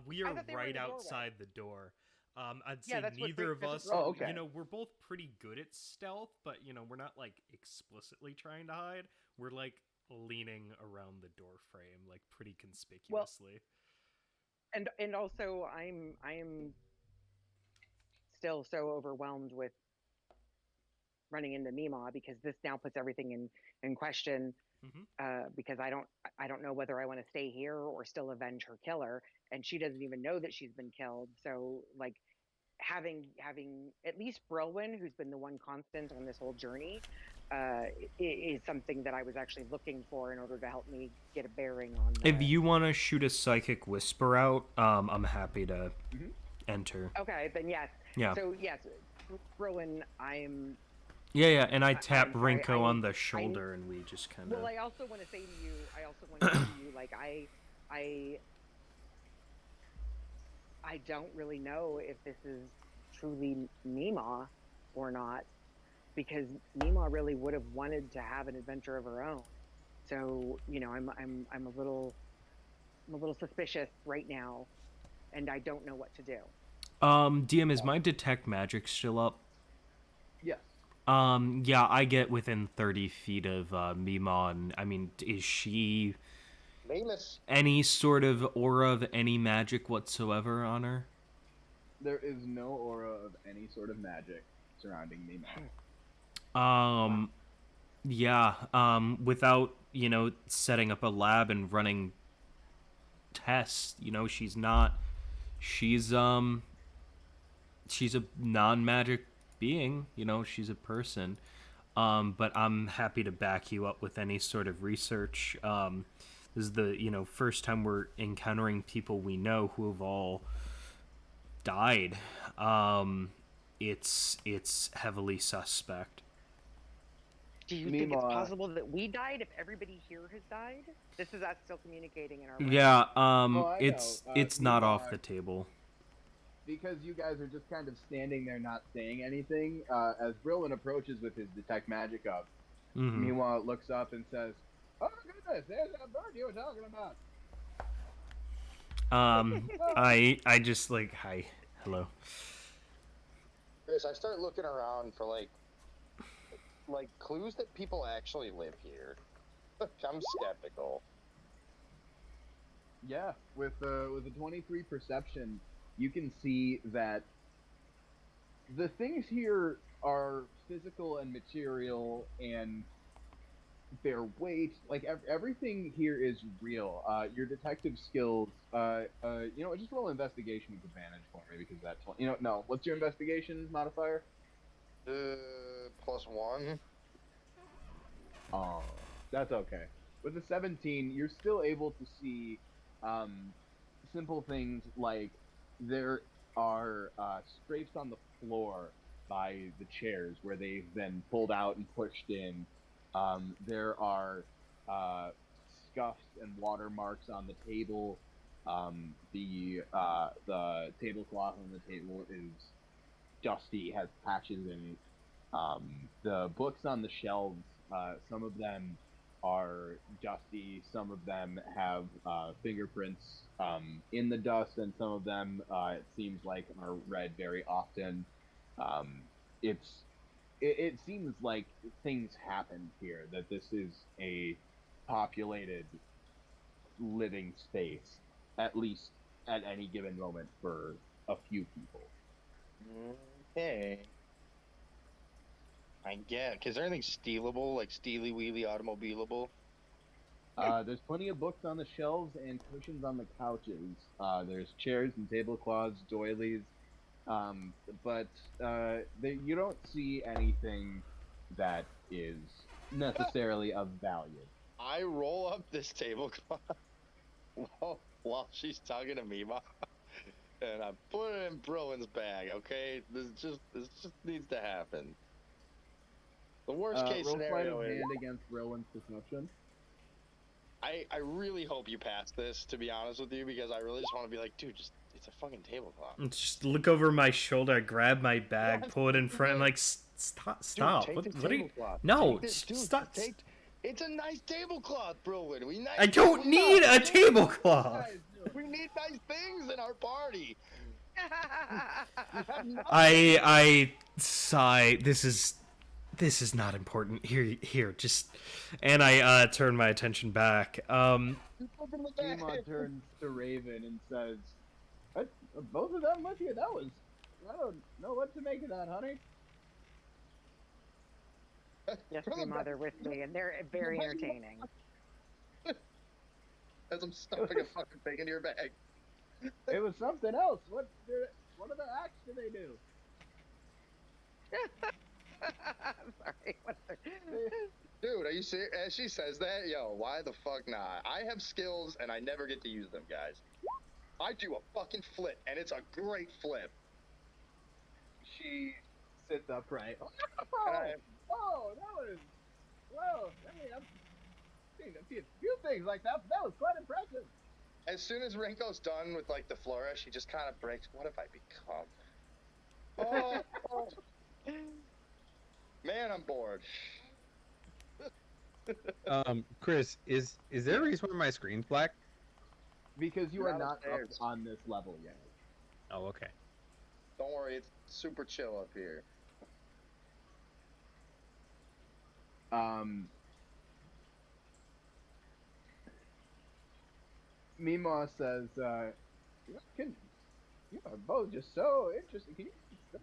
We are right outside the door. I'd say neither of us. Oh, okay. We're both pretty good at stealth, but we're not like explicitly trying to hide. We're like leaning around the door frame, like pretty conspicuously. And also, I am still so overwhelmed with running into Mima because this now puts everything in question. Because I don't know whether I want to stay here or still avenge her killer, and she doesn't even know that she's been killed. So like having at least Brolwyn, who's been the one constant on this whole journey, is something that I was actually looking for in order to help me get a bearing on. If you want to shoot a psychic whisper out, I'm happy to enter. Okay, then yes. Yeah. So yes, Brolwyn, I'm. Yeah, and I tap Rinko on the shoulder, and we just kind of. Well, I also want to say to you, like I don't really know if this is truly Mima or not, because Mima really would have wanted to have an adventure of her own. So I'm a little suspicious right now, and I don't know what to do. DM, is my detect magic still up? Yes. Yeah, I get within 30 feet of Mima, and I mean, is she famous? Any sort of aura of any magic whatsoever on her? There is no aura of any sort of magic surrounding Mima. Yeah, without, setting up a lab and running tests, she's a non-magic being, she's a person. but I'm happy to back you up with any sort of research. This is the first time we're encountering people we know who have all died. It's heavily suspect. Do you think it's possible that we died if everybody here has died? This is us still communicating in our brains. Yeah, it's not off the table. Because you guys are just kind of standing there not saying anything, as Brillin approaches with his detect magic up, Miwa looks up and says, "Oh goodness, there's that bird you were talking about." I just like, hi, hello. Chris, I start looking around for like clues that people actually live here. I'm skeptical. Yeah, with a 23 perception, you can see that the things here are physical and material, and their weight, like everything here is real. Your detective skills, just roll investigation with advantage for me, because that's no. What's your investigation modifier? +1. Oh, that's okay. With a 17, you're still able to see simple things like there are scrapes on the floor by the chairs where they've been pulled out and pushed in. There are scuffs and watermarks on the table. The tablecloth on the table is dusty, has patches in it. The books on the shelves, some of them are dusty, some of them have fingerprints in the dust, and some of them, it seems like, are read very often. It seems like things happened here, that this is a populated living space, at least at any given moment, for a few people. Okay. I get. Is there anything stealable, like steely wheelie automobileable? There's plenty of books on the shelves and cushions on the couches. There's chairs and tablecloths, doilies, but you don't see anything that is necessarily of value. I roll up this tablecloth while she's talking to Mima, and I put it in Brillin's bag. Okay, this just needs to happen. The worst case roll scenario sleight of is hand against Rowan's perception. I really hope you pass this, to be honest with you, because I really just want to be like, dude, it's a fucking tablecloth. Just look over my shoulder, grab my bag, pull it in front, and like, stop. Dude, what are you? tablecloth. No, stop. It's a nice tablecloth, Brillin. I don't need a tablecloth. We need nice things in our party. I sigh. This is not important. Here, just, and I turn my attention back. Emon turns to Raven and says, "Both of them with you? I don't know what to make of that, honey." Yes, my mother with me, and they're very entertaining. As I'm stuffing a fucking thing into your bag. It was something else. What other acts do they do? Sorry. Dude, are you serious? As she says that, yo, why the fuck not? I have skills and I never get to use them, guys. I do a fucking flip, and it's a great flip. She sits upright. That was... Well, I mean, I've seen a few things like that, but that was quite impressive. As soon as Rinko's done with, like, the flourish, he just kind of breaks. What have I become? Oh. Man, I'm bored. Chris, is there a reason why my screen's black? Because you are not up on this level yet. Oh, okay. Don't worry, it's super chill up here. Mima says, you are both just so interesting.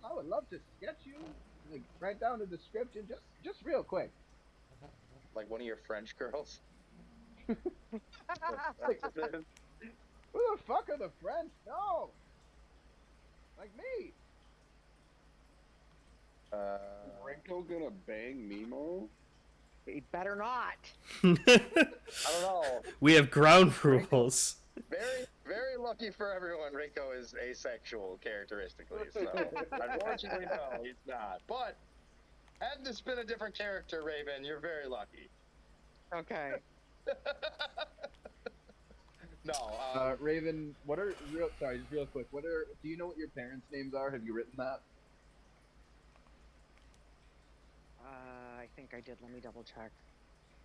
I would love to sketch you, like, right down to the description, just real quick. Like one of your French girls? Like, who the fuck are the French? No! Like me! Rinko gonna bang Nemo? He better not. I don't know. We have ground rules. Very, very lucky for everyone. Rinko is asexual characteristically, so unfortunately, no, he's not. But had this been a different character, Raven, you're very lucky. Okay. No, Raven, just real quick. Do you know what your parents' names are? Have you written that? I think I did. Let me double check.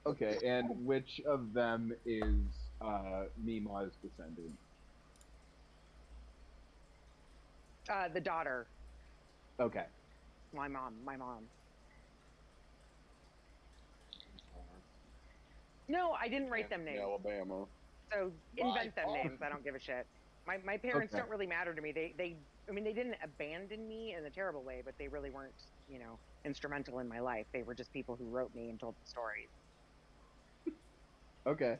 Okay, and which of them is Mima's descendant? The daughter. Okay. My mom. No, I didn't write them names. Alabama. So invent them names. I don't give a shit. My parents Okay. don't really matter to me. They didn't abandon me in a terrible way, but they really weren't, instrumental in my life. They were just people who wrote me and told me stories. Okay.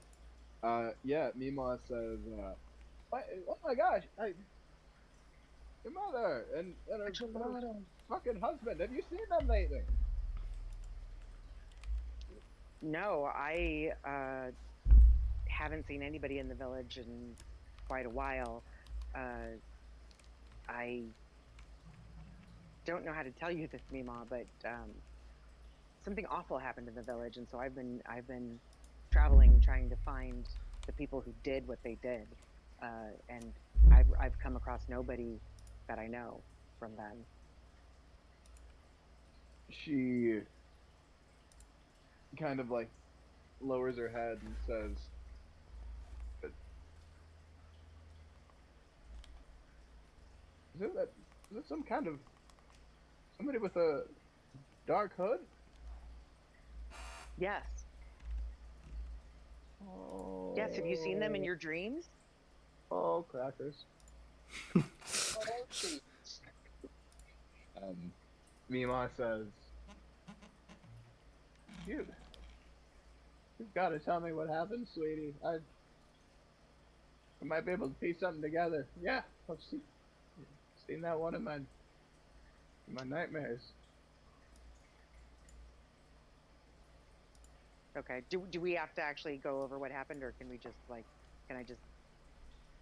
Yeah, Mima says, oh my gosh, your mother and her fucking husband, have you seen them lately? No, I haven't seen anybody in the village in quite a while. I don't know how to tell you this, Mima, but something awful happened in the village, and so I've been traveling trying to find the people who did what they did, and I've come across nobody that I know from them. She kind of like lowers her head and says, is it some kind of somebody with a dark hood? Yes. Oh. Yes, have you seen them in your dreams? Oh, crackers. Mima says, You've got to tell me what happened, sweetie. I might be able to piece something together. Yeah, I've seen that one in my nightmares. Okay. Do we have to actually go over what happened, or can we just can I just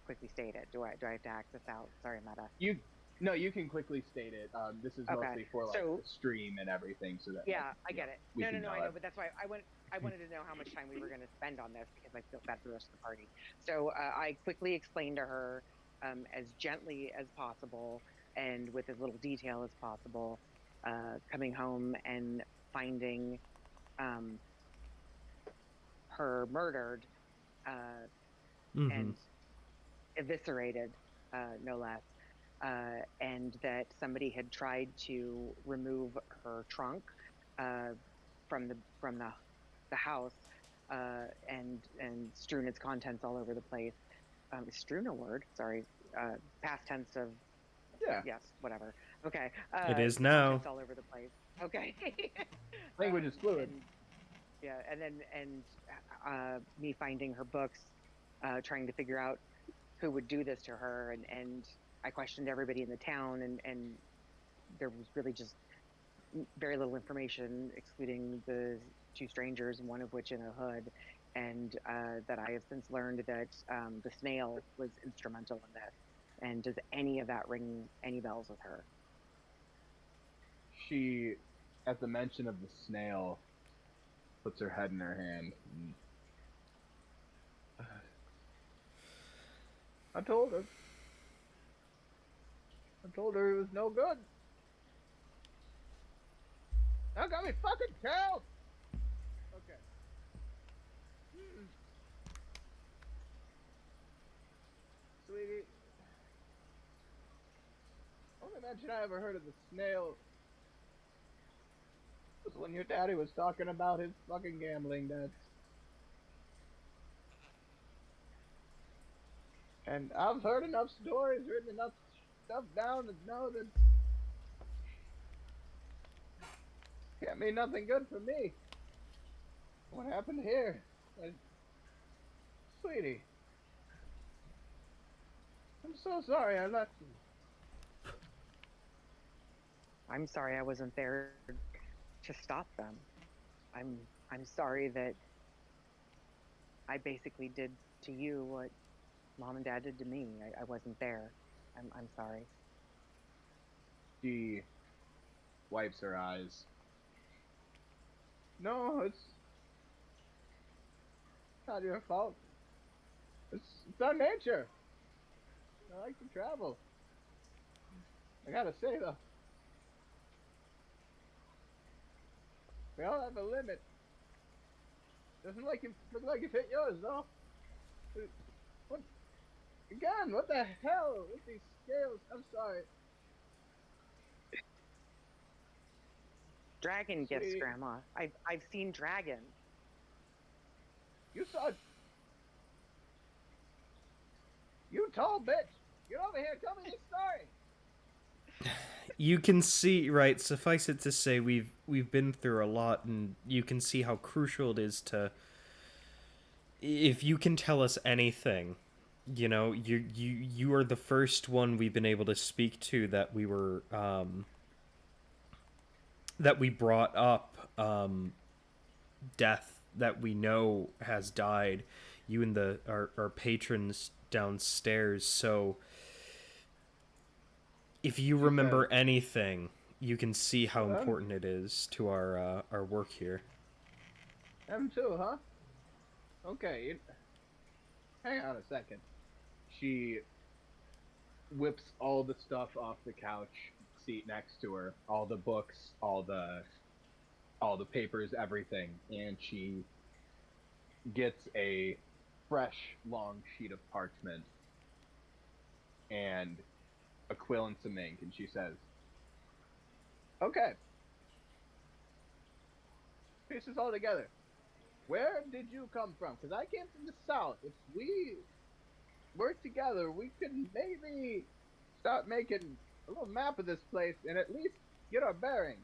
quickly state it? Do I have to act this out? Sorry, Meta. You can quickly state it. This is mostly for the stream and everything, so that I get it. No, I know, but that's why I wanted to know how much time we were going to spend on this, because I feel bad for the rest of the party. So I quickly explained to her, as gently as possible and with as little detail as possible, coming home and finding her murdered and eviscerated, no less. And that somebody had tried to remove her trunk from the house, and strewn its contents all over the place. Strewn a word? Sorry, past tense of. Yeah. Yes, whatever. Okay. It is now. Contents all over the place. Okay. Language is fluid. And then me finding her books, trying to figure out who would do this to her, and I questioned everybody in the town, and there was really just very little information, excluding the two strangers, one of which in a hood, and that I have since learned that the snail was instrumental in this. And does any of that ring any bells with her? She, at the mention of the snail, puts her head in her hand. I told her it was no good. That got me fucking killed. Okay. Sweetie, only mention I ever heard of the snail was when your daddy was talking about his fucking gambling debts. And I've heard enough stories, written enough stuff down to know that can't mean nothing good for me. What happened here? Sweetie, I'm so sorry I left you. I'm sorry I wasn't there to stop them. I'm sorry that I basically did to you what mom and dad did to me. I wasn't there. I'm sorry. She wipes her eyes. No, it's not your fault. It's our nature. I like to travel. I gotta say though, we all have a limit. Doesn't look like you've hit yours though. What again? What the hell with these scales? I'm sorry. Dragon gifts, Sweetie. Grandma. I've seen dragons. You saw. You tall bitch. Get over here. Tell me this story. You can see, right, suffice it to say we've been through a lot, and you can see how crucial it is to, if you can tell us anything, you know, you are the first one we've been able to speak to that we were that we brought up death that we know has died, you and our patrons downstairs. So if you remember anything, you can see how important it is to our work here. Them too, huh? Okay. Hang on a second. She whips all the stuff off the couch seat next to her, all the books, all the papers, everything, and she gets a fresh long sheet of parchment and a quill and some ink, and she says, "Okay, pieces all together. Where did you come from? Because I came from the south. If we work together, we could maybe start making a little map of this place and at least get our bearings."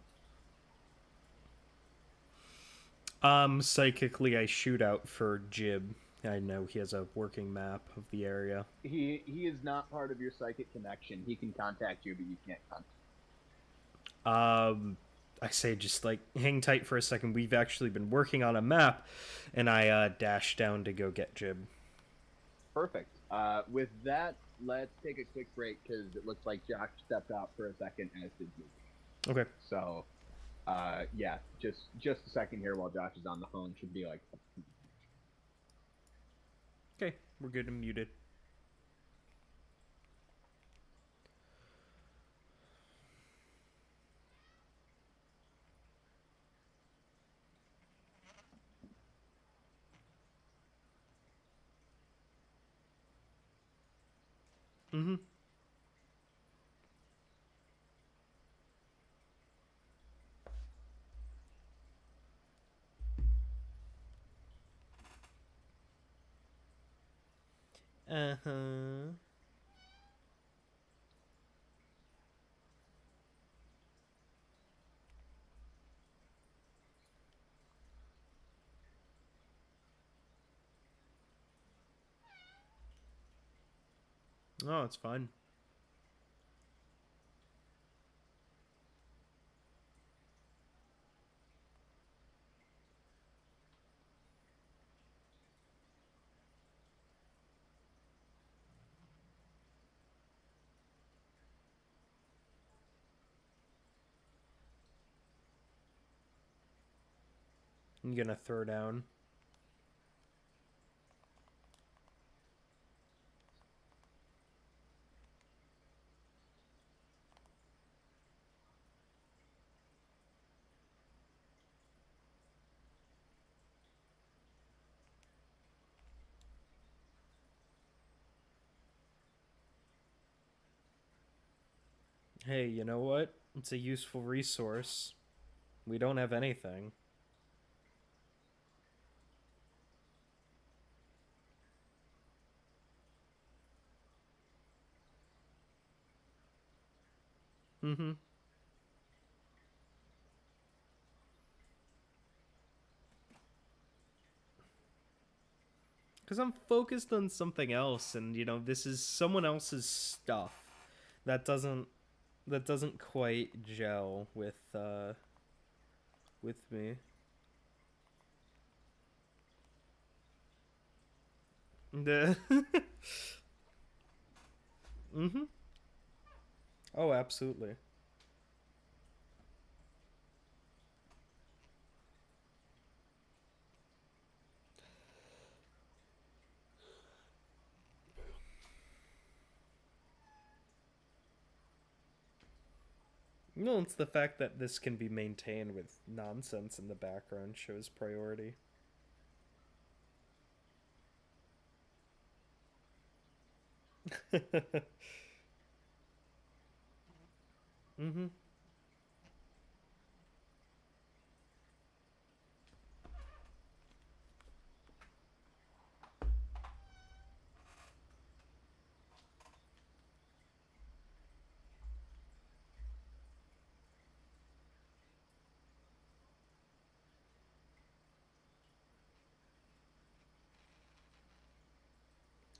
Psychically, I shoot out for Jib. I know he has a working map of the area. He is not part of your psychic connection. He can contact you, but you can't contact. I say just like hang tight for a second. We've actually been working on a map, and I dash down to go get Jib. Perfect. With that, let's take a quick break because it looks like Josh stepped out for a second, as did you. Okay. So, yeah, just a second here while Josh is on the phone. Should be like. Okay, we're good and muted. Mm-hmm. Uh-huh. Oh, it's fine. I'm gonna throw down. Hey, you know what? It's a useful resource. We don't have anything. Mm-hmm. Because I'm focused on something else, and, you know, this is someone else's stuff. That doesn't that doesn't quite gel with me. The mm-hmm. Oh, absolutely. No, it's the fact that this can be maintained with nonsense in the background shows priority. Mm-hmm.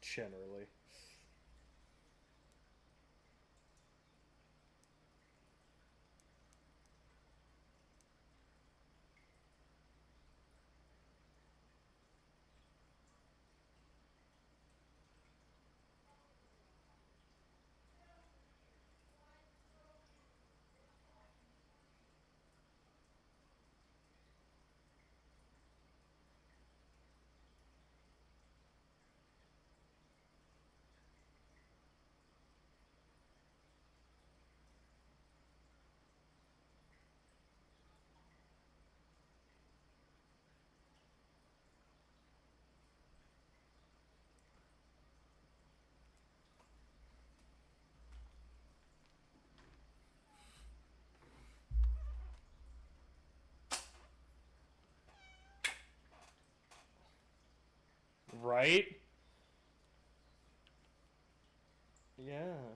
Generally. Right? Yeah.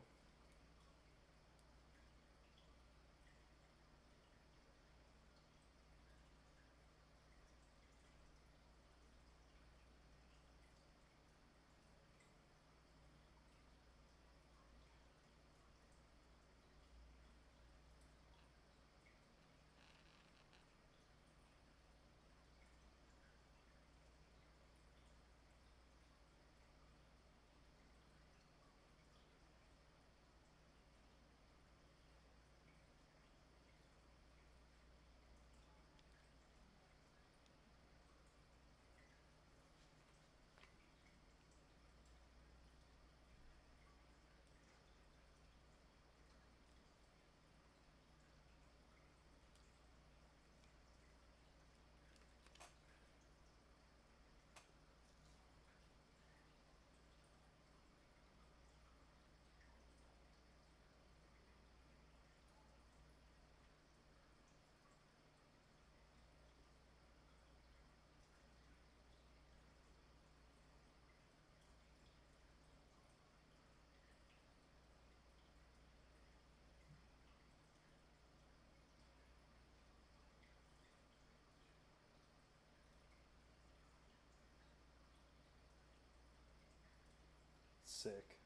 Sick.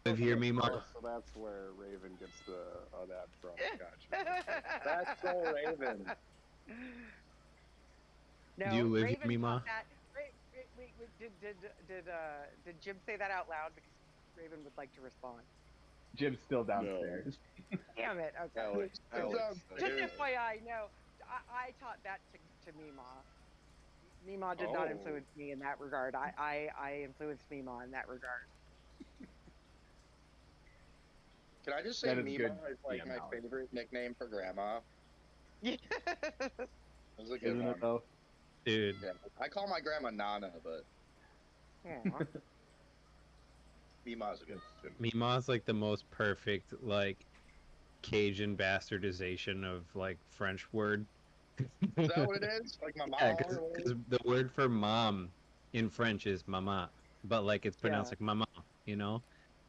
live here, Mima? Oh, so that's where Raven gets that from. Gotcha. That's so Raven. No, Do you live Raven here, taught Mima? that. Wait, did Jim say that out loud? Because Raven would like to respond. Jim's still downstairs. Damn it. Okay. Alex, Just FYI, no, I taught that to Mima. Mima did not influence me in that regard. I influenced Mima in that regard. Can I just say That is Mima good. is like my favorite nickname for grandma? Yeah. That was a good Isn't one. it though? Dude. Yeah. I call my grandma Nana, but Aw. Mima's a good. Mima's like the most perfect like Cajun bastardization of like French word. Is that what it is? Like my mom? Yeah, because the word for mom in French is mama, but like it's pronounced like mama, you know?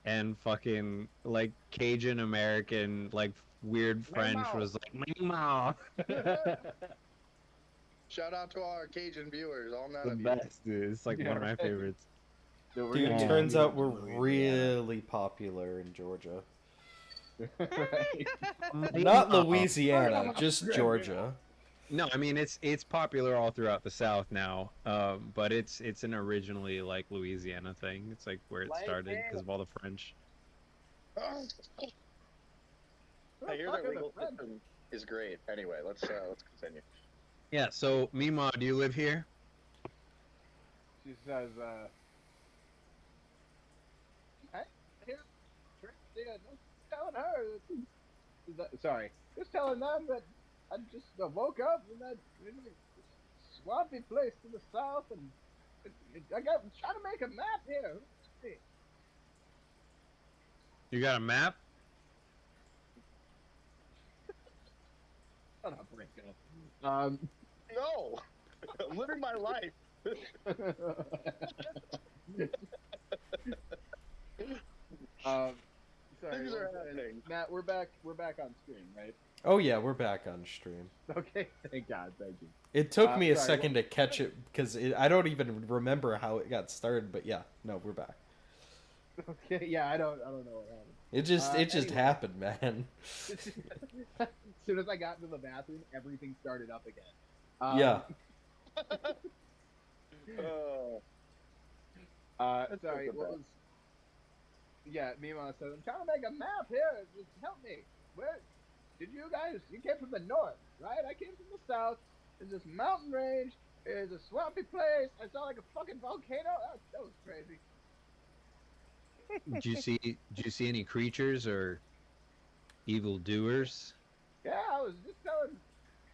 And fucking like Cajun American like weird French Mama. was like mama. Shout out to our Cajun viewers, all nine The of you. best, dude. It's like one of my favorites. So Dude, gonna turns get out we're Louisiana. really popular in Georgia. Right. Not Louisiana, just Georgia. No, I mean it's popular all throughout the South now, but it's an originally like Louisiana thing. It's like where it started because of all the French. I hear their legal system is great. Anyway, let's continue. Yeah. So Mima, do you live here? She says, I hear, telling her, sorry, just telling them that I just woke up in that swampy place to the south, and I'm trying to make a map here. You got a map? Shut up, Rico. No, I'm living my life. Sorry, Things are happening. Matt, we're back on stream, right? Oh yeah, we're back on stream. Okay, thank God, thank you. It took me a sorry, second to catch it because I don't even remember how it got started. But yeah, no, we're back. Okay, yeah, I don't know what happened. It just Anyway. happened, man. As soon as I got into the bathroom, everything started up again. Yeah. Sorry, what was? Yeah, Mima said, I'm trying to make a map here. Just help me. Where did you guys? You came from the north, right? I came from the south. There's this mountain range. There's a swampy place. I saw like a fucking volcano. That was crazy. Did you see any creatures or evil doers? Yeah, I was just telling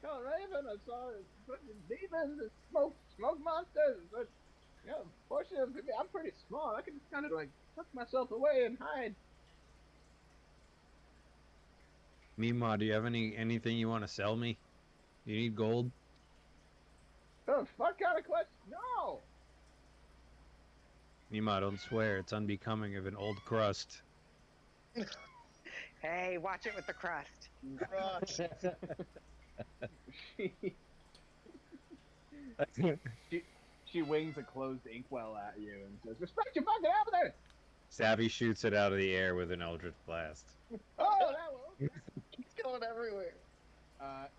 Raven. I saw fucking demons and smoke monsters. But fortunately, I'm pretty small. I can just kind of like tuck myself away and hide. Mima, do you have anything you want to sell me? Do you need gold? Oh, fuck kind of question? No. Mima, don't swear. It's unbecoming of an old crust. Hey, watch it with the crust. She wings a closed inkwell at you and says, "Respect your fucking evidence." Savvy shoots it out of the air with an eldritch blast. Oh, that will. It's going everywhere.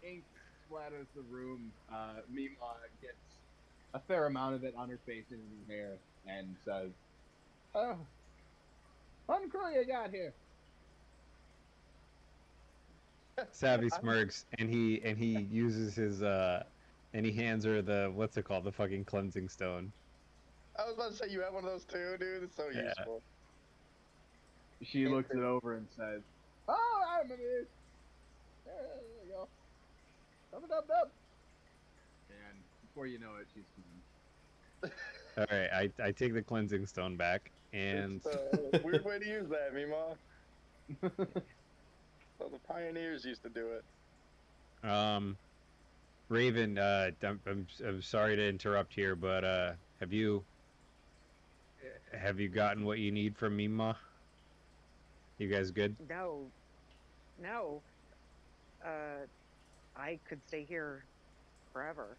Ink splatters the room. Mima gets a fair amount of it on her face and in her hair, and says, "Oh, fun crew you got here." Savvy smirks and he uses his and he hands her the what's it called, the fucking cleansing stone. I was about to say you have one of those too, dude. It's so useful. She looks it over and says, "Oh, I remember this. There you go. Dub. And before you know it, she's gone. All right, I take the cleansing stone back and It's a weird way to use that, Mima. Well, the pioneers used to do it. Raven, I'm sorry to interrupt here, but have you gotten what you need from Mima? You guys good? No. I could stay here forever.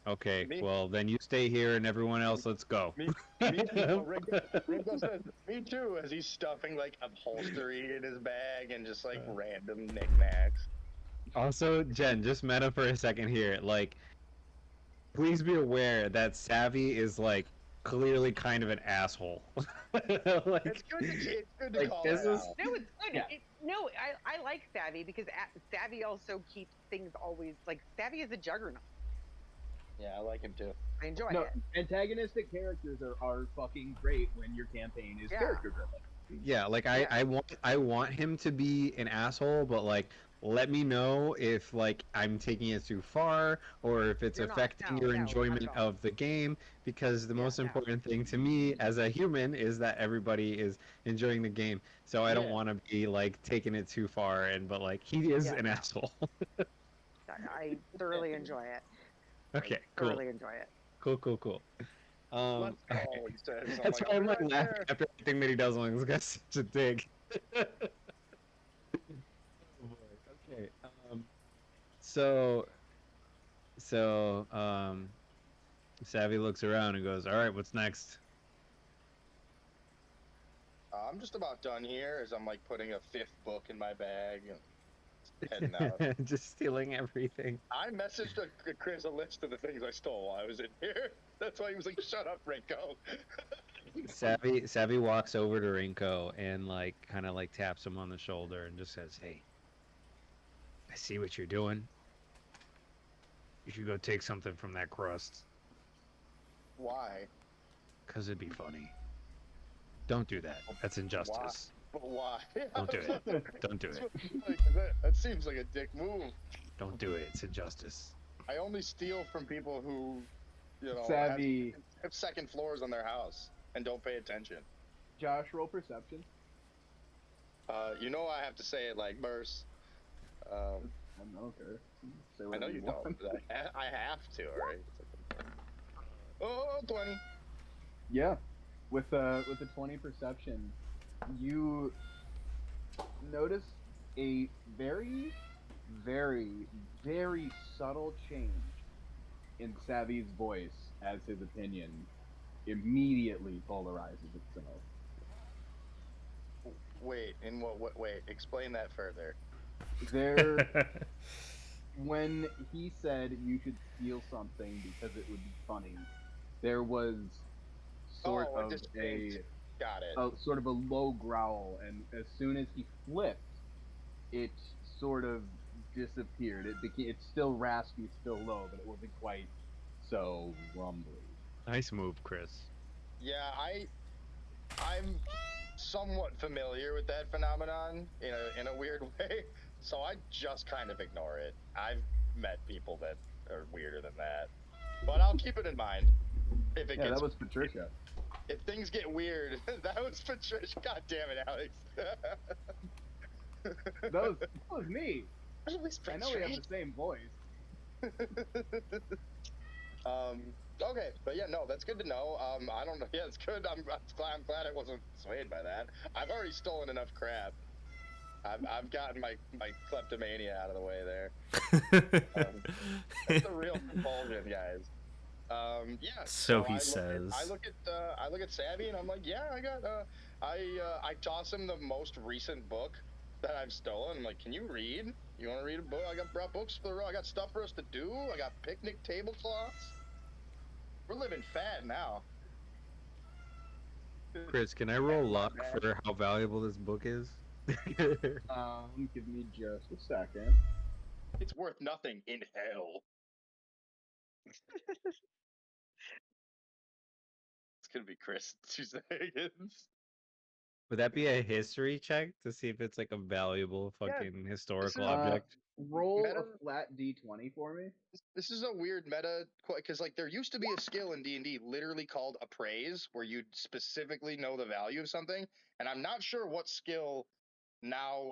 Okay, Me- well then you stay here and everyone else, let's go. Me too. Ringo says, me too, as he's stuffing like upholstery in his bag and just like random knickknacks. Also, Jen, just meta for a second here. Like, please be aware that Savvy is like clearly kind of an asshole. Like, It's good to like, call this that is out. No, it's good. Yeah. No, I like Savvy because Savvy also keeps things always like Savvy is a juggernaut. Yeah, I like him too. I enjoy No, it. antagonistic characters are fucking great when your campaign is Yeah. character driven. yeah, like Yeah. I want him to be an asshole, but like let me know if like I'm taking it too far or if it's You're not. affecting No, your no, not enjoyment at all. of the game, because the Yeah, most no. important thing to me as a human is that everybody is enjoying the game. So I don't Yeah. want to be like taking it too far, and but like he is Yeah, an no. asshole. I thoroughly enjoy it. Okay, I cool. thoroughly enjoy it. Cool. Let's go, Okay. he says. That's why I'll I'm be like right laughing there. after everything that he does. I'm like, this guy's such a dig. Oh boy. Okay. So, Savvy looks around and goes, "All right, what's next?" I'm just about done here as I'm like putting a fifth book in my bag and heading out. Just stealing everything. I messaged Chris a list of the things I stole while I was in here. That's why he was like, "Shut up, Rinko." Savvy walks over to Rinko and like kind of like taps him on the shoulder and just says, "Hey, I see what you're doing. You should go take something from that crust, Why? 'cause it'd be funny. Don't do that. That's injustice. But why? Don't do it. Don't do it. That seems like a dick move. Don't do it. It's injustice." I only steal from people who, you know, Savvy. have second floors on their house and don't pay attention. Josh, roll perception. You know I have to say it like Merce. I don't care. Say I know whatever you want. don't. But I have to, alright? Oh, 20. Yeah, with a 20 perception, you notice a very, very, very subtle change in Savvy's voice as his opinion immediately polarizes itself. Wait, in what wait, explain that further. There, when he said you should steal something because it would be funny, there was sort Oh, a of distinct- Got it. sort of a low growl, and as soon as he flipped, it sort of disappeared. It's still raspy, still low, but it wasn't quite so rumbly. Nice move, Chris. Yeah, I'm somewhat familiar with that phenomenon in a weird way, so I just kind of ignore it. I've met people that are weirder than that, but I'll keep it in mind. If it Yeah, gets, that was Patricia. if things get weird, that was Patricia. God damn it, Alex. That was me. That was I know we have the same voice. Okay, but yeah, no, that's good to know. I don't know. Yeah, it's good. I'm glad I wasn't swayed by that. I've already stolen enough crap. I've gotten my kleptomania out of the way there. That's the real compulsion, guys. Yeah. So he I says. I look at Savvy and I'm like, yeah, I got. I toss him the most recent book that I've stolen. I'm like, can you read? You want to read a book? Brought books for the road. I got stuff for us to do. I got picnic tablecloths. We're living fat now. Chris, can I roll luck for how valuable this book is? Give me just a second. It's worth nothing in hell. It's gonna be Chris 2 seconds. Would that be a history check to see if it's like a valuable fucking historical object? Roll Meta- a flat d20 for me. This is a weird meta, because like there used to be a skill in D&D literally called appraise, where you'd specifically know the value of something, and I'm not sure what skill now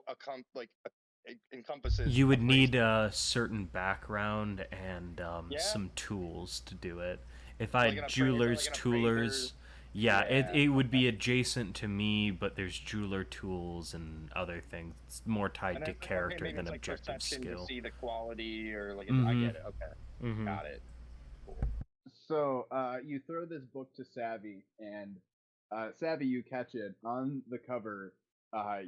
encompasses. You would appraise. need a certain background and Yeah? some tools to do it. If I Like an had appraiser, jewelers, like an toolers, appraiser. yeah, Yeah. it would be adjacent to me, but there's jeweler tools and other things. It's more tied And to then, okay, character maybe than it's like objective perception skill. to see the quality or like I Mhm. get it. Okay, Mhm. got it. So you throw this book to Savvy, and Savvy, you catch it on the cover.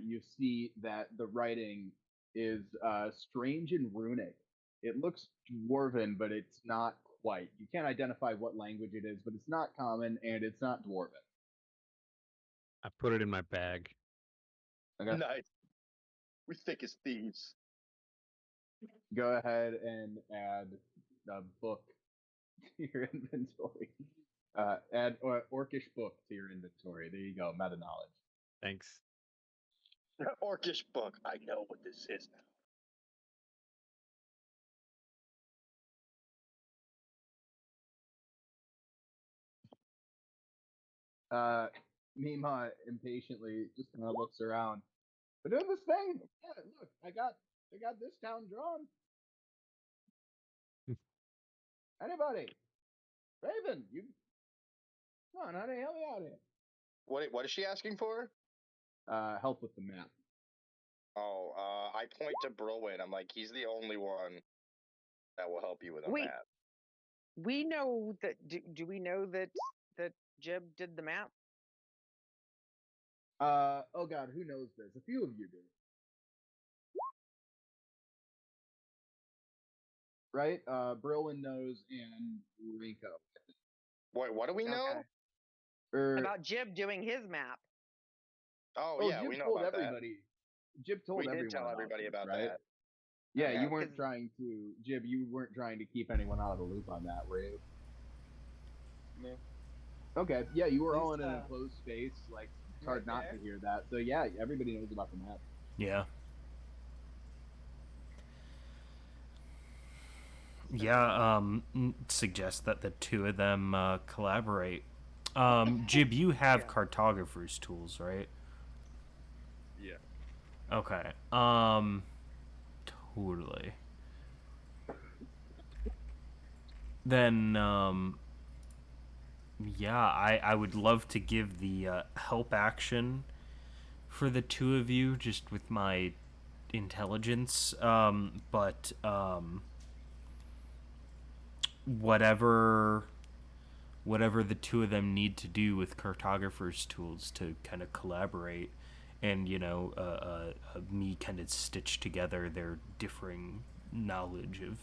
You see that the writing is strange and runic. It looks dwarven, but it's not quite. You can't identify what language it is, but it's not common and it's not dwarven. I put it in my bag. Okay. Nice. We thick as thieves. Go ahead and add a book to your inventory. Add orcish book to your inventory. There you go. Meta knowledge. Thanks. Orcish book. I know what this is now. Mima impatiently just kind of looks around. We're doing this thing. Yeah, look, I got this town drawn. Anybody? Raven, you come on, honey, help me out here. What is she asking for? Help with the map. Oh, I point to Brolin. I'm like, he's the only one that will help you with a Wait. map. We know that. Do we know that Jib did the map? Oh god, who knows this? A few of you do. Right? Brolin knows and Rico. What do we know? Okay. About Jib doing his map. Oh, Oh, yeah, Jib we know told about everybody. Jib told We everyone did tell everybody this, about right? that. Yeah, Okay, you weren't 'cause- trying to, Jib. You weren't trying to keep anyone out of the loop on that, were you? No. Okay, yeah, you were all in an Lisa. enclosed space. Like, it's You hard right not there? to hear that. So yeah, everybody knows about the map. Yeah. Yeah, suggest that the two of them collaborate. Jib, you have Yeah. cartographer's tools, right? Yeah. Okay. Totally. Then, yeah, I would love to give the help action for the two of you, just with my intelligence. But whatever the two of them need to do with cartographer's tools to kind of collaborate, and me kind of stitch together their differing knowledge of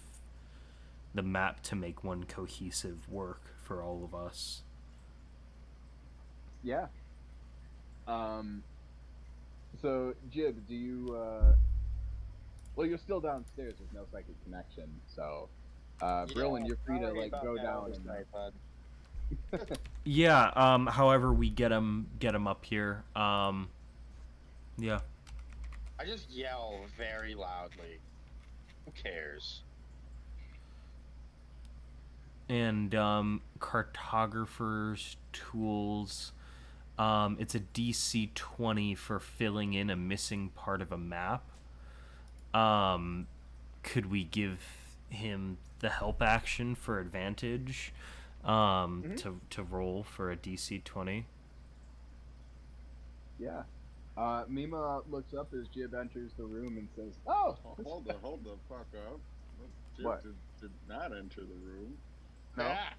the map to make one cohesive work for all of us. Yeah. So Jib, do you? Well, you're still downstairs. There's no psychic connection. So, Brolin, you're free to sorry like about go that down and. oversight, bud. Yeah. However, we get them up here. Yeah. I just yell very loudly. Who cares? And cartographer's tools. It's a DC 20 for filling in a missing part of a map. Could we give him the help action for advantage? To roll for a DC 20. Yeah. Mima looks up as Jib enters the room and says, "Oh, Hold the fuck up. Jib What? Did not enter the room. No. Ah!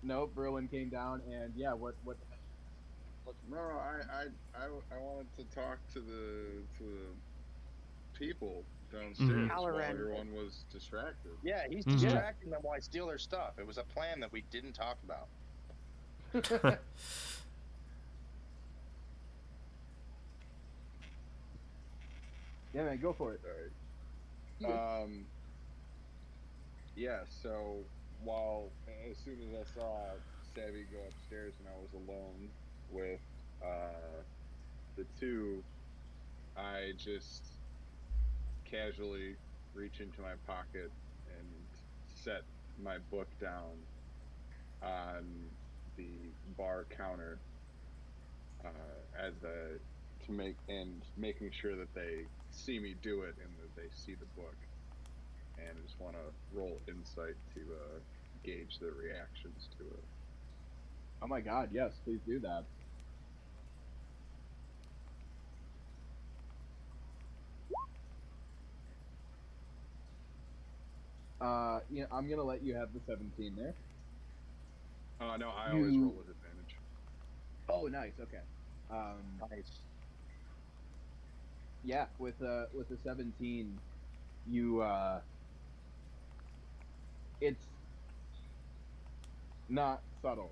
No." Brolin came down and yeah, what? No, I wanted to talk to the people downstairs while Halloran. everyone was distracted. Yeah, he's Mhm. distracting them while I steal their stuff. It was a plan that we didn't talk about. Yeah, man, go for it. Sorry. Yeah, so as soon as I saw Savvy go upstairs and I was alone with the two, I just casually reach into my pocket and set my book down on the bar counter making sure that they see me do it and that they see the book. And I just want to roll insight to gauge their reactions to it. Oh my god, yes, please do that. Yeah, I'm gonna let you have the 17 there. No, I always roll with advantage. Oh, nice. Okay. Nice. Yeah, with a 17, you it's not subtle.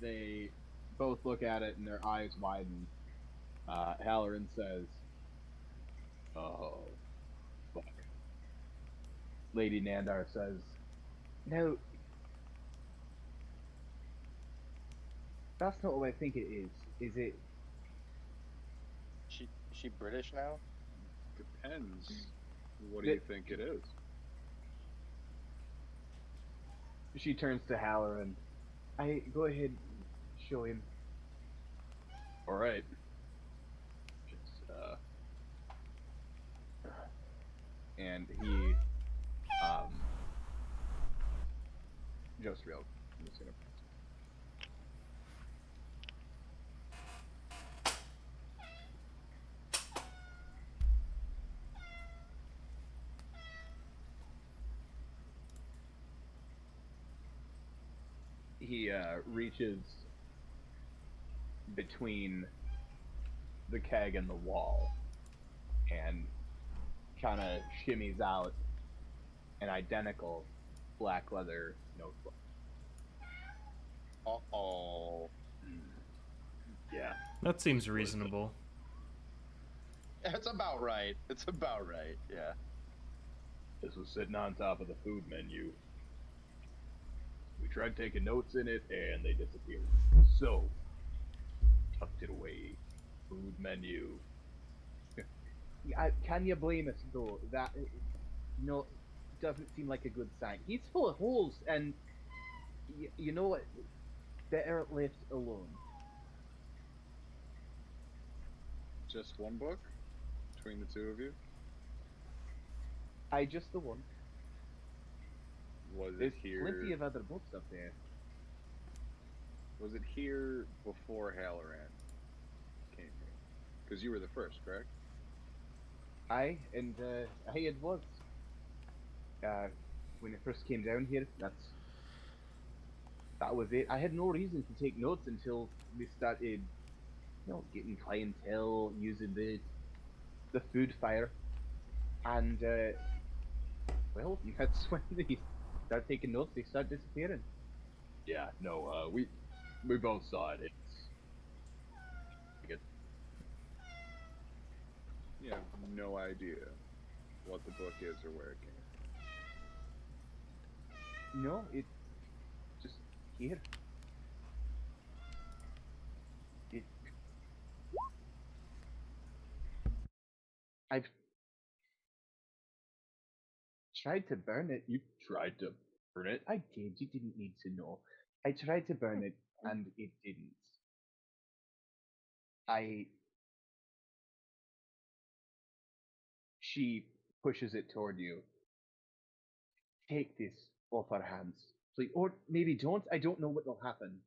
They both look at it and their eyes widen. Halloran says, "Oh, fuck." Lady Nandar says, "No, that's not what I think it is it?" She British now? Depends. What do you think it is? She turns to Halloran. I go ahead, show him. All right. Just and he just real. I'm just gonna. He reaches between the keg and the wall and kind of shimmies out an identical black leather notebook. Uh-oh. Yeah. That seems reasonable. It's about right. It's about right. Yeah. This was sitting on top of the food menu. We tried taking notes in it and they disappeared. So, tucked it away. Food menu. Can you blame us though? That doesn't seem like a good sign. He's full of holes, and you know what? Better left alone. Just one book between the two of you? Just the one. Was There's it here? plenty of other books up there. Was it here before Halloran came here? Because you were the first, correct? Aye, and it was. When it first came down here, that was it. I had no reason to take notes until we started, getting clientele, using the food fire, and well, that's when they start taking notes. They start disappearing. Yeah, no, we both saw it. You have no idea what the book is or where it came from. No, it's just here. I've tried to burn it. You tried to burn it? I did. You didn't need to know. I tried to burn it, and it didn't. She pushes it toward you. Take this off our hands, please. Or maybe don't. I don't know what will happen.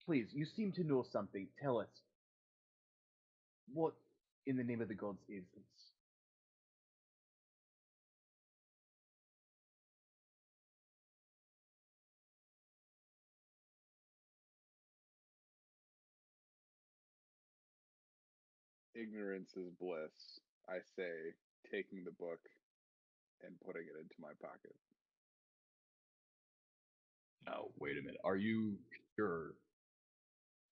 Please, you seem to know something. Tell us. What in the name of the gods is this? Ignorance is bliss. I say, taking the book and putting it into my pocket. Now, wait a minute. Are you sure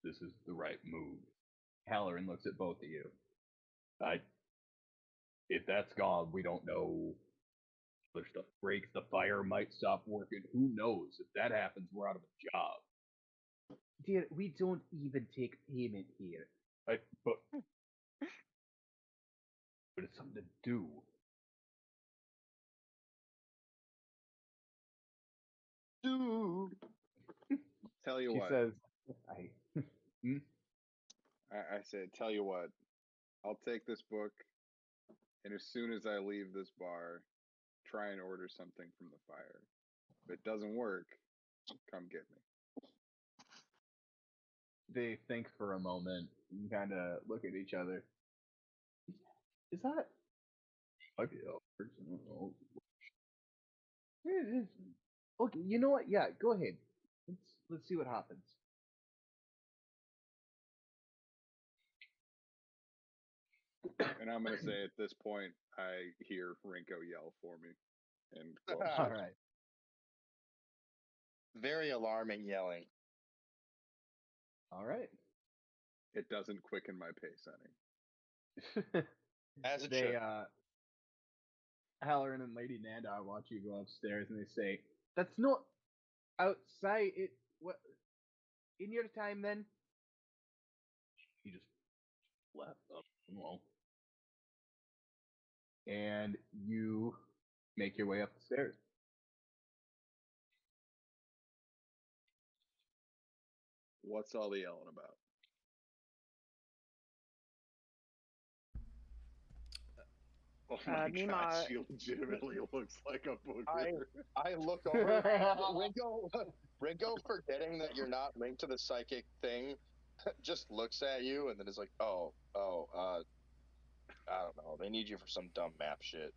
this is the right move? Halloran looks at both of you. If that's gone, we don't know. Other stuff breaks, the fire might stop working. Who knows? If that happens, we're out of a job. Dear, we don't even take payment here. But it's something to do. Tell you She what. says, I said, tell you what. I'll take this book, and as soon as I leave this bar, try and order something from the fire. If it doesn't work, come get me. They think for a moment and kind of look at each other. Is that Okay, you know what? Yeah, go ahead. Let's see what happens. And I'm gonna say at this point, I hear Rinko yell for me, and close. All right. Very alarming yelling. All right. It doesn't quicken my pace any. As it They should. Halloran and Lady Nanda watch you go upstairs, and they say, "That's not outside. It what in your time then?" He just left. Well, and you make your way up the stairs. What's all the yelling about? Oh my Mima, god, she legitimately looks like a booger. I look over. Ringo, forgetting that you're not linked to the psychic thing, just looks at you and then is like, I don't know. They need you for some dumb map shit.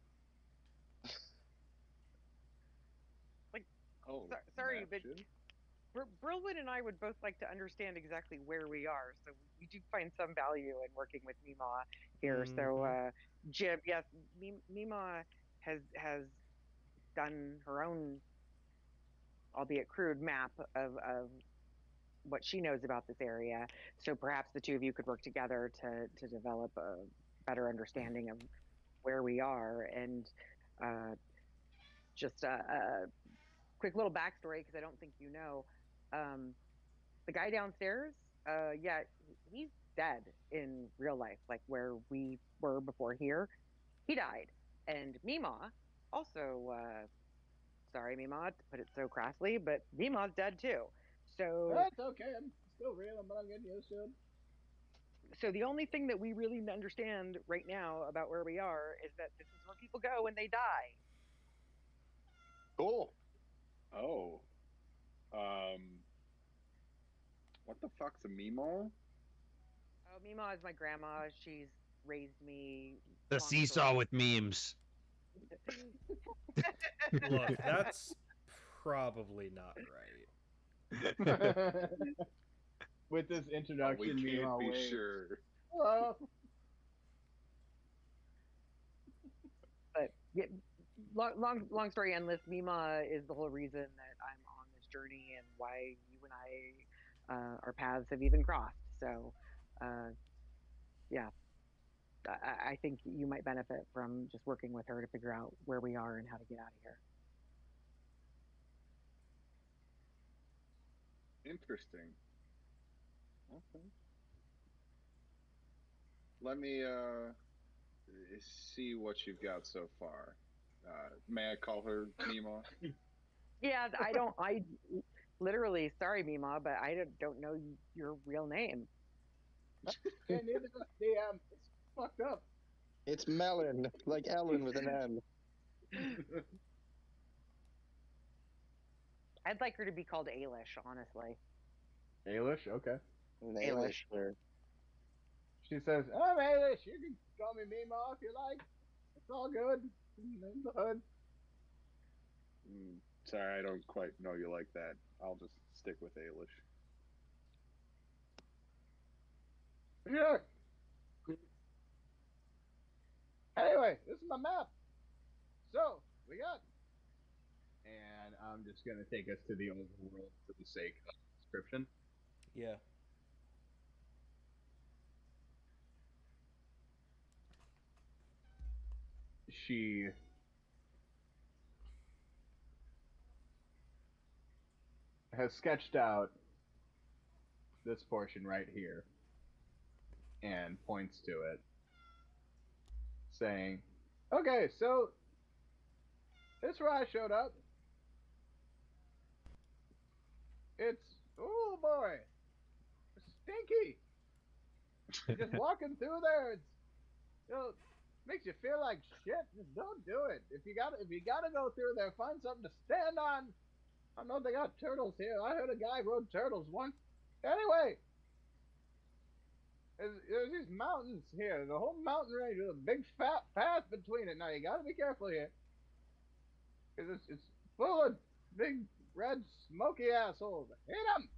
sorry, map but shit? Brilwin and I would both like to understand exactly where we are, so we do find some value in working with Mima here. So, Jim, yes, Mima has done her own, albeit crude, map of what she knows about this area. So perhaps the two of you could work together to develop a better understanding of where we are. And just a quick little backstory, because I don't think you know. The guy downstairs, yeah, he's dead in real life, like where we were before here. He died. And Mima also, sorry, Mima, to put it so crassly, but Mima's dead too. So That's okay. I'm still reeling, but I'm getting used to it. So the only thing that we really understand right now about where we are is that this is where people go when they die. Cool. Oh. What the fuck's a Mimo? Oh, Mima is my grandma. She's raised me. The Long seesaw story. with memes. Look, that's probably not right. With this introduction, we can't be waits. sure. Hello. But yeah, long story endless. Mima is the whole reason that I'm on this journey and why you and I, our paths have even crossed. So, yeah, I think you might benefit from just working with her to figure out where we are and how to get out of here. Interesting. Okay. Let me see what you've got so far. May I call her Mima? Yeah, I literally, sorry, Mima, but I don't know your real name. Yeah, neither does DM. It's fucked up. It's Melon, like Ellen with an M. I'd like her to be called Ailish, honestly. Ailish, okay. Ailish. She says, "I'm Ailish. You can call me Mima if you like. It's all good. In the hood." Sorry, I don't quite know you like that. I'll just stick with Ailish. Sure. Anyway, this is my map. So, we got. And I'm just going to take us to the overworld for the sake of description. Yeah. She has sketched out this portion right here and points to it, saying, "Okay, so this is where I showed up. It's, oh boy, stinky. Just walking through there, it's, makes you feel like shit. Just don't do it. If you gotta go through there, find something to stand on. I know they got turtles here. I heard a guy rode turtles once. Anyway, There's these mountains here. The whole mountain range with a big fat path between it. Now you gotta be careful here. Cause it's full of big red smoky assholes. Hit 'em!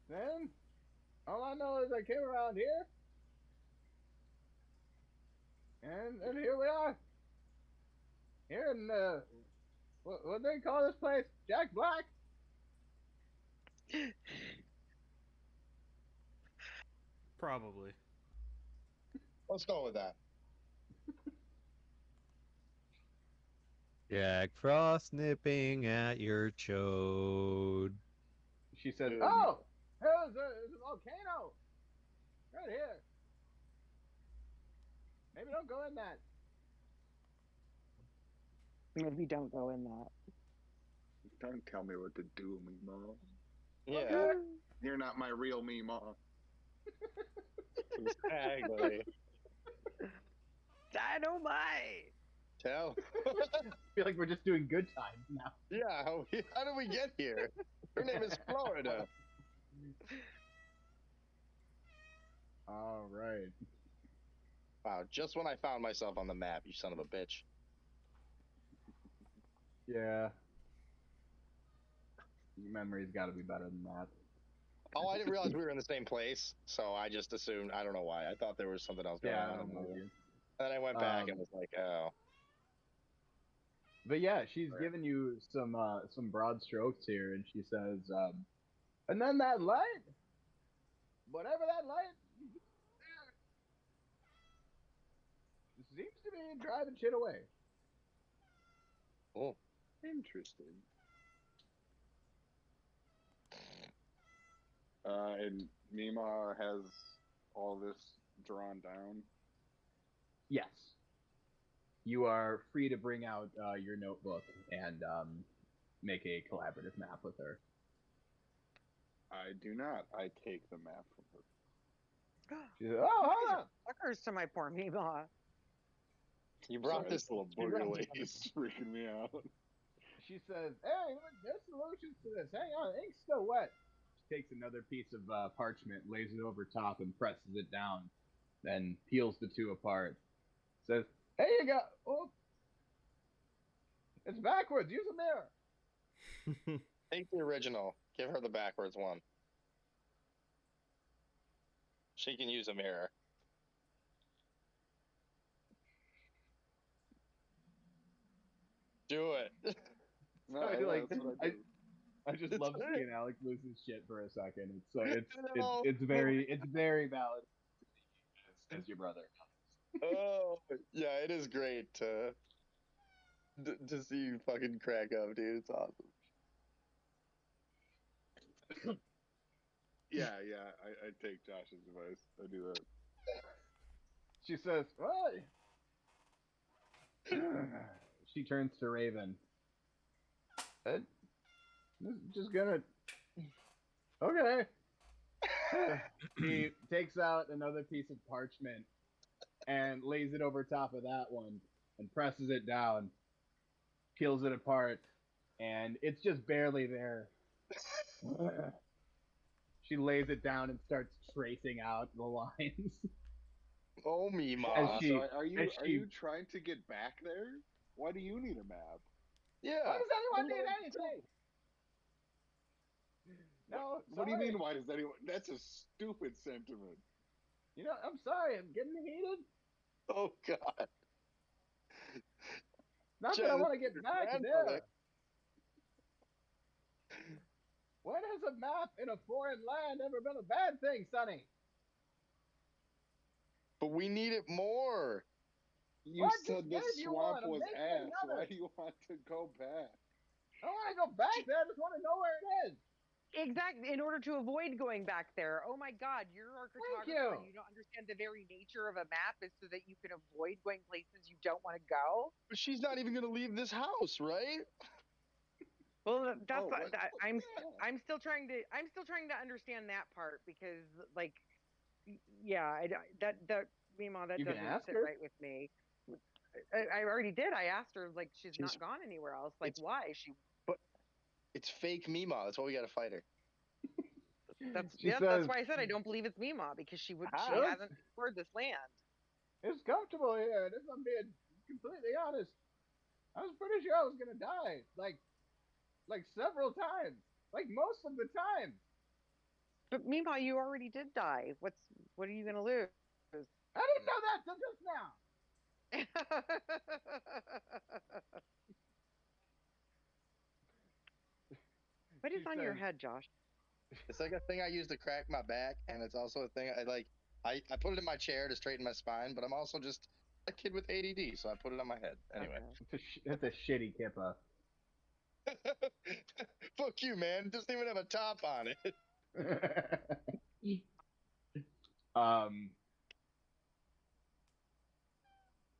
Then, all I know is I came around here, and here we are. Here in what they call this place? Jack Black. Probably. Let's go with that. Jack Frost nipping at your chode. She says, "Oh, there's a volcano right here. Maybe don't go in that." Maybe don't go in that. Don't tell me what to do, Meemaw. Yeah, You're not my real Meemaw. exactly. Dynamite! Tell. I feel like we're just doing good times now. Yeah, how did we get here? Her name is Florida. All right. Wow, just when I found myself on the map, you son of a bitch. Yeah. Your memory's got to be better than that. Oh, I didn't realize we were in the same place, so I just assumed, I don't know why. I thought there was something else going on. I'm with you. And then I went back and was like, oh. But yeah, she's giving you some broad strokes here, and she says, and then that light, whatever that light, seems to be driving shit away. Oh, Interesting. And Mima has all this drawn down. Yes. You are free to bring out your notebook and make a collaborative map with her. I do not. I take the map from her. She says, "Oh, hold on." Suckers to my poor Meemaw. you brought Sorry, this little booger lady's freaking me out. She says, "Hey, look, there's solutions to this. Hang on, ink's still wet." She takes another piece of parchment, lays it over top, and presses it down. Then peels the two apart. Says, "Hey, you go. Oh, it's backwards. Use a mirror." Take the original. Give her the backwards one. She can use a mirror. Do it. No, I yeah, like- that's what I do. I just love seeing Alex lose his shit for a second. No. It's very valid as your brother. Oh, yeah, it is great to see you fucking crack up, dude. It's awesome. Yeah, I take Josh's advice. I do that. She says, "What?" She turns to Raven. Just gonna. Okay. He takes out another piece of parchment and lays it over top of that one and presses it down, peels it apart, and it's just barely there. She lays it down and starts tracing out the lines. Oh, Mima. As she- So are as you trying to get back there? Why do you need a map? Yeah. Why does anyone need anything? No, What do you sorry. mean? Why does anyone? That's a stupid sentiment. You know, I'm sorry. I'm getting heated. Oh, God. Not that I Jen, want to get your back grandmother. there. When has a map in a foreign land ever been a bad thing, Sonny? But we need it more. You What? said Just the get it you swamp want. I'm was making ass. another. Why do you want to go back? I don't want to go back there. I just want to know where it is. Exactly. In order to avoid going back there. Oh my God, you're our Thank cartographer. you. You don't understand the very nature of a map is so that you can avoid going places you don't want to go. But she's not even going to leave this house, right? Well, that's Oh, what what? I'm. Yeah. I'm still trying to understand that part because, like, yeah, that Mima, that You can doesn't ask sit her. right with me. I already did. I asked her, like, she's She's- not gone anywhere else. Like, it's- why? She It's fake Mima. That's why we got to fight her. That's She that's says, why I said I don't believe it's Mima, because she Ah. hasn't explored this land. it's comfortable here, and if I'm being completely honest, I was pretty sure I was gonna die, like several times, like most of the time. But Mima, you already did die. What are you gonna lose? I didn't know that till just now. What is She on your says, head, Josh? It's like a thing I use to crack my back, and it's also a thing I like. I put it in my chair to straighten my spine, but I'm also just a kid with ADD, so I put it on my head. Anyway. Okay. That's a shitty kippa. Fuck you, man. It doesn't even have a top on it.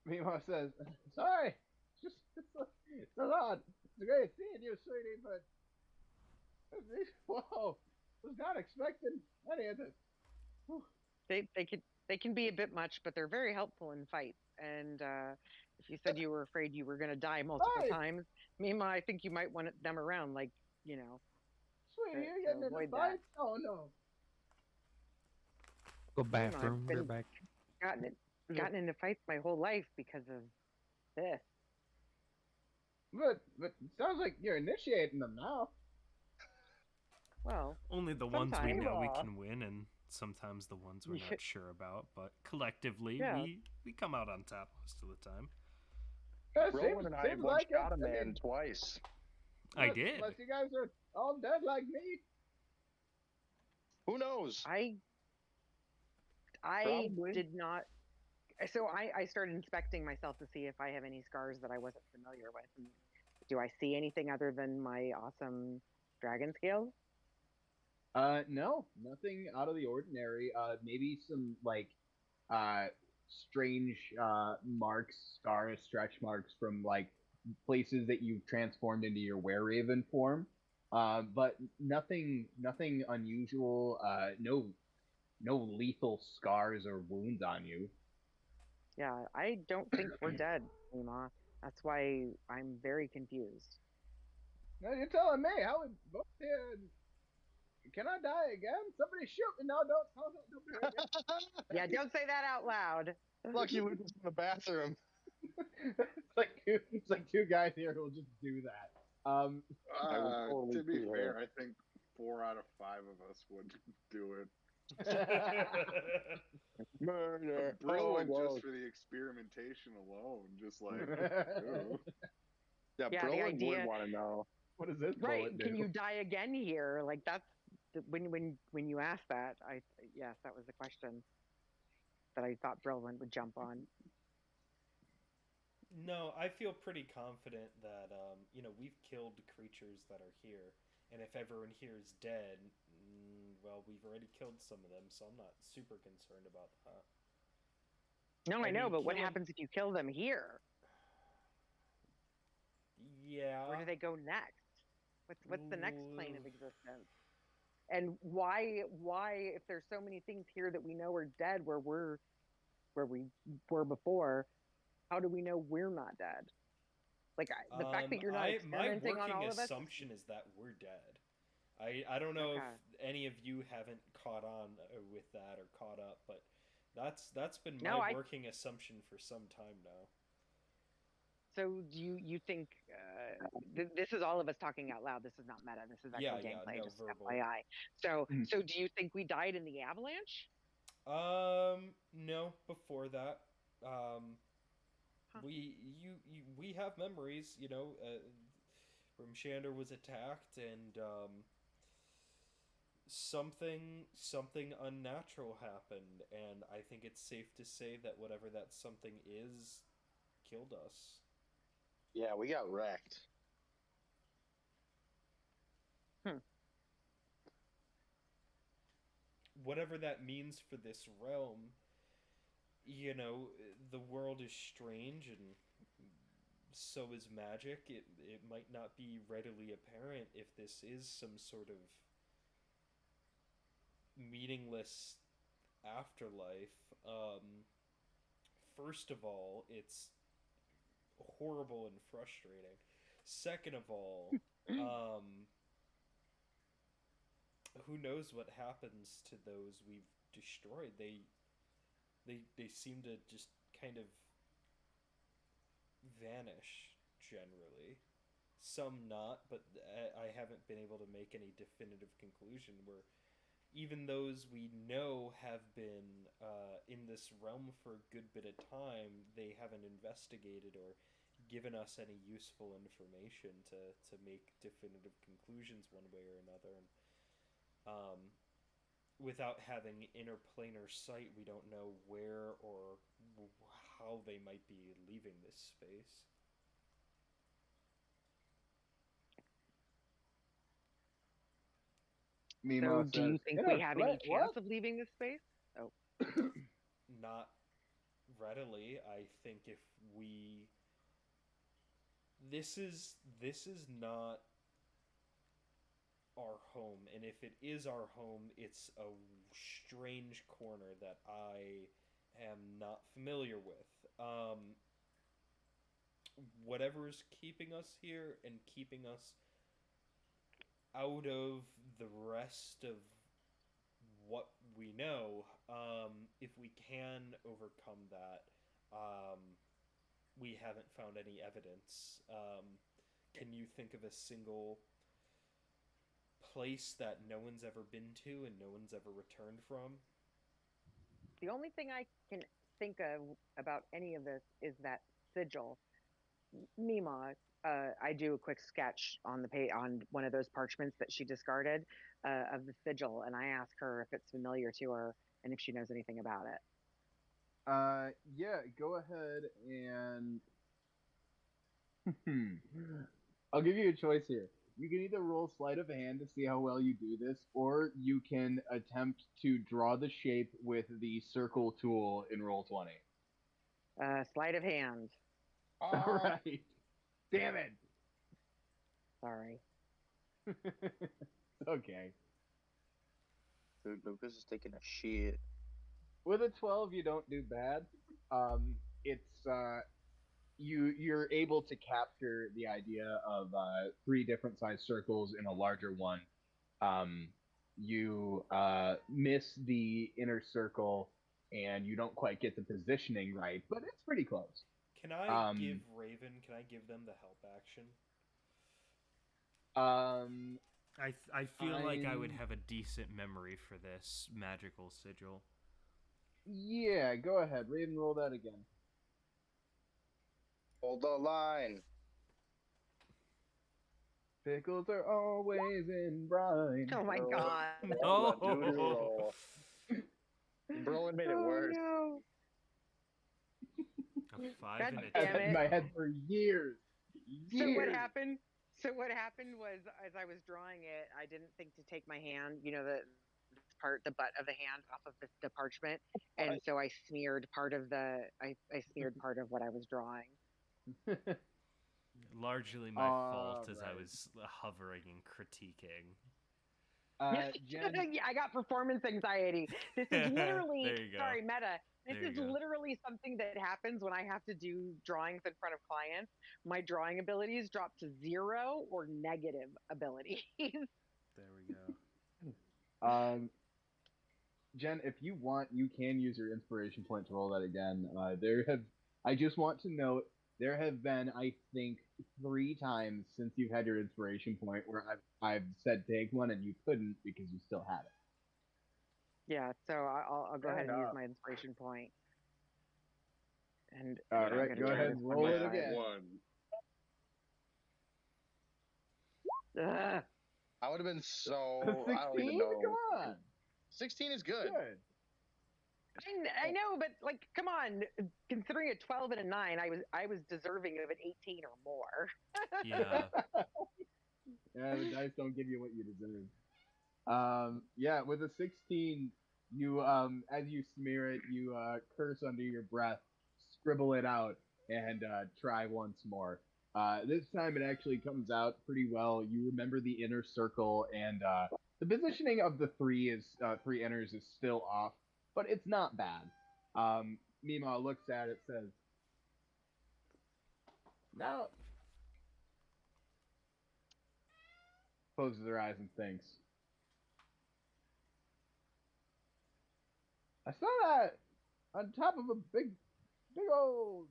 Mimo says, sorry, it's a lot. It's great seeing you, sweetie, but whoa, was not expecting any of this. They can be a bit much, but they're very helpful in fights. And if you said you were afraid you were going to die multiple times, Mima, I think you might want them around, like, you know. Sweetie, you're getting into fights? Oh no. Go bathroom. I've We're back. gotten into fights my whole life because of this. But it sounds like you're initiating them now. Well, only the ones we sometimes. know we can win, and sometimes the ones we're not sure about. But collectively, Yeah. we come out on top most of the time. Rowan and I once shot a man twice. I did. Unless you guys are all dead like me. Who knows? I Probably. did not. So I started inspecting myself to see if I have any scars that I wasn't familiar with. And do I see anything other than my awesome dragon scales? No, nothing out of the ordinary. Maybe some like strange marks, scars, stretch marks from like places that you've transformed into your were-raven form. But nothing unusual. No lethal scars or wounds on you. Yeah, I don't think we're dead, Mima. That's why I'm very confused. Now you're telling me how we both here. Can I die again? Somebody shoot me! No, don't do it again. Yeah, don't say that out loud. Lucky Luke was in the bathroom. It's like two guys here who'll just do that. To be fair, I think 4 out of 5 of us would do it. Murder. Brillin just for the experimentation alone, just like. Yeah, Brillin would want to know. What does this Right? bullet do? Can you die again here? Like that's when you asked that, yes, that was the question that I thought Brillin would jump on. No, I feel pretty confident that we've killed creatures that are here, and if everyone here is dead, well, we've already killed some of them, so I'm not super concerned about that. No, I know, but what happens if you kill them here? Yeah. Where do they go next? What's the next plane of existence? And why if there's so many things here that we know are dead where we were before, how do we know we're not dead? Like the fact that you're not experimenting on all of us. My working assumption is that we're dead. I don't know if any of you haven't caught on with that or caught up, but that's been my working assumption for some time now. So do you think this is all of us talking out loud? This is not meta. This is actual gameplay, just verbal. FYI. So do you think we died in the avalanche? No. Before that, we have memories. Rumshander was attacked, and something unnatural happened, and I think it's safe to say that whatever that something is killed us. Yeah, we got wrecked. Whatever that means for this realm, the world is strange, and so is magic. It might not be readily apparent if this is some sort of meaningless afterlife. First of all, it's horrible and frustrating. Second of all, who knows what happens to those we've destroyed? They seem to just kind of vanish generally. Some not, but I haven't been able to make any definitive conclusion where even those we know have been in this realm for a good bit of time, they haven't investigated or given us any useful information to make definitive conclusions one way or another. And without having interplanar sight, we don't know where or how they might be leaving this space. So, do you think we have any chance of leaving this space? Oh, not readily. I think if we, this is not our home, and if it is our home, it's a strange corner that I am not familiar with. Whatever is keeping us here and keeping us out of the rest of what we know, if we can overcome that, we haven't found any evidence. Can you think of a single place that no one's ever been to and no one's ever returned from? the only thing I can think of about any of this is that sigil. Mima, I do a quick sketch on the page on one of those parchments that she discarded of the sigil, and I ask her if it's familiar to her and if she knows anything about it. Yeah, go ahead and I'll give you a choice here. You can either roll sleight of hand to see how well you do this, or you can attempt to draw the shape with the circle tool in roll 20. Sleight of hand. All right. Damn it. Sorry. Okay. Dude, Lucas is taking a shit. With a 12, you don't do bad. It's you're able to capture the idea of 3 different sized circles in a larger one. You miss the inner circle, and you don't quite get the positioning right, but it's pretty close. Can I give Raven? Can I give them the help action? I feel like I would have a decent memory for this magical sigil. Yeah, go ahead. Raven, roll that again. Hold the line. Pickles are always in brine. Oh my god. No. Brolin made it worse. No. A 5 God and a damn 2. I've had it in my head for years. So what happened? So what happened was, as I was drawing it, I didn't think to take my hand, the butt of the hand off of the parchment, and so I smeared part of I smeared part of what I was drawing. Largely my fault as I was hovering and critiquing. Jen... I got performance anxiety. This is literally there you go. Sorry, meta. This there is literally something that happens when I have to do drawings in front of clients. My drawing abilities drop to 0 or negative abilities. There we go. Jen, if you want, you can use your inspiration point to roll that again. I just want to note, there have been, I think, 3 times since you've had your inspiration point where I've said take one and you couldn't because you still had it. Yeah, so I'll go ahead and use my inspiration point. And all right, go ahead and roll it again. I would have been so. 16? I don't even know. Come on. 16 is good. I know, but come on. Considering a 12 and a 9, I was deserving of an 18 or more. Yeah. Yeah, the dice don't give you what you deserve. Yeah, with a 16, you as you smear it, you curse under your breath, scribble it out, and try once more. This time it actually comes out pretty well. You remember the inner circle, and the positioning of the 3 inners is still off, but it's not bad. Mima looks at it, says, "Now," closes her eyes and thinks, I saw that on top of a big old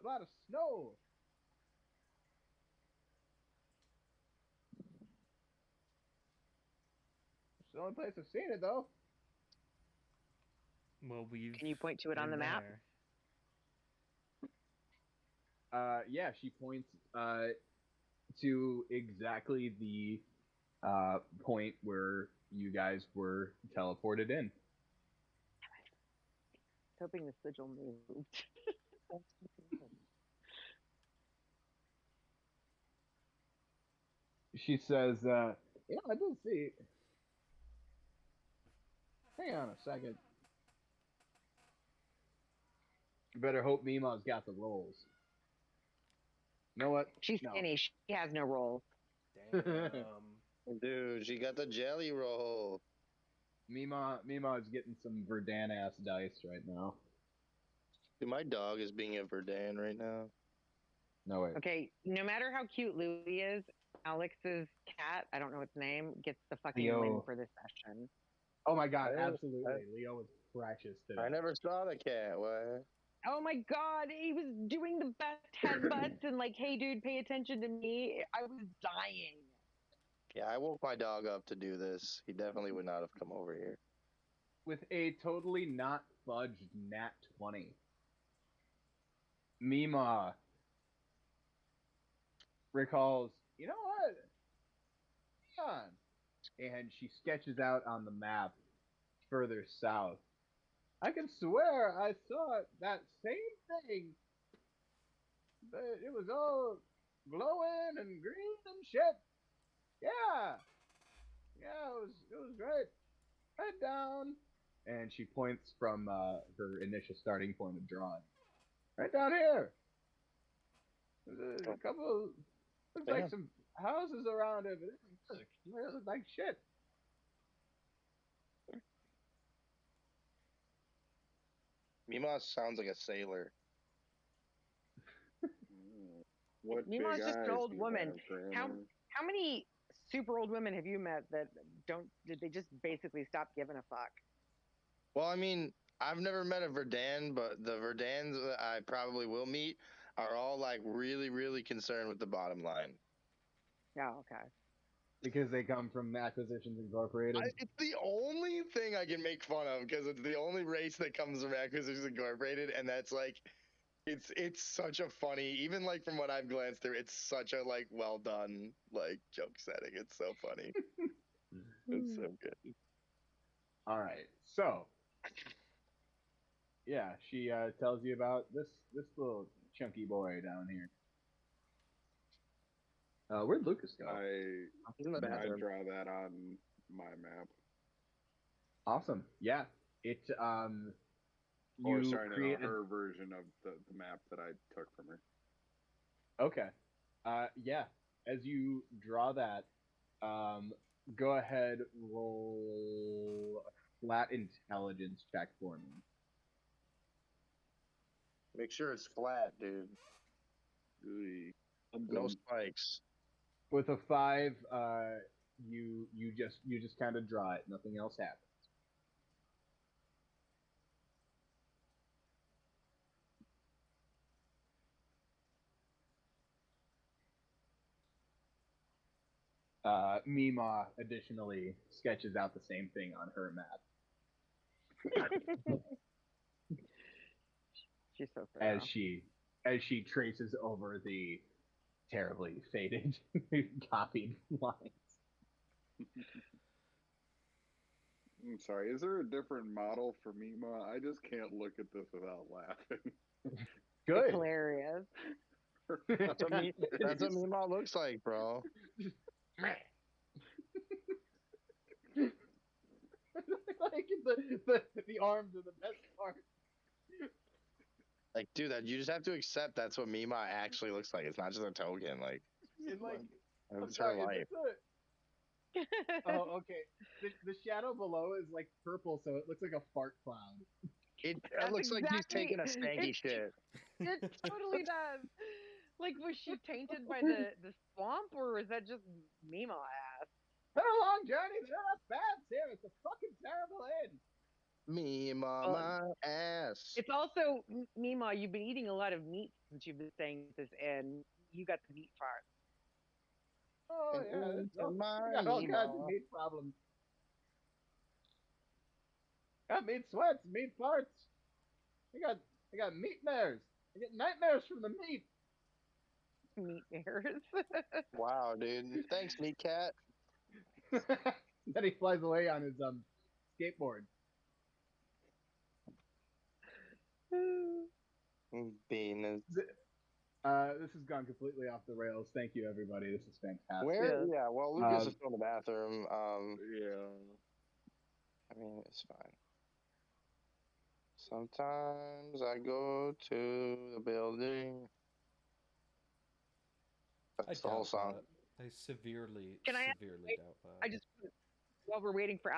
lot of snow. It's the only place I've seen it, though. Well, we've Can you point to it on been the map? there. Yeah, she points to exactly the point where you guys were teleported in. Hoping the sigil moved. She says, I did see. Hang on a second. You better hope Mima's got the rolls. You know what? She's No. skinny. She has no rolls. Damn. Dude, she got the jelly roll. Mima is getting some Verdan ass dice right now. Dude, my dog is being a Verdan right now. No way. Okay, no matter how cute Louie is, Alex's cat, I don't know its name, gets the fucking Leo. win for this session. Oh my god, absolutely. Leo was precious today. I never saw the cat. What? Oh my god, he was doing the best headbutts and like, hey dude, pay attention to me. I was dying. Yeah, I woke my dog up to do this. He definitely would not have come over here. With a totally not fudged nat 20. Mima recalls, you know what? Hang on. And she sketches out on the map further south. I can swear I saw that same thing. But it was all glowing and green and shit. Yeah. Yeah, it was great. Head down. And she points from her initial starting point of drawing. Right down here. There's a couple, looks like some houses around it, but it looks like shit. Mima sounds like a sailor. What Mima's big just an eyes old do you woman. have, How many super old women have you met that did they just basically stop giving a fuck? Well, I mean, I've never met a Verdan, but the Verdans that I probably will meet are all like really, really concerned with the bottom line. Yeah, okay. Because they come from Acquisitions Incorporated. It's the only thing I can make fun of because it's the only race that comes from Acquisitions Incorporated, and that's like, it's such a funny, even like from what I've glanced through, it's such a like well done like joke setting. It's so funny. It's so good. All right, so yeah, she tells you about this little chunky boy down here. Where'd Lucas go? He's in the I bathroom. draw that on my map. Awesome. Yeah, it Or you sorry, created her version of the map that I took from her. Okay. Yeah. As you draw that, go ahead, roll a flat intelligence check for me. Make sure it's flat, dude. No spikes. With a 5, you just kind of draw it. Nothing else happens. Mima additionally sketches out the same thing on her map. She's so thorough. As she traces over the terribly faded copied lines. I'm sorry, is there a different model for Mima? I just can't look at this without laughing. Good. It's hilarious. That's what Mima looks like, bro. Like the arms are the best part. Like, dude, you just have to accept that's what Mima actually looks like. It's not just a token. Like, And like, it's her life. Oh, okay. The shadow below is like purple, so it looks like a fart cloud. It looks like he's taking a stanky shit. It totally does. Like, was she tainted by the swamp, or was that just Mima ass? Been a long journey. There are bats here. It's a fucking terrible inn. Me, Well, my ass. it's also Mima. You've been eating a lot of meat since you've been staying with us, and you got the meat farm. Oh And yeah, into my we got all kinds of Mima. meat problems. Got meat sweats, meat farts. I got meat mares. I get nightmares from the meat. Meat mares. Wow, dude. Thanks, Meat Cat. Then he flies away on his skateboard. Bean. This has gone completely off the rails. Thank you, everybody. This is fantastic. Where? Yeah. Yeah, well, Lucas is still in the bathroom. Yeah. I mean, it's fine. Sometimes I go to the building. That's the whole song. I severely, Can I ask- severely doubt that. I just, while we're waiting for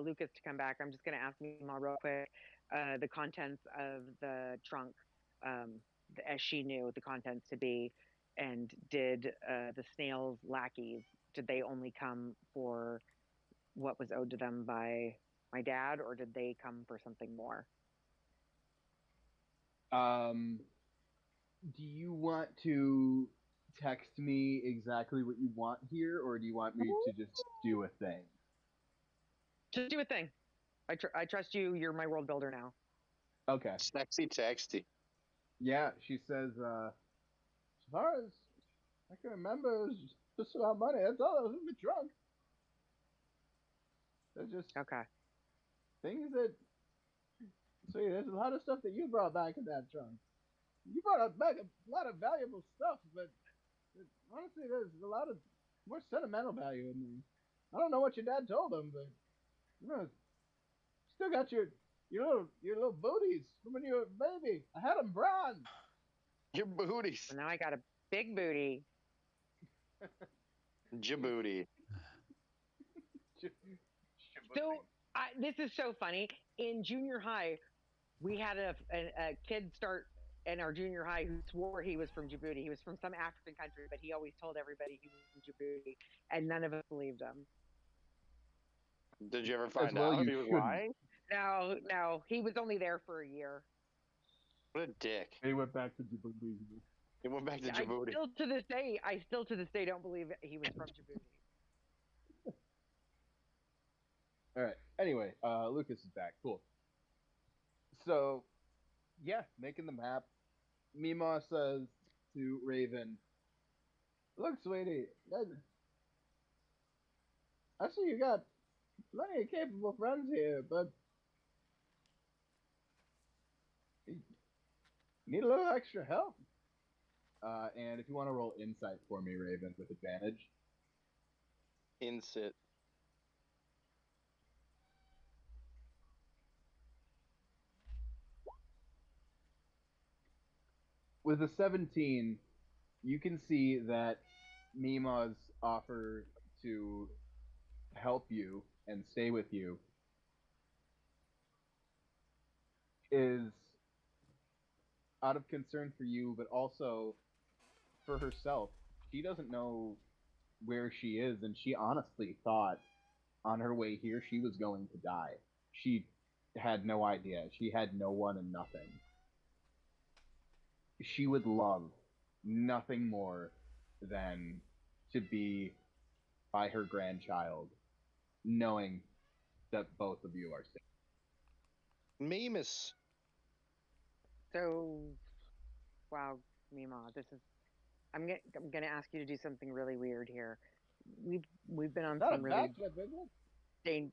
Lucas to come back, I'm just going to ask Mima real quick the contents of the trunk, as she knew the contents to be, and did the snail's lackeys, did they only come for what was owed to them by my dad, or did they come for something more? Do you want to text me exactly what you want here, or do you want me to just do a thing? Just do a thing. I trust you. You're my world builder now. Okay. Sexy texty. Yeah, she says, as far as I can remember, it was just about money. That's all that was in the trunk. There's just Okay. things that. See, there's a lot of stuff that you brought back in that trunk. You brought back a lot of valuable stuff, but honestly, there's a lot of more sentimental value in there. I don't know what your dad told him, but you know, still got your little booties from when you were a baby. I had them bronze. Your booties. So now I got a big booty. Djibouti. So this is so funny. In junior high, we had a kid start in our junior high who swore he was from Djibouti. He was from some African country, but he always told everybody he was from Djibouti, and none of us believed him. Did you ever As find well out if you he was shouldn't. lying? No, he was only there for a year. What a dick. He went back to Djibouti. He went back to I Djibouti. still to this day don't believe he was from Djibouti. All right. Anyway, Lucas is back. Cool. So, yeah, making the map. Mima says to Raven, "Look, sweetie, I see you got plenty of capable friends here, but you need a little extra help. And if you want to roll insight for me, Raven, with advantage." Insit. With a 17, you can see that Mima's offer to help you and stay with you is out of concern for you, but also for herself. She doesn't know where she is, and she honestly thought on her way here she was going to die. She had no idea. She had no one and nothing. She would love nothing more than to be by her grandchild, knowing that both of you are safe. Memus. So, wow, Mima, I'm gonna ask you to do something really weird here. We've been on Not some a really backflip, is it?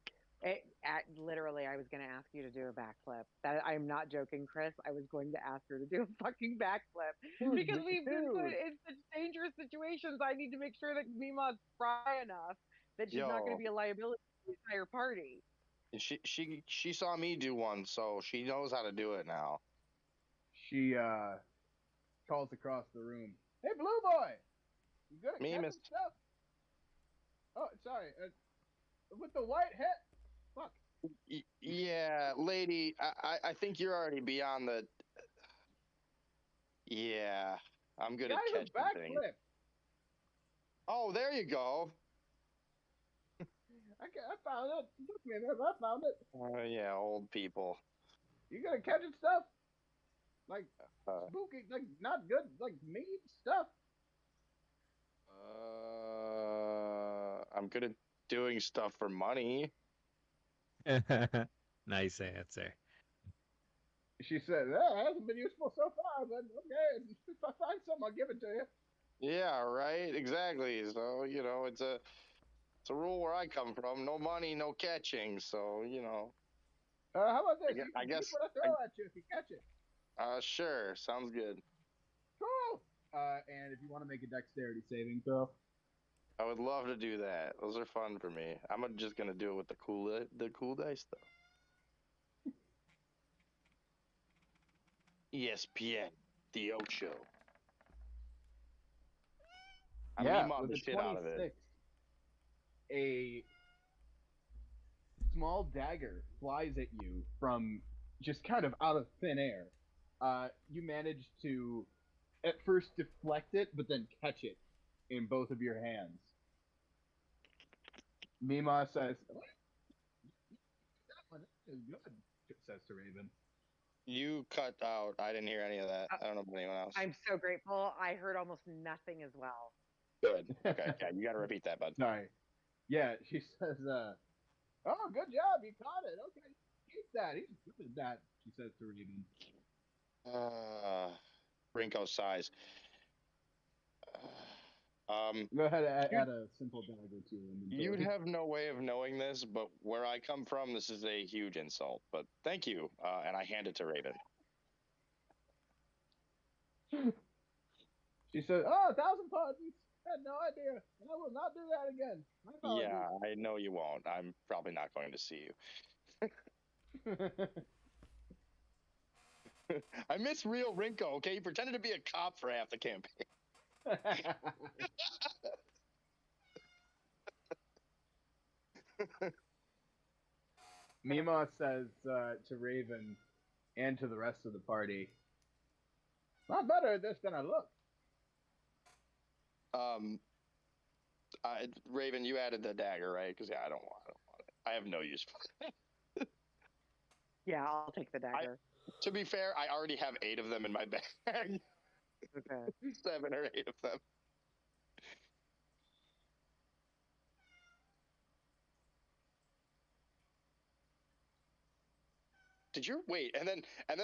literally, I was gonna ask you to do a backflip. That I'm not joking, Chris. I was going to ask her to do a fucking backflip because we've been put in such dangerous situations. I need to make sure that Mima's spry enough that she's not going to be a liability to the entire party. She saw me do one, so she knows how to do it now. She calls across the room. "Hey, Blue Boy, you good at Me, catching Miss- stuff?" "Oh, sorry. With the white hat." Fuck. Yeah, lady, I think you're already beyond the. Yeah, I'm good Guy at who catching things. backflip. Oh, there you go. I I found it. It took me a minute, but I found it. Yeah, old people. You gonna catching stuff? Like spooky, like not good, like mean stuff. I'm good at doing stuff for money. Nice answer. She said, "That hasn't been useful so far, but okay. If I find something, I'll give it to you." Yeah, right. Exactly. So it's a rule where I come from. No money, no catching. So How about this? You I can keep guess. what I throw at you if you catch it. Sure. Sounds good. Cool. And if you want to make a dexterity saving throw. I would love to do that. Those are fun for me. I'm just gonna do it with the cool dice though. ESPN, the Ocho. Yeah, I'm with the a shit out of it. 26, a small dagger flies at you from just kind of out of thin air. You manage to at first deflect it, but then catch it in both of your hands. Mima says, "That one is good," it says to Raven. You cut out. I didn't hear any of that. I don't know about anyone else. I'm so grateful. I heard almost nothing as well. Good. Okay. Yeah, you got to repeat that, bud. Sorry. Yeah, she says, "Oh, good job, you caught it. Okay, keep that. He's good at that," she says to Raven. Rinko size. Go ahead and add a simple dagger to him. You'd have no way of knowing this, but where I come from, this is a huge insult. But thank you, and I hand it to Raven. She says, "Oh, 1,000 pardons. I had no idea. I will not do that again. My apologies." Yeah, I know you won't. I'm probably not going to see you. I miss real Rinko, okay? He pretended to be a cop for half the campaign. Mima says to Raven and to the rest of the party, "Not better at this than I look." Raven, you added the dagger, right? Because I don't want it. I have no use for it. Yeah, I'll take the dagger. To be fair, I already have 8 of them in my bag. Okay. 7 or 8 of them. Did you wait? And then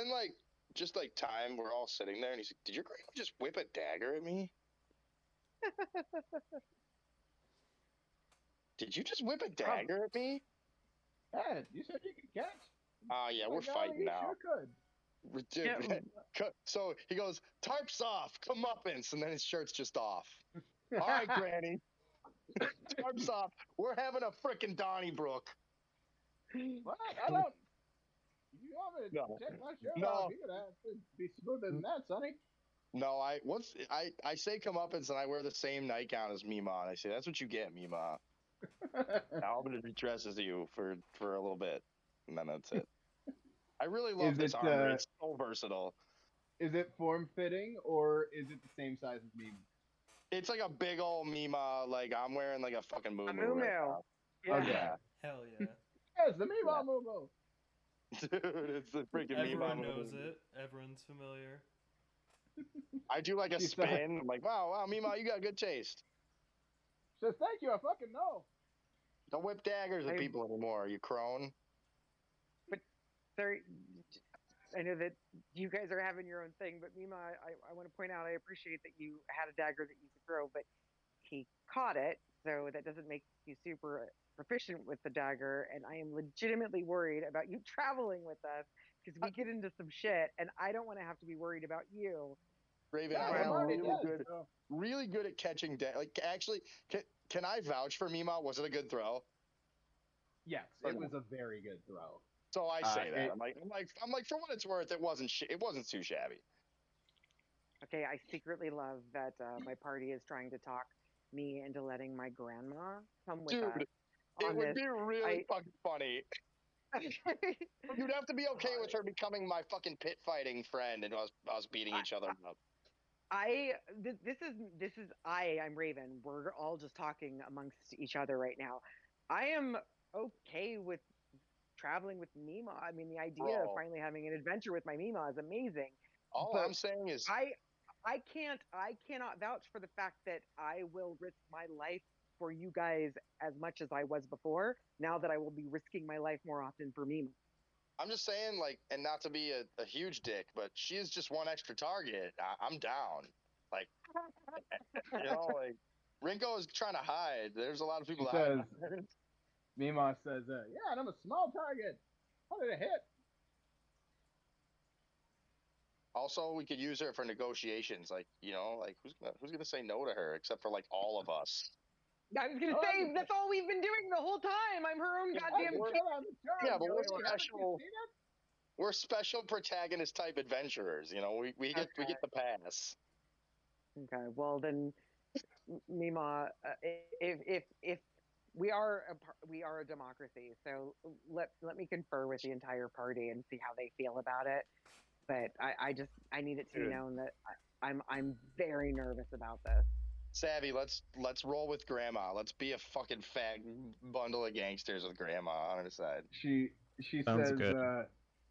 like just like time, we're all sitting there, and he's like, "Did your grandma just whip a dagger at me? Did you just whip a dagger at me?" Yeah, you said you could catch. Yeah, we're fighting now. Sure could. So he goes, "Tarps off, comeuppance," and then his shirt's just off. All right, Granny. Tarps off. We're having a frickin' Donnybrook. What? I don't. You want me to check my shirt off? You're gonna have to be smoother than that, Sonny. No, I say comeuppance, and I wear the same nightgown as Mima, and I say, "That's what you get, Mima." Now I'm gonna dress as you for a little bit, and then that's it. I really love this armor. It's so versatile. Is it form fitting or is it the same size as Mima? It's like a big old Mima. Like I'm wearing like a fucking moo-moo. Right now. Yeah. Okay. Hell yeah. Yes, the Mima moo-moo. Dude, it's the freaking Mima. Everyone knows it. Everyone's familiar. I do like a spin. I'm like, wow, Mima, you got good taste. Says, "Thank you, I fucking know." Don't whip daggers at people anymore, you crone. But I know that you guys are having your own thing, but Mima, I want to point out, I appreciate that you had a dagger that you could throw, but he caught it, so that doesn't make you super proficient with the dagger, and I am legitimately worried about you traveling with us, because we get into some shit, and I don't want to have to be worried about you. Raven, I'm really good at catching like, actually, can I vouch for Mima? Was it a good throw? Yes, it was a very good throw. So I say that. I'm like, for what it's worth, it wasn't too shabby. Okay, I secretly love that my party is trying to talk me into letting my grandma come with us. Dude, it would be really fucking funny. You'd have to be okay with her becoming my fucking pit fighting friend and us beating each other up. I'm Raven. We're all just talking amongst each other right now. I am okay with traveling with Mima. I mean, the idea of Bro, finally having an adventure with my Mima is amazing. all But I'm saying is, I cannot vouch for the fact that I will risk my life for you guys as much as I was before. Now that I will be risking my life more often for Mima. I'm just saying, like, and not to be a huge dick, but she is just one extra target. I'm down. Like, like Rinko is trying to hide. There's a lot of people She to hide says, behind. Mima says, yeah, and I'm a small target. How did it hit? Also, we could use her for negotiations. Like, like who's gonna say no to her except for like all of us? I was gonna say that's all we've been doing the whole time. I'm her own goddamn Yeah, but we're Joey. Haven't you special. seen it? We're special protagonist type adventurers. We get the pass. Okay, well then, Mima, if we are a democracy, so let me confer with the entire party and see how they feel about it. But I need it to be known that I'm very nervous about this. Savvy, let's roll with Grandma. Let's be a fucking fat bundle of gangsters with Grandma on her side. She Sounds says, good.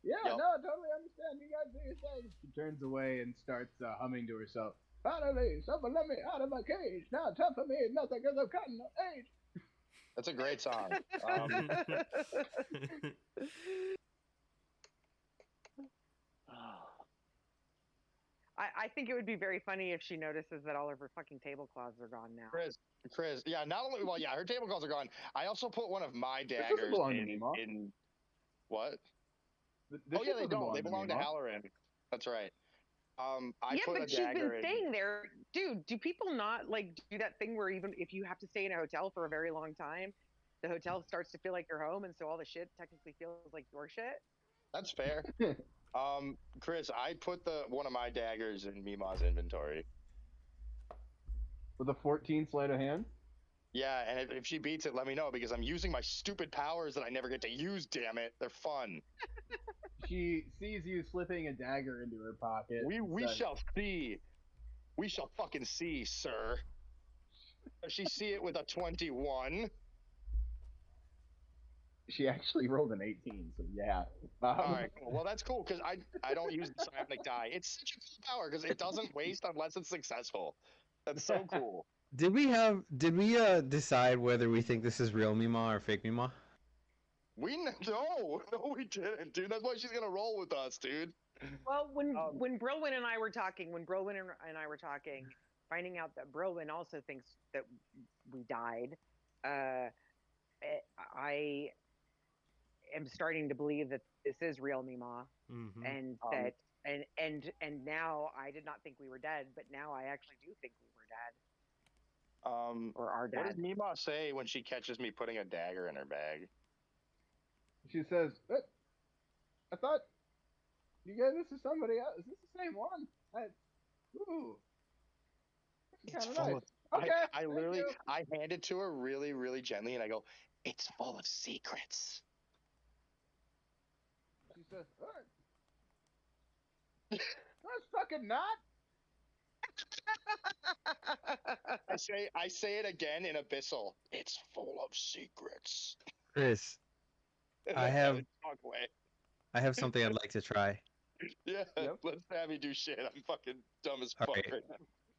yeah, Yep. no, totally understand. You guys do your thing. She turns away and starts humming to herself. Finally, someone let me out of my cage. Now tough for me is nothing because I'm cutting the age. That's a great song. I think it would be very funny if she notices that all of her fucking tablecloths are gone now. Chris, yeah, not only her tablecloths are gone. I also put one of my This daggers doesn't belong to Mima. in what? This Oh yeah, they don't. They to belong to Mima. Halloran. That's right. I Yeah, put a but she's been dagger in. staying there, dude. Do people not like do that thing where even if you have to stay in a hotel for a very long time, the hotel starts to feel like your home, and so all the shit technically feels like your shit? That's fair. Chris, I put one of my daggers in Mima's inventory. With a 14 sleight of hand? Yeah, and if she beats it, let me know because I'm using my stupid powers that I never get to use. Damn it, they're fun. She sees you slipping a dagger into her pocket. We shall see. We shall fucking see, sir. Does she see it with a 21? She actually rolled an 18, so yeah. All right, cool. Well, that's cool because I don't use the psionic die. It's such a cool power because it doesn't waste unless it's successful. That's so cool. Did we decide whether we think this is real Mima or fake Mima? No, we didn't, dude. That's why she's gonna roll with us, dude. Well, when Brolwyn and I were talking, finding out that Brolwyn also thinks that we died, I am starting to believe that this is real Mima, and that and now I did not think we were dead, but now I actually do think we were dead. Or are dead. What does Mima say when she catches me putting a dagger in her bag? She says, I thought you gave this to somebody else. Is this the same one? Ooh. It's Kinda full nice. of, Okay. I literally, I hand it to her really, really gently, and I go, "It's full of secrets." She says, no, it's fucking not. I say it again in Abyssal. It's full of secrets. Chris, I have something I'd like to try. Yeah, let's have me do shit. I'm fucking dumb as All fuck right. right now.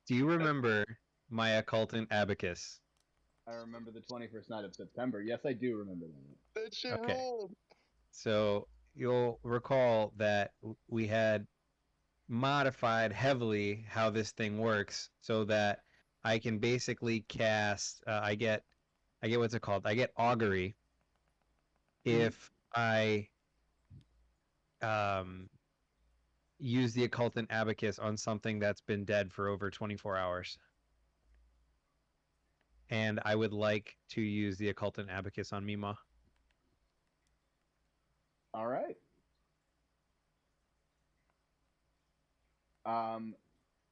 Do you remember my occultant abacus? I remember the 21st night of September. Yes, I do remember that. That shit ruled. So you'll recall that we had modified heavily how this thing works so that I can basically cast I get what's it called? I get augury if I use the occultant abacus on something that's been dead for over 24 hours. And I would like to use the occultant abacus on Mima. All right.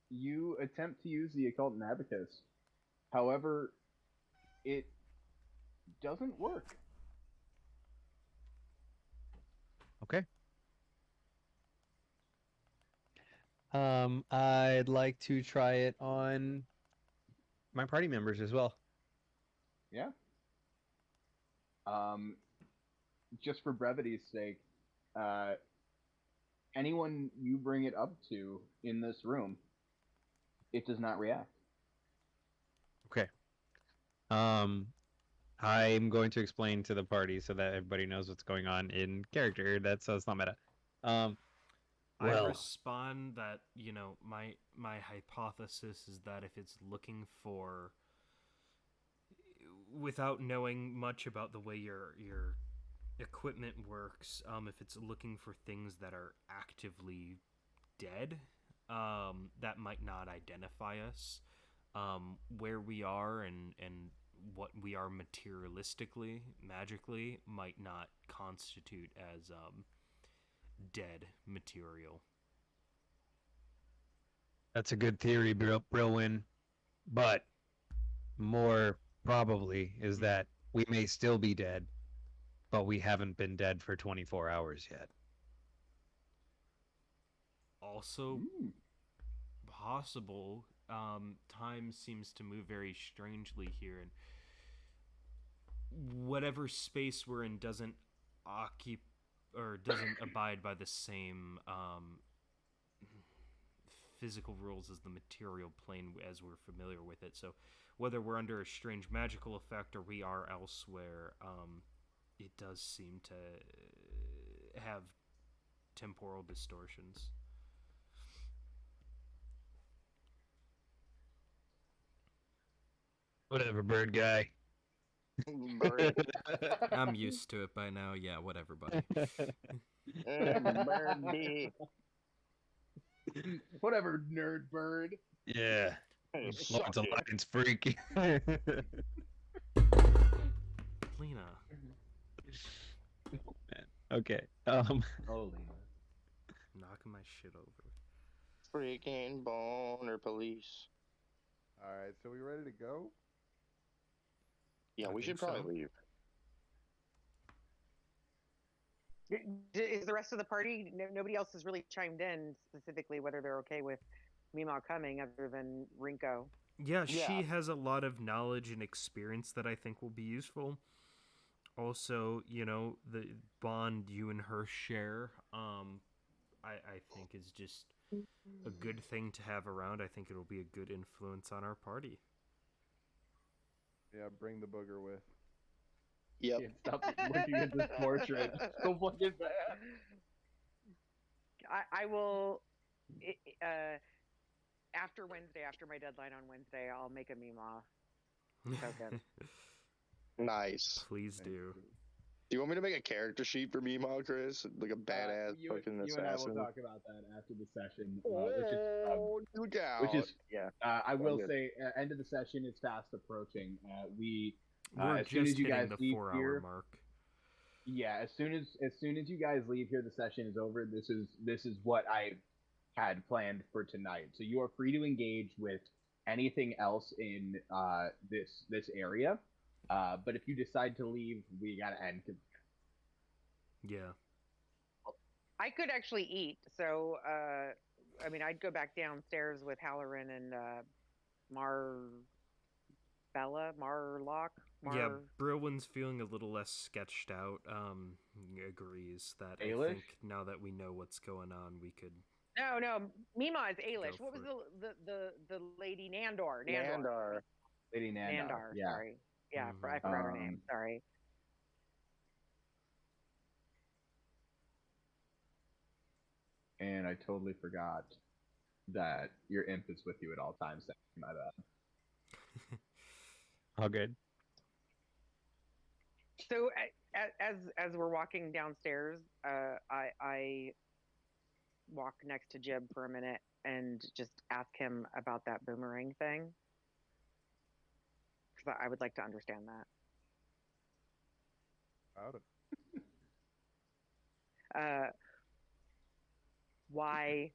You attempt to use the occultant abacus. However, it doesn't work. Okay. I'd like to try it on my party members as well. Yeah. Um, just for brevity's sake, uh, anyone you bring it up to in this room, it does not react. Okay. I'm going to explain to the party so that everybody knows what's going on in character. That's so it's not meta. I Well, respond that, you know, my hypothesis is that if it's looking for, without knowing much about the way your equipment works, if it's looking for things that are actively dead, that might not identify us. Where we are and what we are materialistically, magically, might not constitute as dead material. that's a good theory, Brilwin. But more probably is that we may still be dead, but we haven't been dead for 24 hours yet. Also possible. Time seems to move very strangely here, and whatever space we're in doesn't abide by the same physical rules as the material plane as we're familiar with it. So whether we're under a strange magical effect or we are elsewhere, it does seem to have temporal distortions. Whatever, bird guy. Bird. I'm used to it by now. Yeah, whatever, buddy. Birdie. Whatever, nerd bird. Yeah. Hey, Lord's suck it. Alliance freak. Lena. Okay. Oh, Lena. Knocking my shit over. Freaking boner police. All right, so we ready to go? Yeah, I we should think so. probably leave. Is the rest of the party? Nobody else has really chimed in specifically whether they're okay with Mima coming, other than Rinko. Yeah, Yeah. she has a lot of knowledge and experience that I think will be useful. Also, you know, the bond you and her share, I think is just a good thing to have around. I think it'll be a good influence on our party. Yeah, bring the booger with. Yep. Can't stop looking at this portrait. So fucking bad. I will. After Wednesday, after my deadline on Wednesday, I'll make a Mima token. Nice. Please do. Do you want me to make a character sheet for Meemaw, Chris? Like a badass fucking you and I will assassin? talk about that after the session. No doubt. Which is, yeah. I will good. say, end of the session is fast approaching. We're as soon just as you hitting guys the leave 4-hour here, mark. yeah, as soon as you guys leave here, the session is over. This is what I had planned for tonight. So you are free to engage with anything else in this area. But if you decide to leave, we gotta end. Yeah. I could actually eat, so I mean, I'd go back downstairs with Halloran and Marlock. Yeah, Brilwin's feeling a little less sketched out. Agrees that I Ailish? think now that we know what's going on, we could. No, Mima is Ailish. Go What was for the lady Nandor? Nandar. Lady Nandar. Yeah. Sorry. Yeah, Mhm. I forgot her name. Sorry. And I totally forgot that your imp is with you at all times. My bad. All good. So as we're walking downstairs, I walk next to Jib for a minute and just ask him about that boomerang thing, because I would like to understand that. Out of Why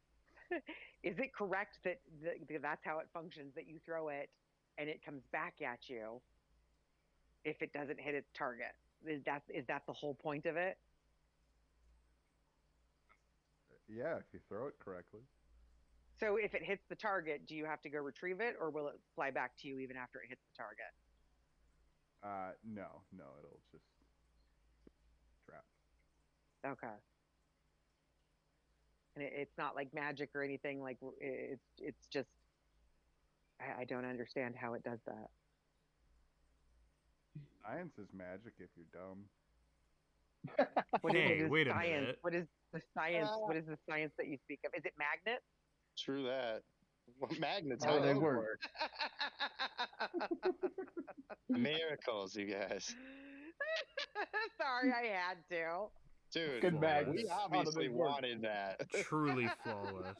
is it correct that that's how it functions, that you throw it and it comes back at you if it doesn't hit its target? Is that the whole point of it? Yeah, if you throw it correctly. So if it hits the target, do you have to go retrieve it, or will it fly back to you even after it hits the target? No, it'll just trap. Okay. And it's not like magic or anything. Like it's just I don't understand how it does that. Science is magic if you're dumb. Hey, wait a science? minute. What is the science? What is the science that you speak of? Is it magnets? True that. Well, magnets, How how do they those work? Miracles, you guys. Sorry, I had to. Dude, Good magnets. we How do obviously they work? wanted that. Truly flawless.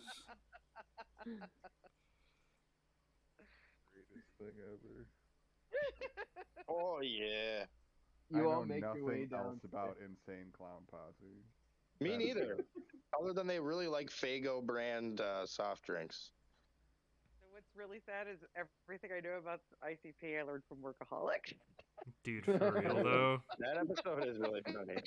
Greatest thing ever. Oh, yeah. You I all know make your way nothing else down. about Insane Clown Posse. Me That is neither. it. Other than they really like Fago brand soft drinks. So what's really sad is everything I know about ICP I learned from Workaholic. Dude, for real though. That episode is really funny.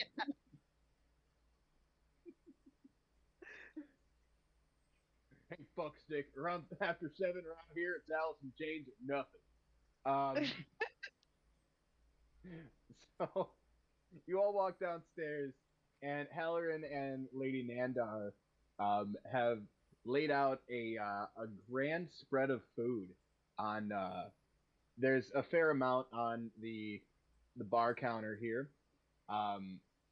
Hey, fuckstick. Around after 7 around here, it's Allison James or nothing. So you all walk downstairs, and Halloran and Lady Nandar have laid out a grand spread of food on. There's a fair amount on the bar counter here,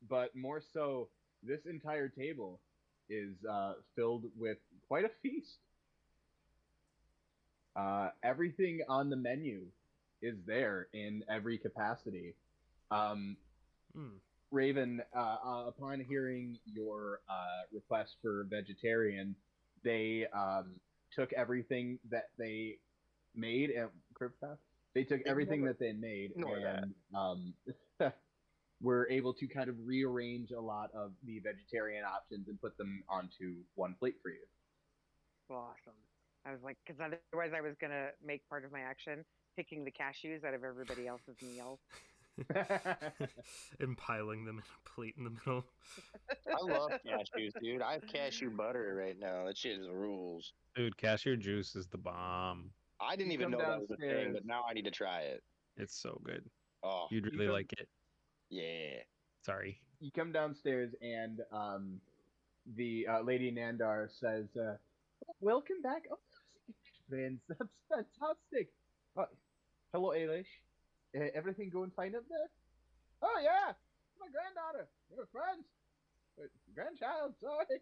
but more so, this entire table is filled with quite a feast. Everything on the menu is there in every capacity. Raven, upon hearing your request for vegetarian, they took everything that they made and they took everything that they made and were able to kind of rearrange a lot of the vegetarian options and put them onto one plate for you. Awesome. I was like, because otherwise I was gonna make part of my action picking the cashews out of everybody else's meals. And piling them in a plate in the middle. I love cashews, dude. I have cashew butter right now. That shit is rules. Dude, cashew juice is the bomb. I didn't even know that was a thing, but now I need to try it. It's so good. Oh, You'd really like it. Yeah. Sorry. You come downstairs and the Lady Nandar says, "Welcome back, oh, friends. That's fantastic. Hello, Ailish. Everything going fine up there? Oh yeah, my granddaughter. We're friends. Grandchild. Sorry,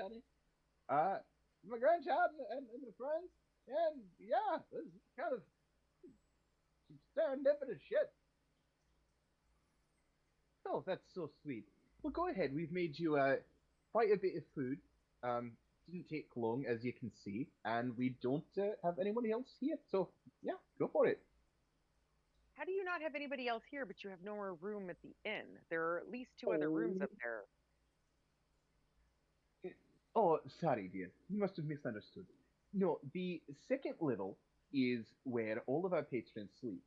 honey. My grandchild and my friends. And yeah, this is kind of some serendipitous shit. Oh, that's so sweet. Well, go ahead. We've made you quite a bit of food. Didn't take long, as you can see, and we don't have anyone else here. So yeah, go for it. How do you not have anybody else here, but you have no more room at the inn? There are at least 2 other rooms up there. Oh, sorry, dear. You must have misunderstood. No, the second level is where all of our patrons sleep.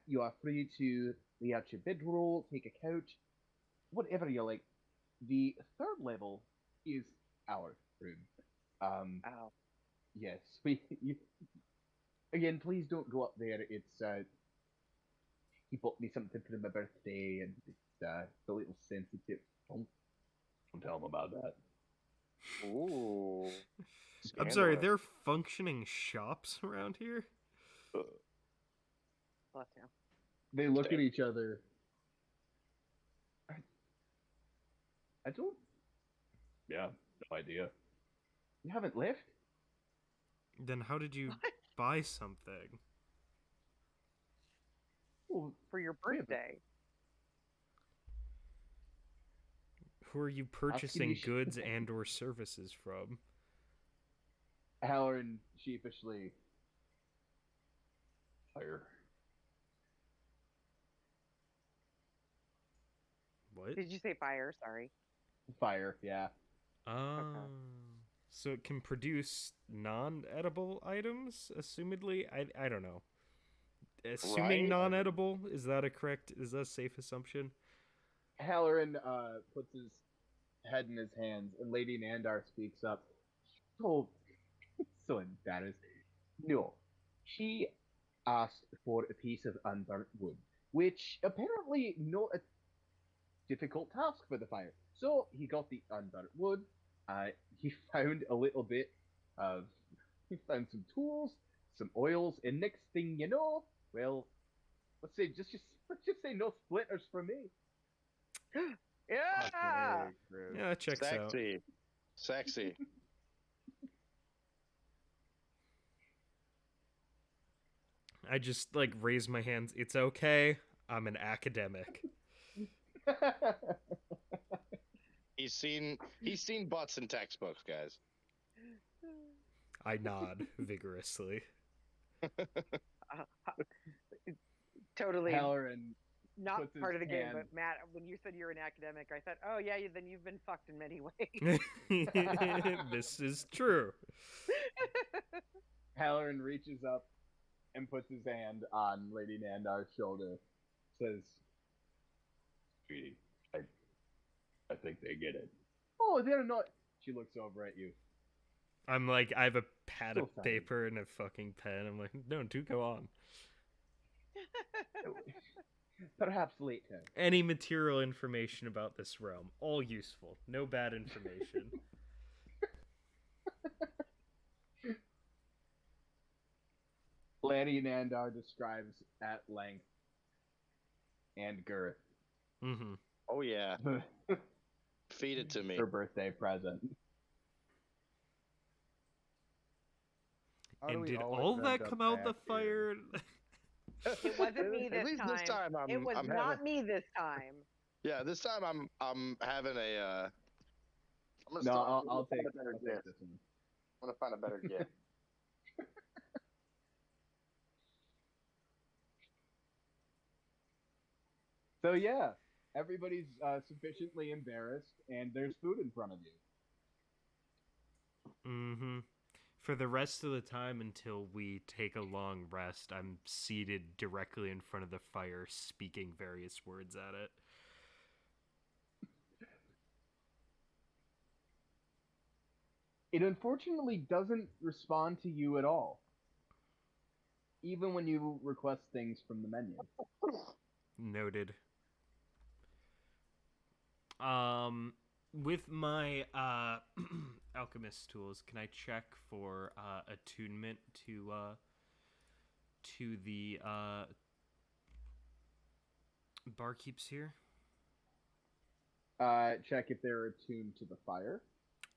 You are free to lay out your bedroll, take a couch, whatever you like. The third level is our room. Yes, again, please don't go up there. It's he bought me something for my birthday, and it's a little sensitive. Don't tell him about that. Ooh. I'm sorry, there are functioning shops around here? Bless you. They look at each other. I don't. Yeah, no idea. You haven't left? Then how did you buy something? Well, for your birthday. Who are you purchasing goods and or services from? Halloran sheepishly. Fire. What? Did you say fire? Sorry. Fire, yeah. Okay. So it can produce non-edible items, assumedly? I don't know. Assuming non-edible, is that a safe assumption? Halloran puts his head in his hands, and Lady Nandar speaks up. So embarrassed. No, she asked for a piece of unburnt wood, which apparently difficult task for the fire. So he got the unburnt wood. He found a little bit of. He found some tools, some oils, and next thing you know, well, let's just say no splinters for me. Yeah. Okay, Chris. Yeah, that checks out. Sexy. I just like raise my hands. It's okay. I'm an academic. He's seen butts in textbooks, guys. I nod vigorously. Totally Halloran not puts his part of the game, hand- but Matt, when you said you're an academic, I thought, oh yeah, then you've been fucked in many ways. This is true. Halloran reaches up and puts his hand on Lady Nandar's shoulder. Says, "Sweetie, I think they get it." Oh, they're not. She looks over at you. I'm like, I have a pad So of funny. paper and a fucking pen. I'm like, no, do go on. Perhaps later. Any material information about this realm, all useful. No bad information. Lady Nandar describes at length and girth Mm-hmm. Oh yeah. Feed it to me. her birthday present. How do And we did always all end that up come out the back here? fire? It wasn't me At this least time. this time It was I'm not having, me this time. yeah, this time I'm having a I'm gonna No, start I'll take a better this gift. one. I'm gonna find a better gift. So yeah, everybody's sufficiently embarrassed, and there's food in front of you. Mm-hmm. For the rest of the time until we take a long rest, I'm seated directly in front of the fire, speaking various words at it. It unfortunately doesn't respond to you at all, even when you request things from the menu. Noted. With my alchemist tools, can I check for attunement to the barkeeps here? Check if they're attuned to the fire.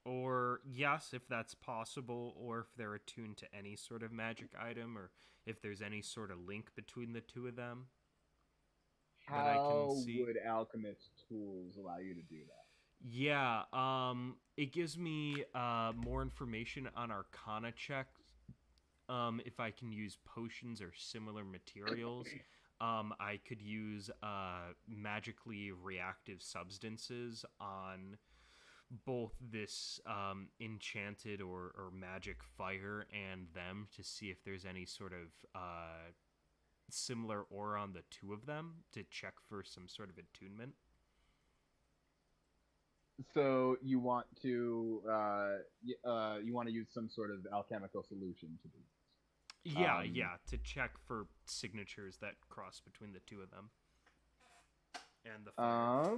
Or yes, if that's possible, or if they're attuned to any sort of magic item, or if there's any sort of link between the two of them. That I How can see. would alchemist tools allow you to do that? Yeah, it gives me more information on Arcana checks. If I can use potions or similar materials, I could use magically reactive substances on both this enchanted or magic fire and them to see if there's any sort of similar aura on the two of them to check for some sort of attunement. So you want to use some sort of alchemical solution to do this. Yeah, to check for signatures that cross between the two of them. And the fire.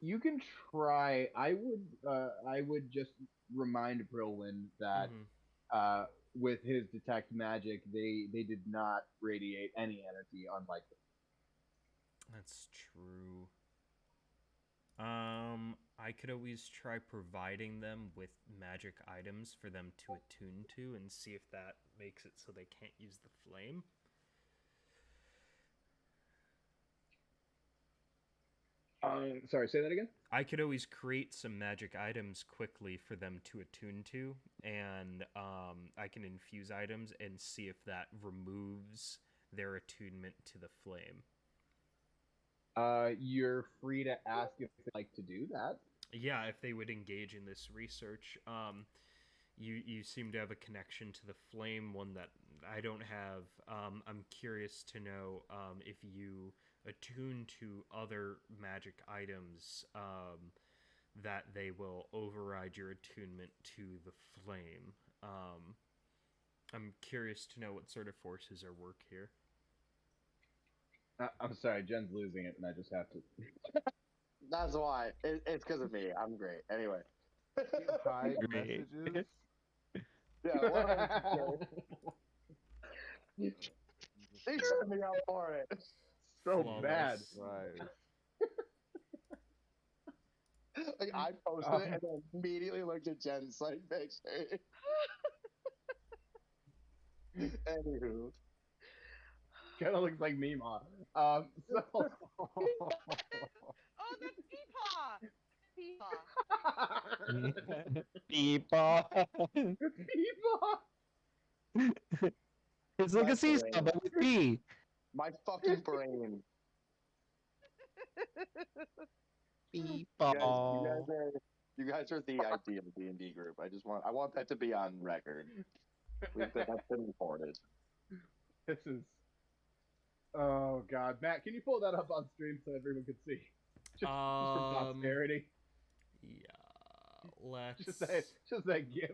You can try. I would just remind Brilwyn that with his detect magic, they did not radiate any energy, unlike the That's true. I could always try providing them with magic items for them to attune to and see if that makes it so they can't use the flame. Sorry, say that again? I could always create some magic items quickly for them to attune to, and I can infuse items and see if that removes their attunement to the flame. You're free to ask if they'd like to do that. Yeah, if they would engage in this research. You seem to have a connection to the flame, one that I don't have. I'm curious to know if you attune to other magic items that they will override your attunement to the flame. I'm curious to know what sort of forces are work here. I'm sorry, Jen's losing it, and I just have to. That's why. It's because of me. I'm great. Anyway. Hide Great. messages. Yeah, what else is there? He set me up for it. So Flawless. bad. Right. Like I posted it and then immediately looked at Jen's like picture. Anywho. Kind of looks like Mima. So. Oh, that's Peepaw. Peepaw. Mima. It's like My a seesaw, brain. but with P. My fucking brain. Peepaw. You guys are the ideal D&D group. I want that to be on record. That's been recorded. This is. Oh God, Matt, can you pull that up on stream so everyone can see? Just for posterity. Yeah. Let's Just that gif.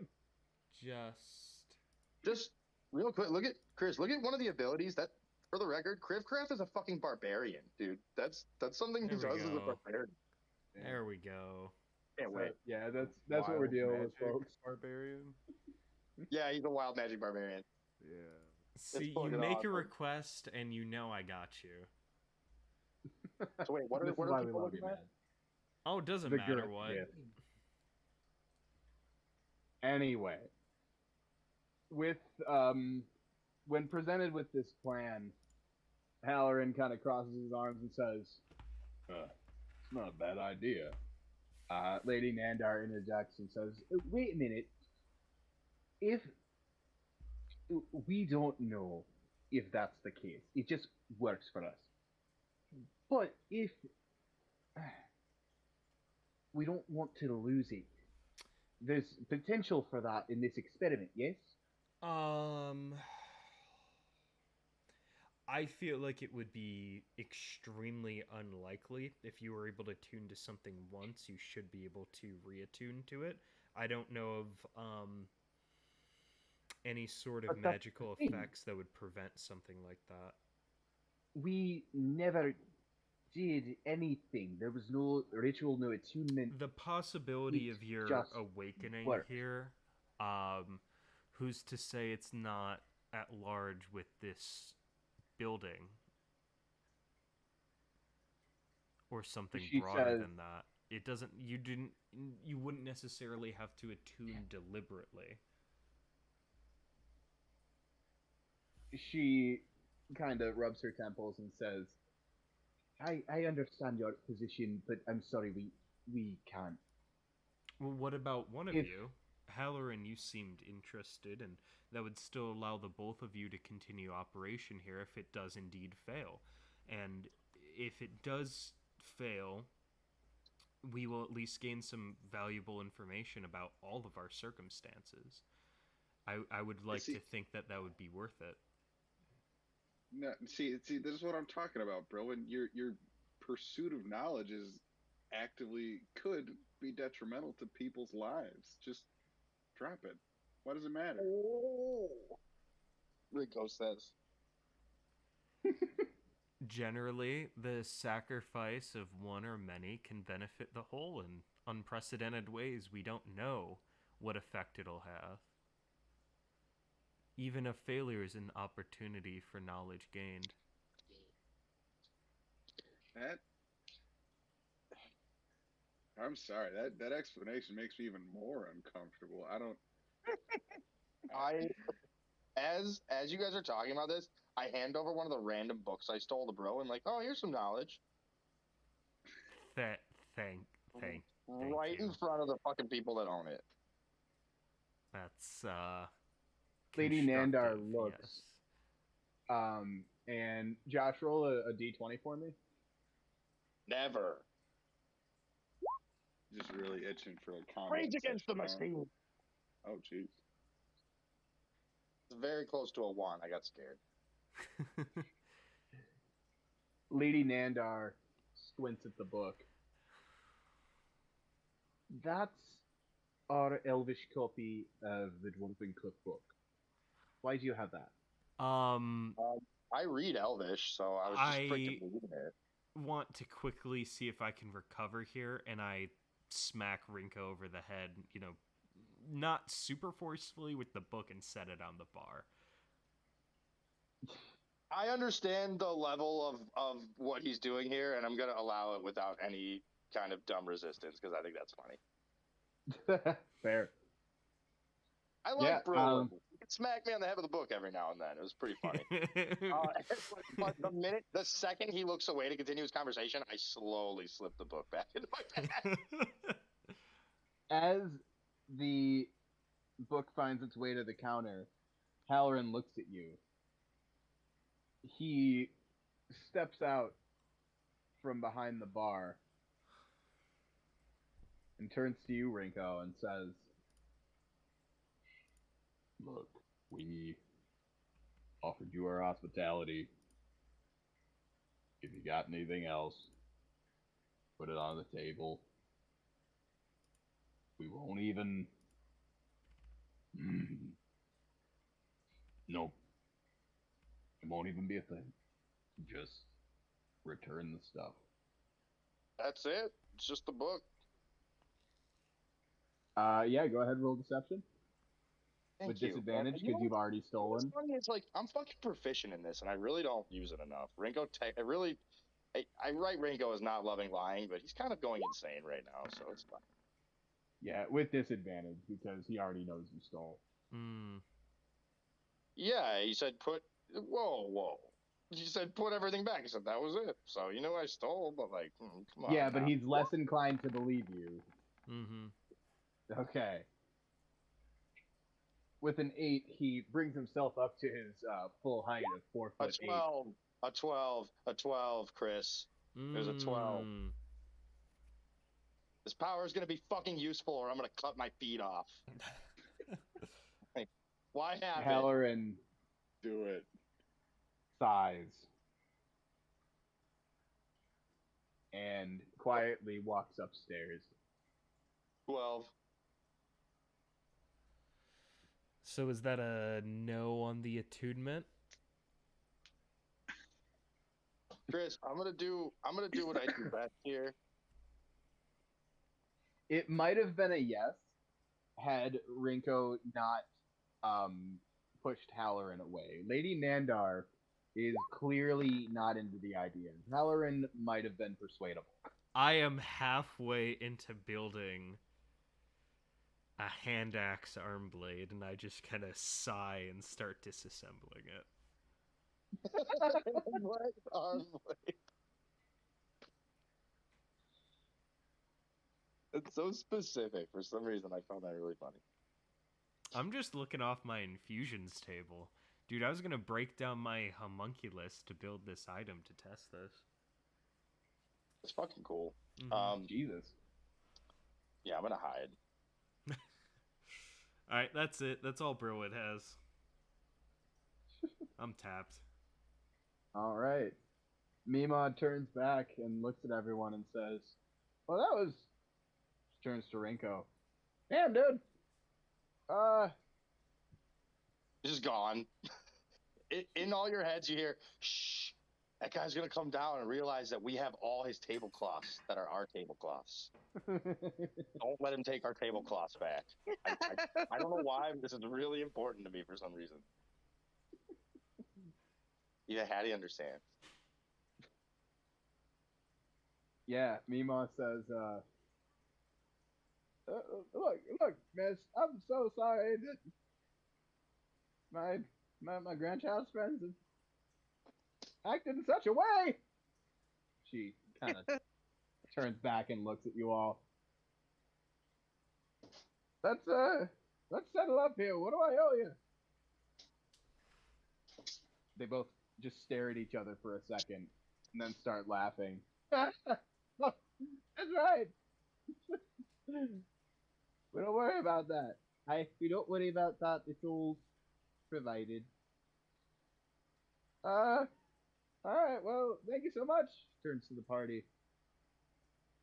Just real quick, look at Chris. Look at one of the abilities that, for the record, Crivcraft is a fucking barbarian, dude. That's something he There we does as a go. barbarian. There we go. Can't wait. Yeah, that's what we're Wild dealing with, magic folks. Barbarian. Yeah, he's a wild magic barbarian. Yeah. See, you fucking make awesome. a request and you know I got you. So wait, what This are is why we people love looking you, at? man. Oh, it doesn't The matter girth what. gift. Anyway, with when presented with this plan, Halloran kind of crosses his arms and says, "It's not a bad idea." Lady Nandar interjects and says, "Wait a minute. If we don't know if that's the case, it just works for us. But if we don't want to lose it, there's potential for that in this experiment, yes?" I feel like it would be extremely unlikely. If you were able to tune to something once, you should be able to reattune to it. I don't know of any sort of But that's magical the thing. effects that would prevent something like that. We never did anything. There was no ritual, no attunement. The possibility It of your just awakening worked. here, who's to say it's not at large with this building? Or something She broader says- than that. It doesn't, you wouldn't necessarily have to attune deliberately. She kind of rubs her temples and says, I understand your position, but I'm sorry, we can't. Well, what about one of If- you? Halloran, you seemed interested, and that would still allow the both of you to continue operation here if it does indeed fail. And if it does fail, we will at least gain some valuable information about all of our circumstances. I would like to think that that would be worth it. No, see, this is what I'm talking about, bro. And your pursuit of knowledge is actively could be detrimental to people's lives. Just drop it. Why does it matter? Oh. Rico says. Generally, the sacrifice of one or many can benefit the whole in unprecedented ways. We don't know what effect it'll have. Even a failure is an opportunity for knowledge gained. I'm sorry. That explanation makes me even more uncomfortable. I don't. As you guys are talking about this, I hand over one of the random books I stole to bro and like, oh, here's some knowledge. Thank Right you. in front of the fucking people that own it. That's Lady Nandar constructive, looks. yes. And Josh, roll a d20 for me. Never. Just really itching for a comment. Rage against the section, huh? machine. Oh, jeez. It's very close to a 1. I got scared. Lady Nandar squints at the book. That's our elvish copy of the Dwarven Cookbook. Why do you have that? I I read Elvish, so I was just freaking reading it. Want to quickly see if I can recover here, and I smack Rinko over the head, not super forcefully with the book, and set it on the bar. I understand the level of what he's doing here, and I'm going to allow it without any kind of dumb resistance, because I think that's funny. Fair. I like Brolin. You can smack me on the head with a book every now and then. It was pretty funny. But the second he looks away to continue his conversation, I slowly slip the book back into my bag. As the book finds its way to the counter, Halloran looks at you. He steps out from behind the bar and turns to you, Rinko, and says, "Look, we offered you our hospitality. If you got anything else, put it on the table. We won't even... Nope. It won't even be a thing. Just return the stuff." That's it. It's just the book. Yeah, go ahead and roll deception. Thank With you. disadvantage, because you've already stolen. What's funny is, like, I'm fucking proficient in this, and I really don't use it enough. Rinko, I write Rinko as not loving lying, but he's kind of going insane right now, so it's fine. Yeah, with disadvantage, because he already knows you stole. Yeah, he said whoa. He said put everything back. He said that was it. So, I stole, but, like, come on. Yeah, but he's less inclined to believe you. Okay. With an 8, he brings himself up to his full height of 4 foot 8. A 12, Chris. There's a 12. This power is going to be fucking useful, or I'm going to cut my feet off. Like, why have Halloran do it. Sighs and quietly walks upstairs. 12. So is that a no on the attunement? Chris, I'm gonna do what I do best here. It might have been a yes had Rinko not pushed Halloran away. Lady Nandar is clearly not into the idea. Halloran might have been persuadable. I am halfway into building a hand axe arm blade, and I just kind of sigh and start disassembling it. What arm blade? It's so specific. For some reason, I found that really funny. I'm just looking off my infusions table. Dude, I was going to break down my homunculus to build this item to test this. It's fucking cool. Jesus. Yeah, I'm going to hide. Alright, that's it. That's all Brillwood has. I'm tapped. Alright. Mima turns back and looks at everyone and says, "Well, that was..." She turns to Rinko. "Damn, dude. It's just gone. In all your heads, you hear, shh, that guy's going to come down and realize that we have all his tablecloths that are our tablecloths. Don't let him take our tablecloths back." I don't know why, but this is really important to me for some reason. Yeah, Hattie understands. Yeah, Mima says, look, miss, I'm so sorry that my grandchild's friends have acted in such a way." She kind of turns back and looks at you all. Let's settle up here. What do I owe you?" They both just stare at each other for a second and then start laughing. That's right. We don't worry about that. We don't worry about that. It's all provided. All right. Well, thank you so much. Turns to the party.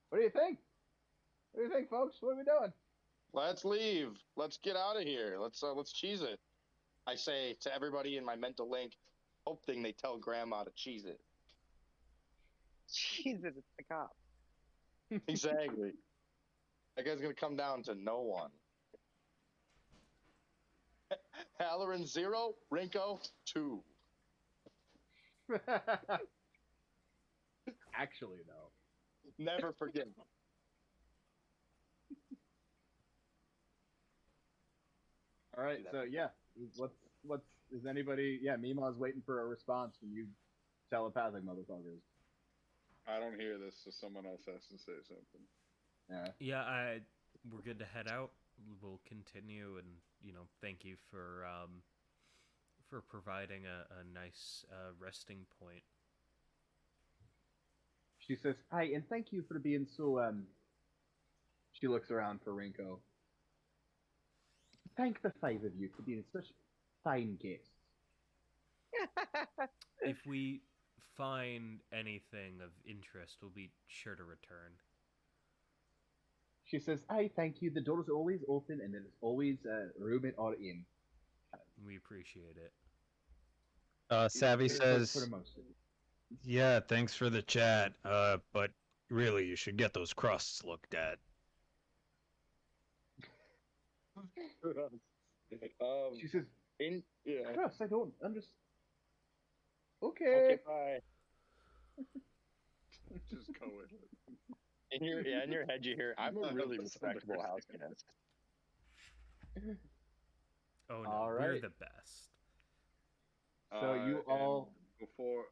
What do you think? What do you think, folks? What are we doing? Let's leave. Let's get out of here. Let's cheese it. I say to everybody in my mental link, hoping they tell Grandma to cheese it. Jesus, it's the cop. Exactly. That guy's gonna come down to no one. Halloran 0, Rinko 2. Actually, though. Never forget. All right, so yeah, what's is anybody? Yeah, Mima's waiting for a response from you, telepathic motherfuckers. I don't hear this, so someone else has to say something. Yeah. Yeah, we're good to head out. We'll continue, and thank you for providing a nice resting point. She says, "Hi, and thank you for being so." She looks around for Rinko. Thank the five of you for being such fine guests. If we find anything of interest, we'll be sure to return. She says, "I thank you. The door is always open, and there is always room at our inn." We appreciate it. Savvy For says, most of you. "Yeah, thanks for the chat. But really, you should get those crusts looked at." She says, Yeah. "Crust, I don't understand." Okay, bye. Just go with it. In your head, you hear, "I'm a really respectable house guest." Oh no, All we're right. the best. So you all, before,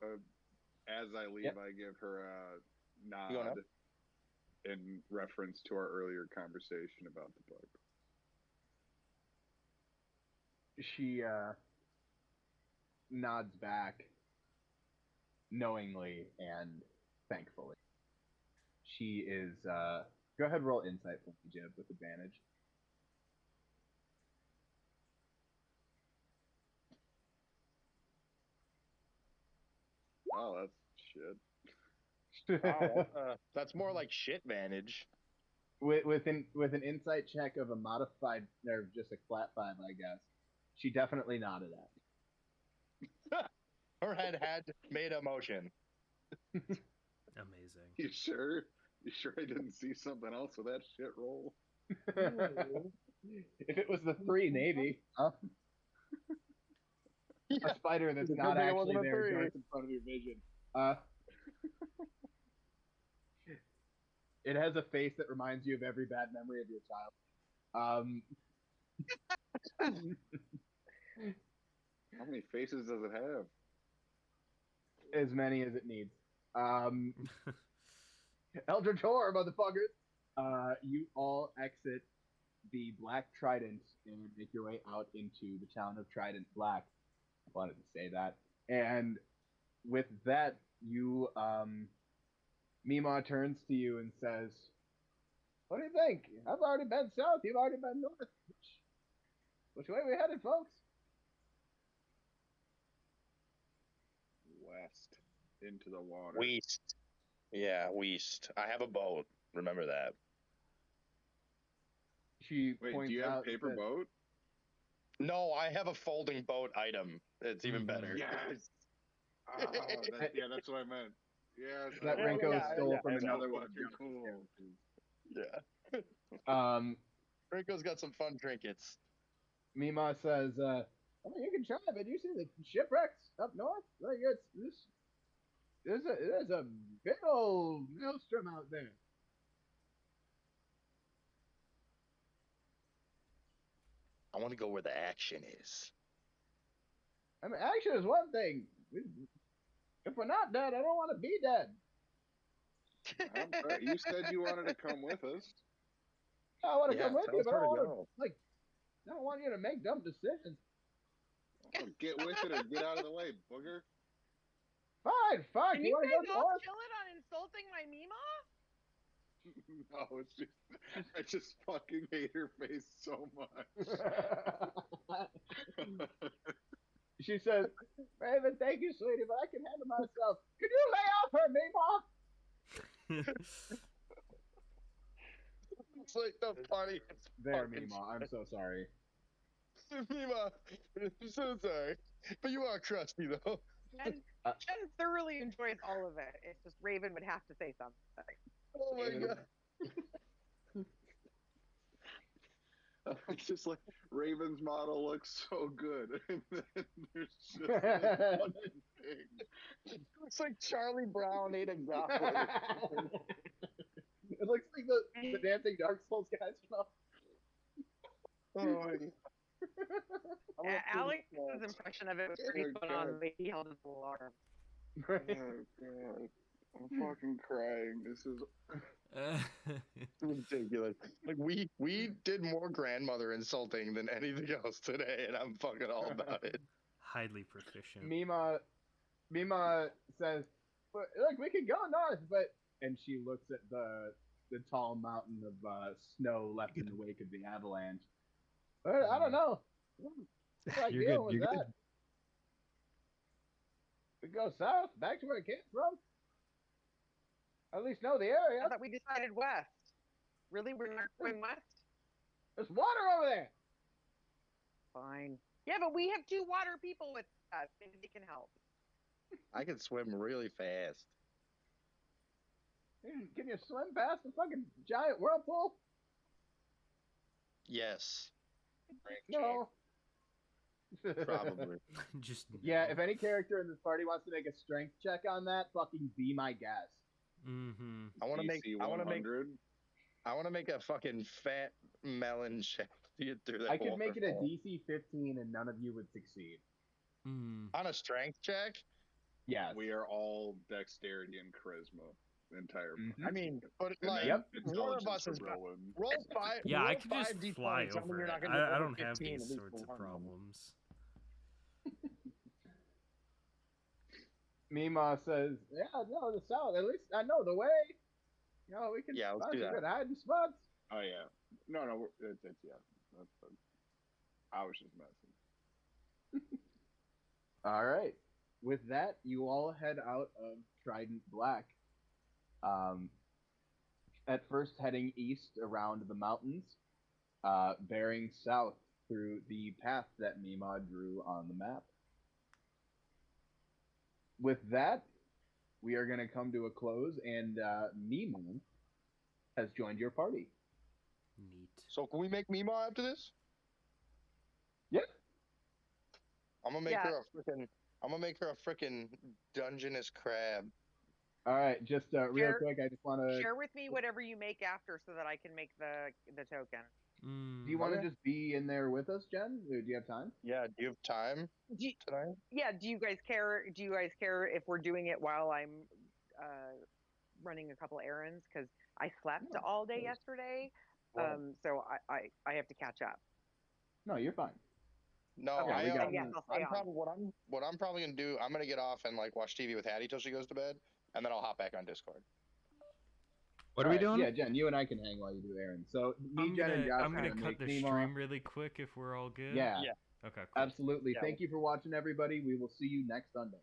as I leave, Yep. I give her a You going nod up? in reference to our earlier conversation about the book. she nods back knowingly and thankfully. She is go ahead, roll insight for me, Jib, with advantage. Oh, that's shit. Wow, that's more like shit manage. with an insight check of a modified or just a flat 5, I guess. She definitely nodded at. Her head had made a motion. Amazing. You sure? You sure I didn't see something else with that shit roll? If it was the 3, maybe. Huh? A spider that's It's a good not thing it actually wasn't a there 3. darts in front of your vision. It has a face that reminds you of every bad memory of your child. How many faces does it have? As many as it needs. Eldritch Horror, motherfuckers! You all exit the Black Trident and make your way out into the town of Trident Black. I wanted to say that. And with that, you, Mima turns to you and says, "What do you think? I've already been south, you've already been north. Which way we headed, folks?" West. Into the water. West. Yeah, west. I have a boat. Remember that. She Wait, points do you have a out paper that, boat? No, I have a folding boat item. It's even better. Yes. That's what I meant. Yes. that Yeah, Rinko yeah, stole yeah, from I know. another one of Fucking Jonathan's cool. Yeah. Rinko's got some fun trinkets. Mima says, "I mean, you can try, but you see the shipwrecks up north? Like, there's a big old maelstrom out there." I want to go where the action is. I mean, action is one thing. If we're not dead, I don't want to be dead. You said you wanted to come with us. I want to come with tell you, us but I where to don't want go. to, I don't want you to make dumb decisions. Oh, get with it or get out of the way, booger. Fine. Can You you want to guys go all north? chill it on insulting my Mima? No, it's just I just fucking hate her face so much. She says, "Raven, thank you, sweetie, but I can handle myself. Could you lay off her, Mima?" It's like the funniest. There, fucking Mima. I'm so sorry. Mima, I'm so sorry. But you are crusty, though. Jen thoroughly enjoys all of it. It's just Raven would have to say something. Oh my god. It's just like Raven's model looks so good, and then there's just this fucking thing. Looks like Charlie Brown ate a goblet. It looks like the dancing Dark Souls guys from. Oh my god. Alex's impression of it was pretty spot on. He held his little arm. Oh god, I'm fucking crying. This is Ridiculous. Like we did more grandmother insulting than anything else today, and I'm fucking all about it. Highly proficient. Mima says, "But look, we can go north, but..." And she looks at the tall mountain of snow left in the wake of the avalanche. But I don't know. What's the You're deal good, with you're that? good. We go south, back to where it came from. At least know the area. I thought we decided west. Really? We're not going west? There's water over there. Fine. Yeah, but we have 2 water people with us. Maybe they can help. I can swim really fast. Can you swim past the fucking giant whirlpool? Yes, No. probably. Just Yeah, if any character in this party wants to make a strength check on that, fucking be my guest. Mm-hmm. I want to make. DC I want to make. 100. I want to make a fucking fat melon check to get through that. I could make it a waterfall. DC 15 and none of you would succeed. Mm. On a strength check. Yes. We are all dexterity and charisma. The entire. Mhm. I mean, but And like, then Yep. one of intelligence us for is got, Rowan. roll 5. Yeah, roll I could just 5 d20, fly tell me over you're it. not gonna get I over don't have 15, these at least sorts of one them. problems. Mima says, "Yeah, no, the south. At least I know the way. You know, we can Yeah, let's find do some that. good hiding spots." Oh yeah. No, it's yeah. That's fine. I was just messing. All right. With that, you all head out of Trident Black. At first, heading east around the mountains, bearing south through the path that Mima drew on the map. With that, we are going to come to a close, and Mima has joined your party. Neat. So can we make Mima after this? Yeah. I'm gonna make Yeah. her a freaking. I'm gonna make her a freaking Dungeness crab. All right, just real Share- quick, I just want to. Share with me whatever you make after so that I can make the token. Mm. Do you want to Okay. just be in there with us, Jen? Do you have time? Yeah. Do you have time Do you, tonight? yeah, do you guys care? Do you guys care if we're doing it while I'm running a couple errands? Because I slept No, all day of course. yesterday, Well, so I have to catch up. No, you're fine. No, Okay, I we got- yes, I'll stay I'm on. probably what I'm probably gonna do. I'm gonna get off and like watch TV with Hattie till she goes to bed, and then I'll hop back on Discord. What are we Alright, doing? Yeah, Jen, you and I can hang while you do errands. So me, I'm Jen, and Josh I'm are gonna gonna cut make the Mima. stream really quick if we're all good. Yeah, Yeah. Okay. Cool. absolutely. Yeah. Thank you for watching, everybody. We will see you next Sunday.